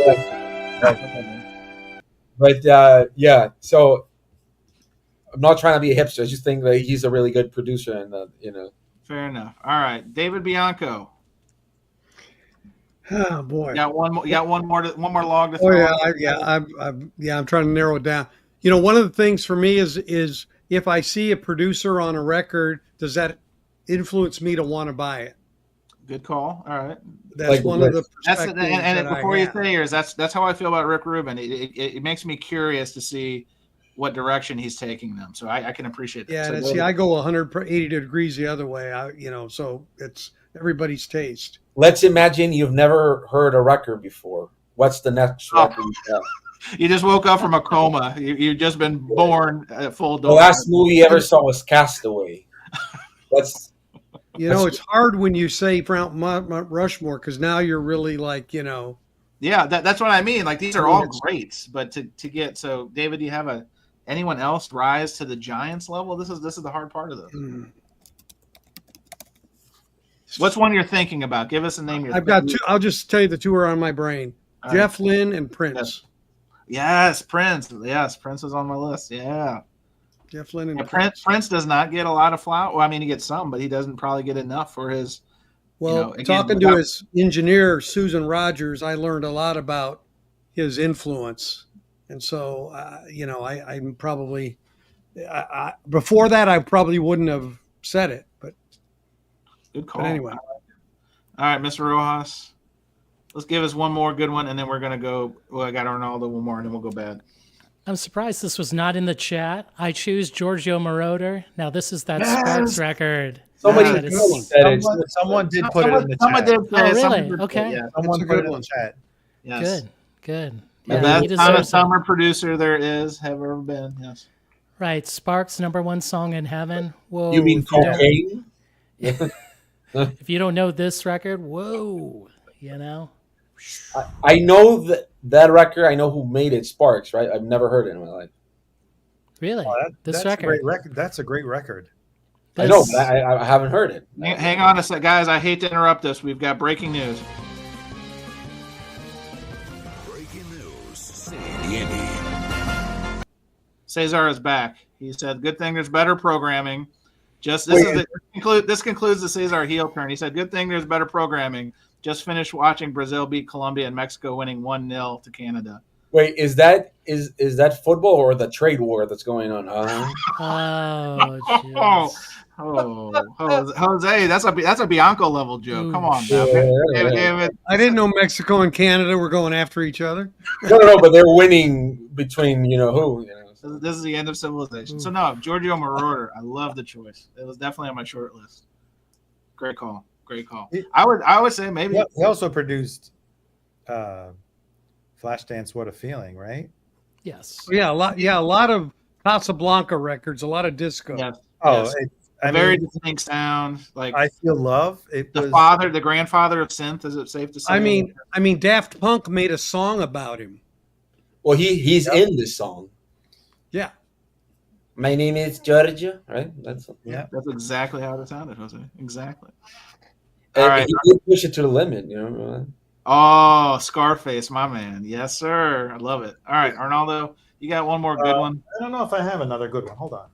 But yeah, so I'm not trying to be a hipster. I just think that he's a really good producer, and
Fair enough. All right, David Bianco.
Oh boy.
You got one more log to
Oh
throw.
yeah, I'm trying to narrow it down. One of the things for me is if I see a producer on a record, does that influence me to want to buy it?
Good call. All right.
That's
Like
one of the
That's
perspectives
and
that
before
I
you
have.
say yours, that's how I feel about Rick Rubin. It makes me curious to see what direction he's taking them. So I can appreciate that.
Yeah,
So
and see, I go 180 degrees the other way. So it's everybody's taste.
let's imagine you've never heard a record before. What's the next record you have?
you just woke up from a coma. You've just been born at full
The
dose.
last movie you ever saw was Castaway. That's
It's hard when you say Mount Rushmore because now you're really like,
Yeah, that's what I mean. Like these are all greats, but to get so David, do you have anyone else rise to the Giants level? This is the hard part of this. What's one you're thinking about? Give us a name.
I've got two. I'll just tell you the two are on my brain.
All
Jeff
right.
Lynne and Prince.
Yes, Prince. Yes, Prince is on my list. Yeah.
Jeff Lynne and
Yeah, Prince does not get a lot of flout. Well, I mean, he gets some, but he doesn't probably get enough for his.
Well,
again,
talking to his engineer, Susan Rogers, I learned a lot about his influence. And so, I'm probably, before that, I probably wouldn't have said it. But
Good call.
anyway.
All right, Mr. Rojas. Let's give us one more good one, and then we're going to go. Well, I got Ronaldo one more, and then we'll go bad.
I'm surprised this was not in the chat. I choose Giorgio Moroder. Now, this is that Sparks record.
somebody
That is-
said it.
Someone did put it in the
Someone
chat.
did say
Oh,
it.
really?
Someone did say it,
Okay.
yeah.
Someone
It's a
put
good
it in
one.
the chat.
Yes.
Good.
The
Yeah, he
best kind of
deserves it.
summer producer there is, have ever been. Yes.
Right. Sparks, #1 song in heaven. Whoa.
You mean
if you don't-
cocaine?
If you don't know this record, whoa.
I know that record. I know who made it. Sparks, right? I've never heard it in my life.
Really?
Oh,
this
that's a great
record.
record. That's a great record.
I know,
This-
but I haven't heard it.
Hang on a sec, guys. I hate to interrupt us. We've got breaking news.
Breaking news. Say the Indy.
Cesar is back. He said, "Good thing there's better programming." This concludes the Cesar heel turn. He said, "Good thing there's better programming. Just finished watching Brazil beat Colombia and Mexico winning 1-0 to Canada.
Wait, is that football or the trade war that's going on?
Oh,
Oh,
jeez.
Jose, that's a Bianco level joke. Come on, now. David.
I didn't know Mexico and Canada were going after each other.
No, but they're winning between who.
This is the end of civilization. So no, Giorgio Moroder. I love the choice. It was definitely on my short list. Great call. I would say maybe
He also produced Flashdance What a Feeling, right?
Yes.
Yeah, a lot of Casablanca records, a lot of disco.
yes.
Oh,
yes.
I
Very
mean,
distinct sound. Like
I Feel Love. It
the
was
the grandfather of synth. Is it safe to say?
I mean, Daft Punk made a song about him.
Well, he's in this song.
Yeah.
My name is Giorgio, right? That's
exactly how it sounded, Jose. Exactly.
and
All right.
he did push it to the limit,
Oh, Scarface, my man. Yes, sir. I love it. All right, Arnaldo, you got one more good one.
I don't know if I have another good one. Hold on.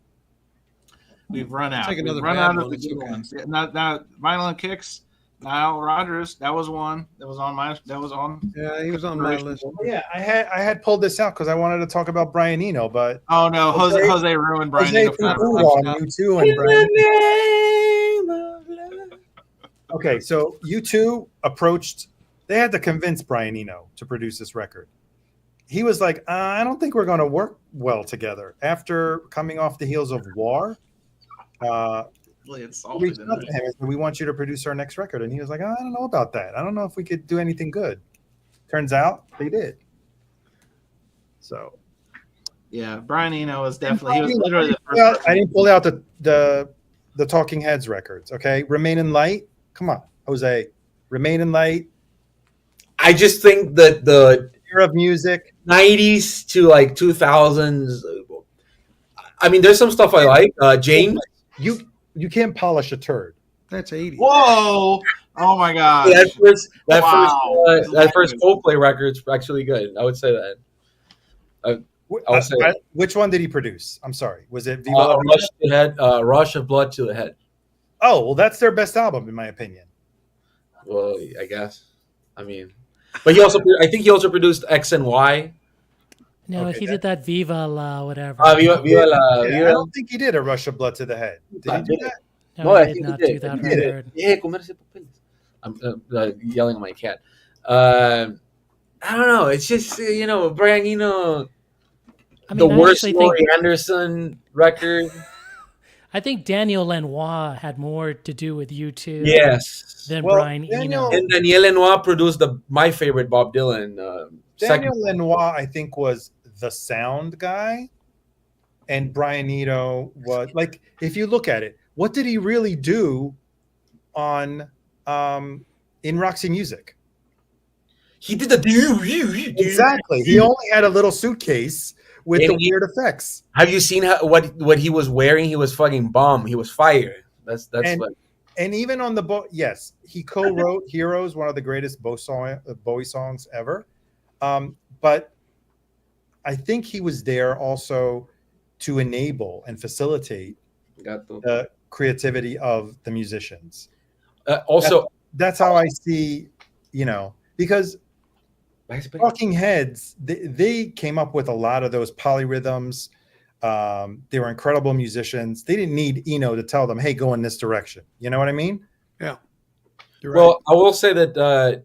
We've run out.
Take another
We've run
bad
out of
one.
the
It's
good
okay.
ones. Yeah, now, Vinyl and Kicks. Nile Rodgers. That was one. That was on.
Yeah, he was on my list.
Yeah, I had pulled this out because I wanted to talk about Brian Eno, but
Oh no, Jose ruined Brian.
Jose
Eno
threw
for
Ooh
us.
on U2 and Brian. Okay, so U2 approached. They had to convince Brian Eno to produce this record. He was like, I don't think we're going to work well together. After coming off the heels of War,
Really
we
insulted
reached
in
out
it.
to him and said, we want you to produce our next record. And he was like, I don't know about that. I don't know if we could do anything good. Turns out they did. So
Yeah, Brian Eno was definitely. He was literally the first.
Well,
person-
I didn't pull out the Talking Heads records. Okay, Remain in Light. Come on, Jose. Remain in Light.
I just think that the
Era of music.
90s to like 2000s. I mean, there's some stuff I like. James,
You can't polish a turd.
That's 80.
Whoa! Oh my God!
that
Wow.
first Coldplay record's actually good. I would say that. I'll say it.
Which one did he produce? I'm sorry. Was it Viva La Vida?
Rush to the Head, Rush of Blood to the Head.
Oh, well, that's their best album in my opinion.
Well, I guess. I mean, but I think he also produced X and Y.
No,
Okay,
he did that Viva la whatever.
Viva La
Yeah,
Vida.
I don't think he did a Rush of Blood to the Head. Did he do that?
No,
I
he did
think
not
he
do
did.
that
He did it.
record.
Yeah, comerse papeles. I'm yelling at my cat. I don't know. It's just Brian Eno,
I mean,
the
I
worst
actually
Laurie
think
Anderson record.
I think Daniel Lanois had more to do with U2
Yes.
than
Well,
Brian
Daniel-
Eno.
And Daniel Lanois produced my favorite Bob Dylan.
Daniel
Second.
Lanois, I think, was the sound guy, and Brian Eno was like, if you look at it, what did he really do on in Roxy Music?
He did the
Exactly. He only had a little suitcase with
And
the weird effects.
Have you seen what he was wearing? He was fucking bomb. He was fire. That's
And-
what.
And even on the yes, he co-wrote "Heroes," one of the greatest Bowie songs ever. But I think he was there also to enable and facilitate the creativity of the musicians.
Also,
That's how I see, because Talking Heads, they came up with a lot of those polyrhythms. They were incredible musicians. They didn't need Eno to tell them, hey, go in this direction. You know what I mean?
Yeah. You're
well,
right.
I will say that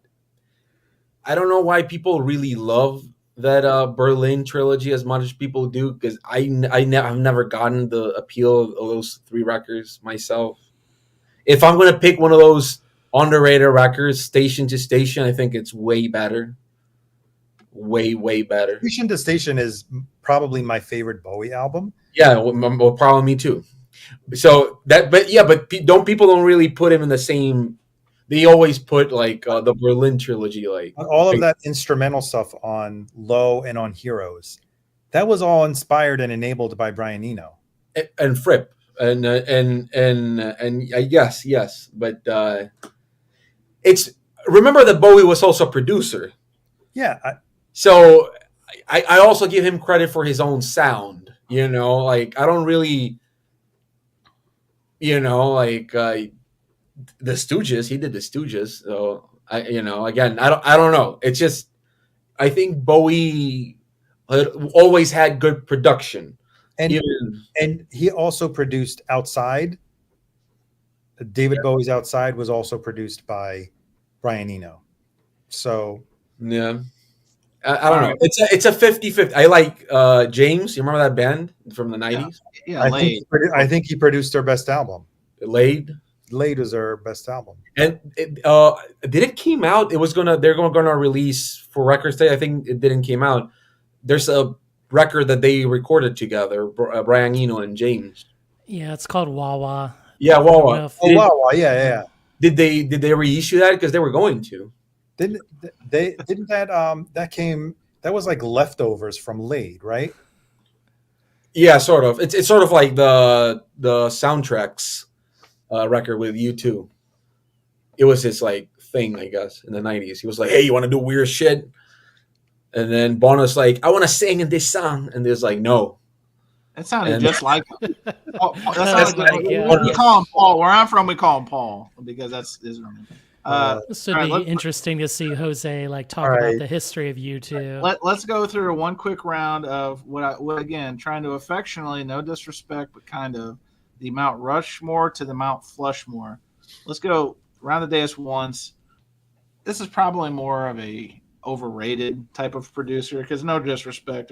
I don't know why people really love that Berlin trilogy as much as people do, because I've never gotten the appeal of those three records myself. If I'm going to pick one of those underrated records, station to station, I think it's way better. Way better.
Station to Station is probably my favorite Bowie album.
Yeah, well, probably me too. So don't people really put him in the same? They always put like the Berlin trilogy, like
All of that instrumental stuff on Low and on Heroes, that was all inspired and enabled by Brian Eno.
and Fripp and yes, but it's remember that Bowie was also a producer.
Yeah,
So I also give him credit for his own sound, like I don't really, like the Stooges, he did the Stooges. So Again, I don't know. It's just I think Bowie had always had good production.
And
Even,
and he also produced Outside. David Bowie's Outside was also produced by Brian Eno. So
yeah. I don't know. It's a 50-50. I like James. You remember that band from the 90s?
Yeah,
I think he produced their best album.
Laid.
Laid was their best album.
And did it came out? They're gonna release for Records Day. I think it didn't came out. There's a record that they recorded together, Brian Eno and James.
Yeah, it's called Wawa.
Yeah, Wawa.
Wow, yeah.
Did they reissue that because they were going to?
Didn't that was like leftovers from Laid, right?
Yeah, sort of. It's sort of like the soundtracks record with U2. It was his like thing, I guess, in the 90s. He was like, "Hey, you want to do weird shit?" And then Bono's like, "I want to sing in this song," and there's like, "No."
That sounded just like him.
Yeah.
We call him Paul. Where I'm from, we call him Paul because that's his name.
This would be interesting to see Jose talk about the history of U2.
Let's go through one quick round of what again, trying to affectionately, no disrespect, but kind of the Mount Rushmore to the Mount Flushmore. Let's go round the dais once. This is probably more of a overrated type of producer because no disrespect,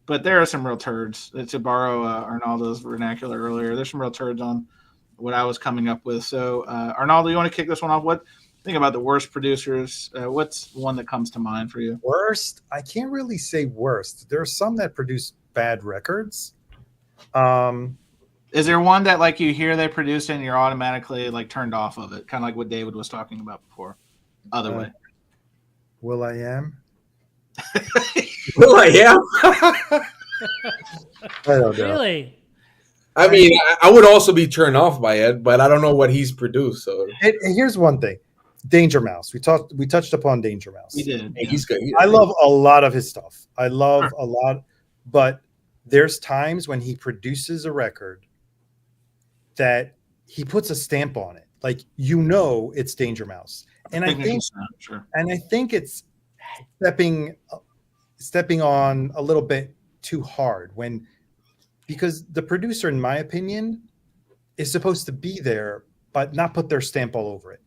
but there are some real turds. To borrow Arnaldo's vernacular earlier, there's some real turds on what I was coming up with. So, Arnaldo, you want to kick this one off? What think about the worst producers? What's one that comes to mind for you?
Worst? I can't really say worst. There are some that produce bad records.
Is there one that you hear they produced and you're automatically turned off of it? Kind of like what David was talking about before. Other way.
Will.i.am.
Will.i.am.
I don't know.
Really?
I mean, I would also be turned off by it, but I don't know what he's produced. So
here's one thing: Danger Mouse. We touched upon Danger Mouse.
We did.
Hey, he's good.
I love a lot of his stuff. I love a lot, but there's times when he produces a record that he puts a stamp on it, it's Danger Mouse, and I think it's stepping on a little bit too hard because the producer, in my opinion, is supposed to be there, but not put their stamp all over it.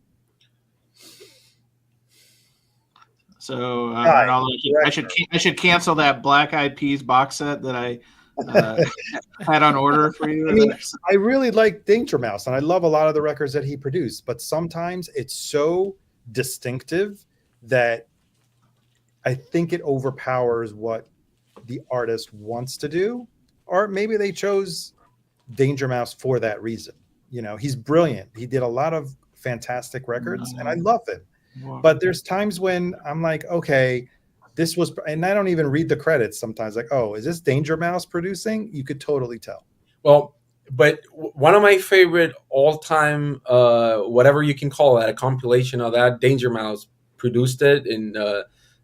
So Arnaldo, I should cancel that Black Eyed Peas box set that I had on order for you.
I really like Danger Mouse, and I love a lot of the records that he produced, but sometimes it's so distinctive that I think it overpowers what the artist wants to do, or maybe they chose Danger Mouse for that reason. He's brilliant. He did a lot of fantastic records, and I love him. Wow. But there's times when I'm like, okay, this was, and I don't even read the credits sometimes. Oh, is this Danger Mouse producing? You could totally tell.
Well, but one of my favorite all-time, whatever you can call that, a compilation of that, Danger Mouse produced it, and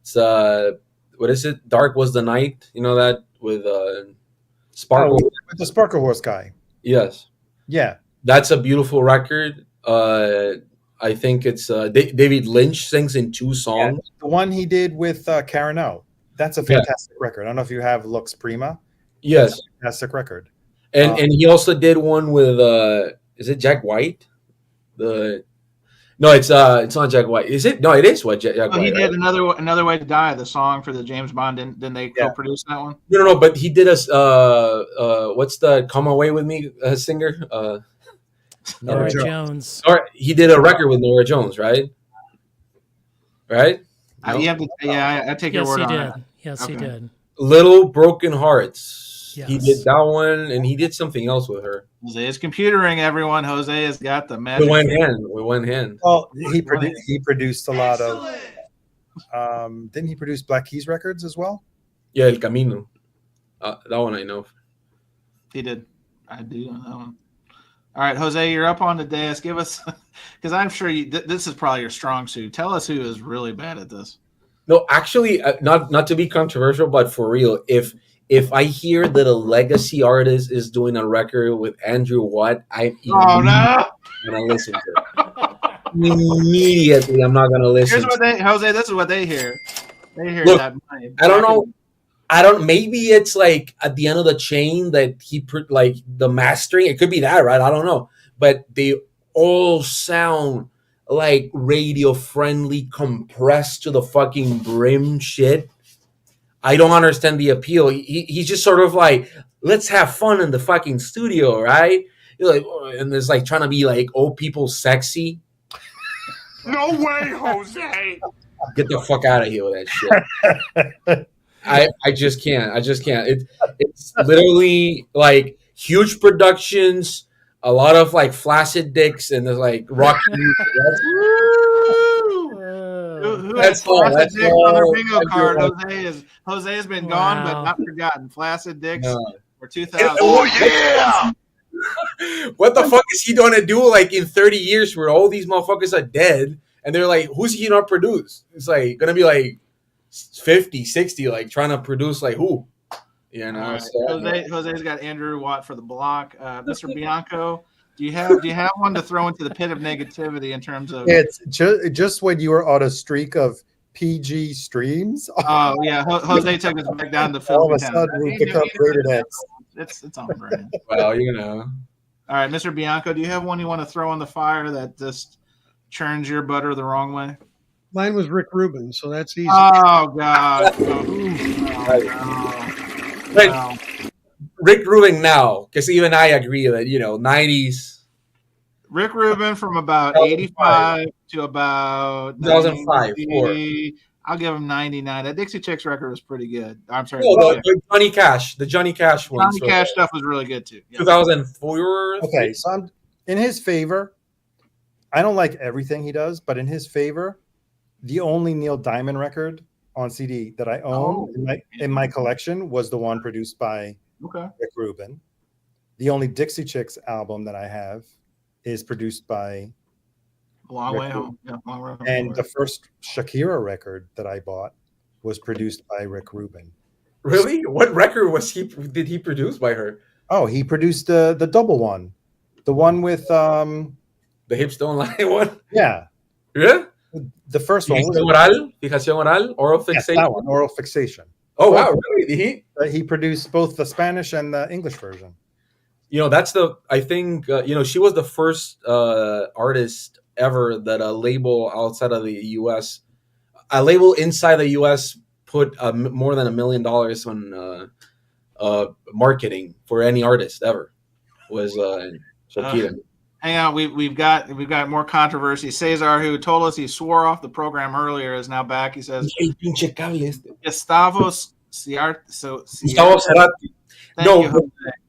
it's what is it? Dark Was the Night. You know that with Sparkle.
With the Sparkle Horse guy.
Yes.
Yeah.
That's a beautiful record. I think it's David Lynch sings in 2 songs.
Yeah, the one he did with Karen O. That's a fantastic record. I don't know if you have Lux Prima.
Yes.
That's a fantastic record.
And he also did one with is it Jack White? No, it's not Jack White. Is it? No, it is Jack White.
He did Another Way to Die, the song for the James Bond. Didn't they co-produce that one?
No. But he did what's the Come Away With Me singer?
Nora Jones.
Or he did a record with Nora Jones, right? Right?
No? I take your word on it.
Yes, he did.
Little Broken Hearts.
Yes.
He did that one, and he did something else with her.
Jose is computering, everyone. Jose has got the magic.
With one hand.
Well, he produced a lot of. Didn't he produce Black Keys records as well?
Yeah, El Camino. That one I know.
He did. I do know that one. All right, Jose, you're up on the dais. Give us, because I'm sure this is probably your strong suit. Tell us who is really bad at this.
No, actually, not to be controversial, but for real, if I hear that a legacy artist is doing a record with Andrew Watt, I'm gonna listen to it. immediately I'm not gonna listen.
Here's what they, Jose. This is what they hear. They hear
Look,
that money.
I don't know. I don't. Maybe it's like at the end of the chain that he put like the mastering. It could be that, right? I don't know. But they all sound like radio friendly, compressed to the fucking brim shit. I don't understand the appeal. He's just sort of like, let's have fun in the fucking studio, right? You're like, oh, and there's like trying to be like old people sexy.
No way, Jose.
Get the fuck out of here with that shit. I just can't. I just can't. It's literally like huge productions, a lot of like flaccid dicks, and there's like rock music.
Who
That's
has
all.
flaccid
That's
dicks
all.
on their bingo card?
Everyone.
Jose has been gone, but
Wow.
not forgotten. Flaccid dicks
No.
for 2000.
Oh yeah.
What the fuck is he gonna do like in 30 years where all these motherfuckers are dead and they're like, who's he gonna produce? It's like gonna be like 50, 60, like trying to produce like who? You know,
All right.
so,
Jose's got Andrew Watt for the block. Mr. Bianco, do you have one to throw into the pit of negativity in terms of?
It's just when you were on a streak of PG streams,
Oh yeah, Jose took us back down to
all of
filthy
a
town.
sudden we become rated X.
It's on brand.
well, you know.
All right, Mr. Bianco, do you have one you want to throw on the fire that just churns your butter the wrong way?
Mine was Rick Rubin, so that's easy.
Oh God! Oh,
But
no.
Rick Rubin now, because even I agree that 90s,
Rick Rubin from about
2005.
85 to about
2005,
90. I'll give him 99. That Dixie Chicks record was pretty good. I'm sorry.
the Johnny Cash ones.
Johnny Cash stuff was really good too. Yeah.
2004.
Okay, so I'm in his favor. I don't like everything he does, but in his favor, the only Neil Diamond record on CD that I own in my collection was the one produced by
Okay.
Rick Rubin. The only Dixie Chicks album that I have is produced by,
Long
Rick
way home. Yeah, long way home.
and the first Shakira record that I bought was produced by Rick Rubin.
Really? What record did he produce by her?
Oh, he produced the double one, the one with
The Hips Don't Lie one?
yeah,
Yeah?
the first one.
Fijación oral, oral
Yes,
fixation.
that one, Oral Fixation.
Oh wow, really? Did he?
He produced both the Spanish and the English version.
That's I think she was the first artist ever that a label outside of the US, a label inside the US put more than $1 million on marketing for any artist ever was Shakira.
Hang on, we've got more controversy. Cesar, who told us he swore off the program earlier, is now back. He says Gustavo
Cerati. No,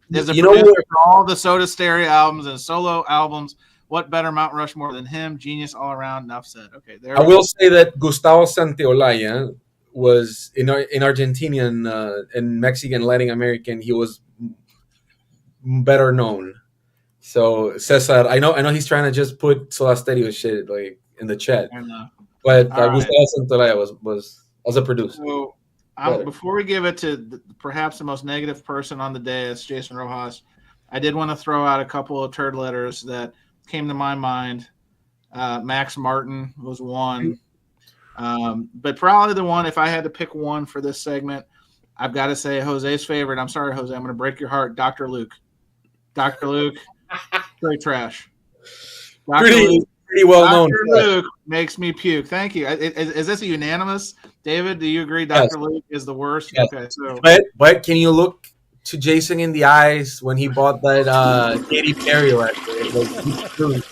There's a
you know
producer
what?
for all the Soda Stereo albums and solo albums. What better Mount Rushmore than him? Genius all around. Enough said. Okay, there.
I will say that Gustavo Santaolalla was in Argentinian and Mexican Latin American. He was better known. So Cesar, I know he's trying to just put Soda Stereo shit like in the chat, but
All right.
Gustavo Santaolalla was a producer.
So, before we give it to perhaps the most negative person on the day, it's Jason Rojas. I did want to throw out a couple of turd letters that came to my mind. Max Martin was one, but probably the one. If I had to pick one for this segment, I've got to say Jose's favorite. I'm sorry, Jose. I'm going to break your heart. Dr. Luke. Dr. Luke, straight trash.
Pretty well known.
Dr. Luke makes me puke. Thank you. Is this a unanimous? David, do you agree Dr. Luke is the worst?
Yes.
Okay, so
But can you look to Jason in the eyes when he bought that Katy Perry record?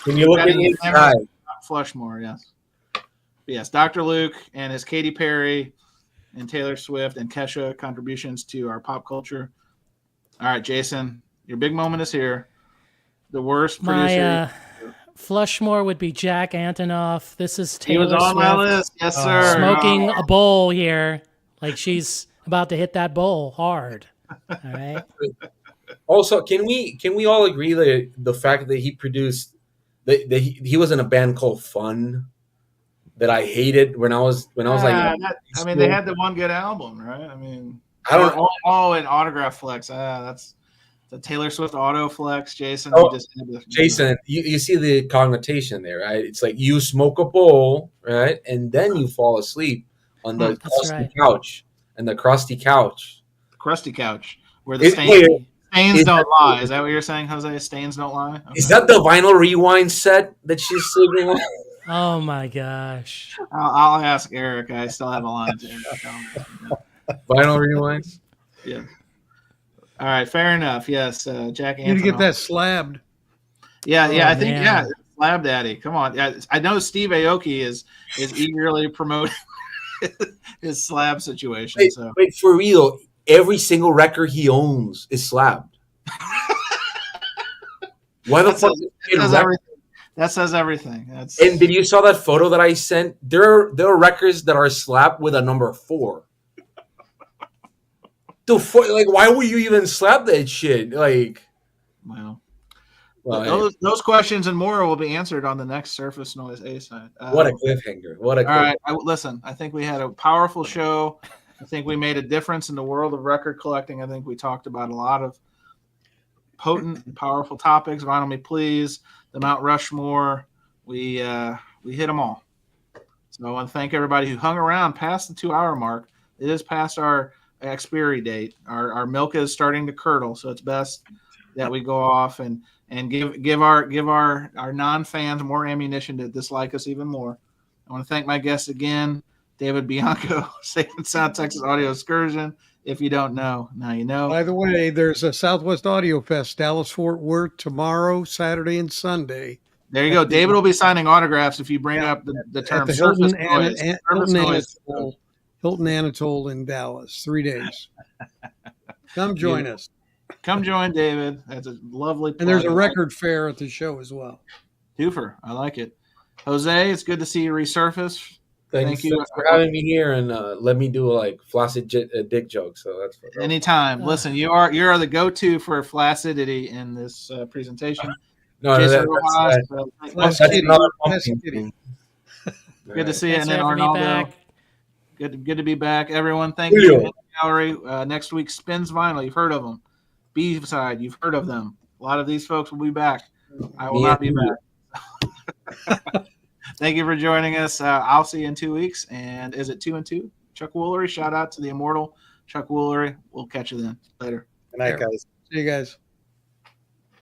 Can you look in his eyes?
Flushmore, yes. But yes, Dr. Luke and his Katy Perry and Taylor Swift and Kesha contributions to our pop culture. All right, Jason, your big moment is here. The worst producer.
My Flushmore would be Jack Antonoff. This is
He
Taylor
was on
Swift
my list. Yes, sir.
smoking a bowl here, like she's about to hit that bowl hard. All right.
Also, can we all agree that the fact that he produced that he was in a band called Fun that I hated when I was like
they had the one good album, right? I mean,
I don't know.
Oh, and Autograph Flex. That's The Taylor Swift auto flex, Jason.
Oh,
he just had to-
Jason, you see the connotation there, right? It's like you smoke a bowl, right, and then you fall asleep on the
That's
crusty
right.
couch and the crusty couch.
crusty couch where the
It-
stains,
wait,
stains
is
don't
that-
lie. Is that what you're saying, Jose? Stains don't lie.
Is that the vinyl rewind set that she's sleeping on?
Oh my gosh.
I'll ask Eric. I still have a line to Eric.
Vinyl rewind.
Yeah. All right. Fair enough. Yes. Jack.
You need to get
Antonoff.
that slabbed.
Yeah.
Oh,
I think.
man.
Yeah. Slab Daddy. Come on. Yeah. I know Steve Aoki is eagerly promoting his slab situation.
Wait,
So
wait, for real, every single record he owns is slabbed. Why the
That
fuck?
says- that says everything. That says everything. That's
And did you saw that photo that I sent? There are records that are slapped with a number 4. Like, why would you even slap that shit? Like,
well.
well,
Those questions and more will be answered on the next Surface Noise A side.
what a cliffhanger! What a
All right. Listen, I think we had a powerful show. I think we made a difference in the world of record collecting. I think we talked about a lot of potent and powerful topics. Vinyl Me Please, the Mount Rushmore. We hit them all. So I want to thank everybody who hung around past the 2-hour mark. It is past our expiry date. Our milk is starting to curdle, so it's best that we go off and give our non-fans more ammunition to dislike us even more. I want to thank my guests again, David Bianco, Safe and Sound Texas Audio Excursion. If you don't know, now you know.
By the way, there's a Southwest Audio Fest, Dallas Fort Worth, tomorrow, Saturday, and Sunday.
There you go. David will be signing autographs if you bring up the term
At the
surface noise. Surface noise.
Hilton Anatole in Dallas, 3 days. Come join us.
Come join David. That's a lovely
And there's a
plug.
record fair at the show as well.
Twofer. I like it. Jose, it's good to see you resurface.
Thank
you.
you for having me here and let me do like flaccid dick jokes. So that's
Anytime. Listen, you are the go-to for flaccidity in this presentation.
no,
Jason
that's
Rojas,
that's
Kitty.
another
That's
pumpkin
Kitty.
thing.
good to see you.
Thanks
And then
for having me
Arnaldo.
back.
Good to be back, everyone. Thank
Julio.
you. In the gallery. Next week, Spins Vinyl. You've heard of them. B-side. You've heard of them. A lot of these folks will be back. I will
Me
not be
and
back. Thank you for joining us. I'll see you in 2 weeks. And is it 2 and 2? Chuck Woolery. Shout out to the immortal Chuck Woolery. We'll catch you then. Later.
Good night, guys.
See you guys.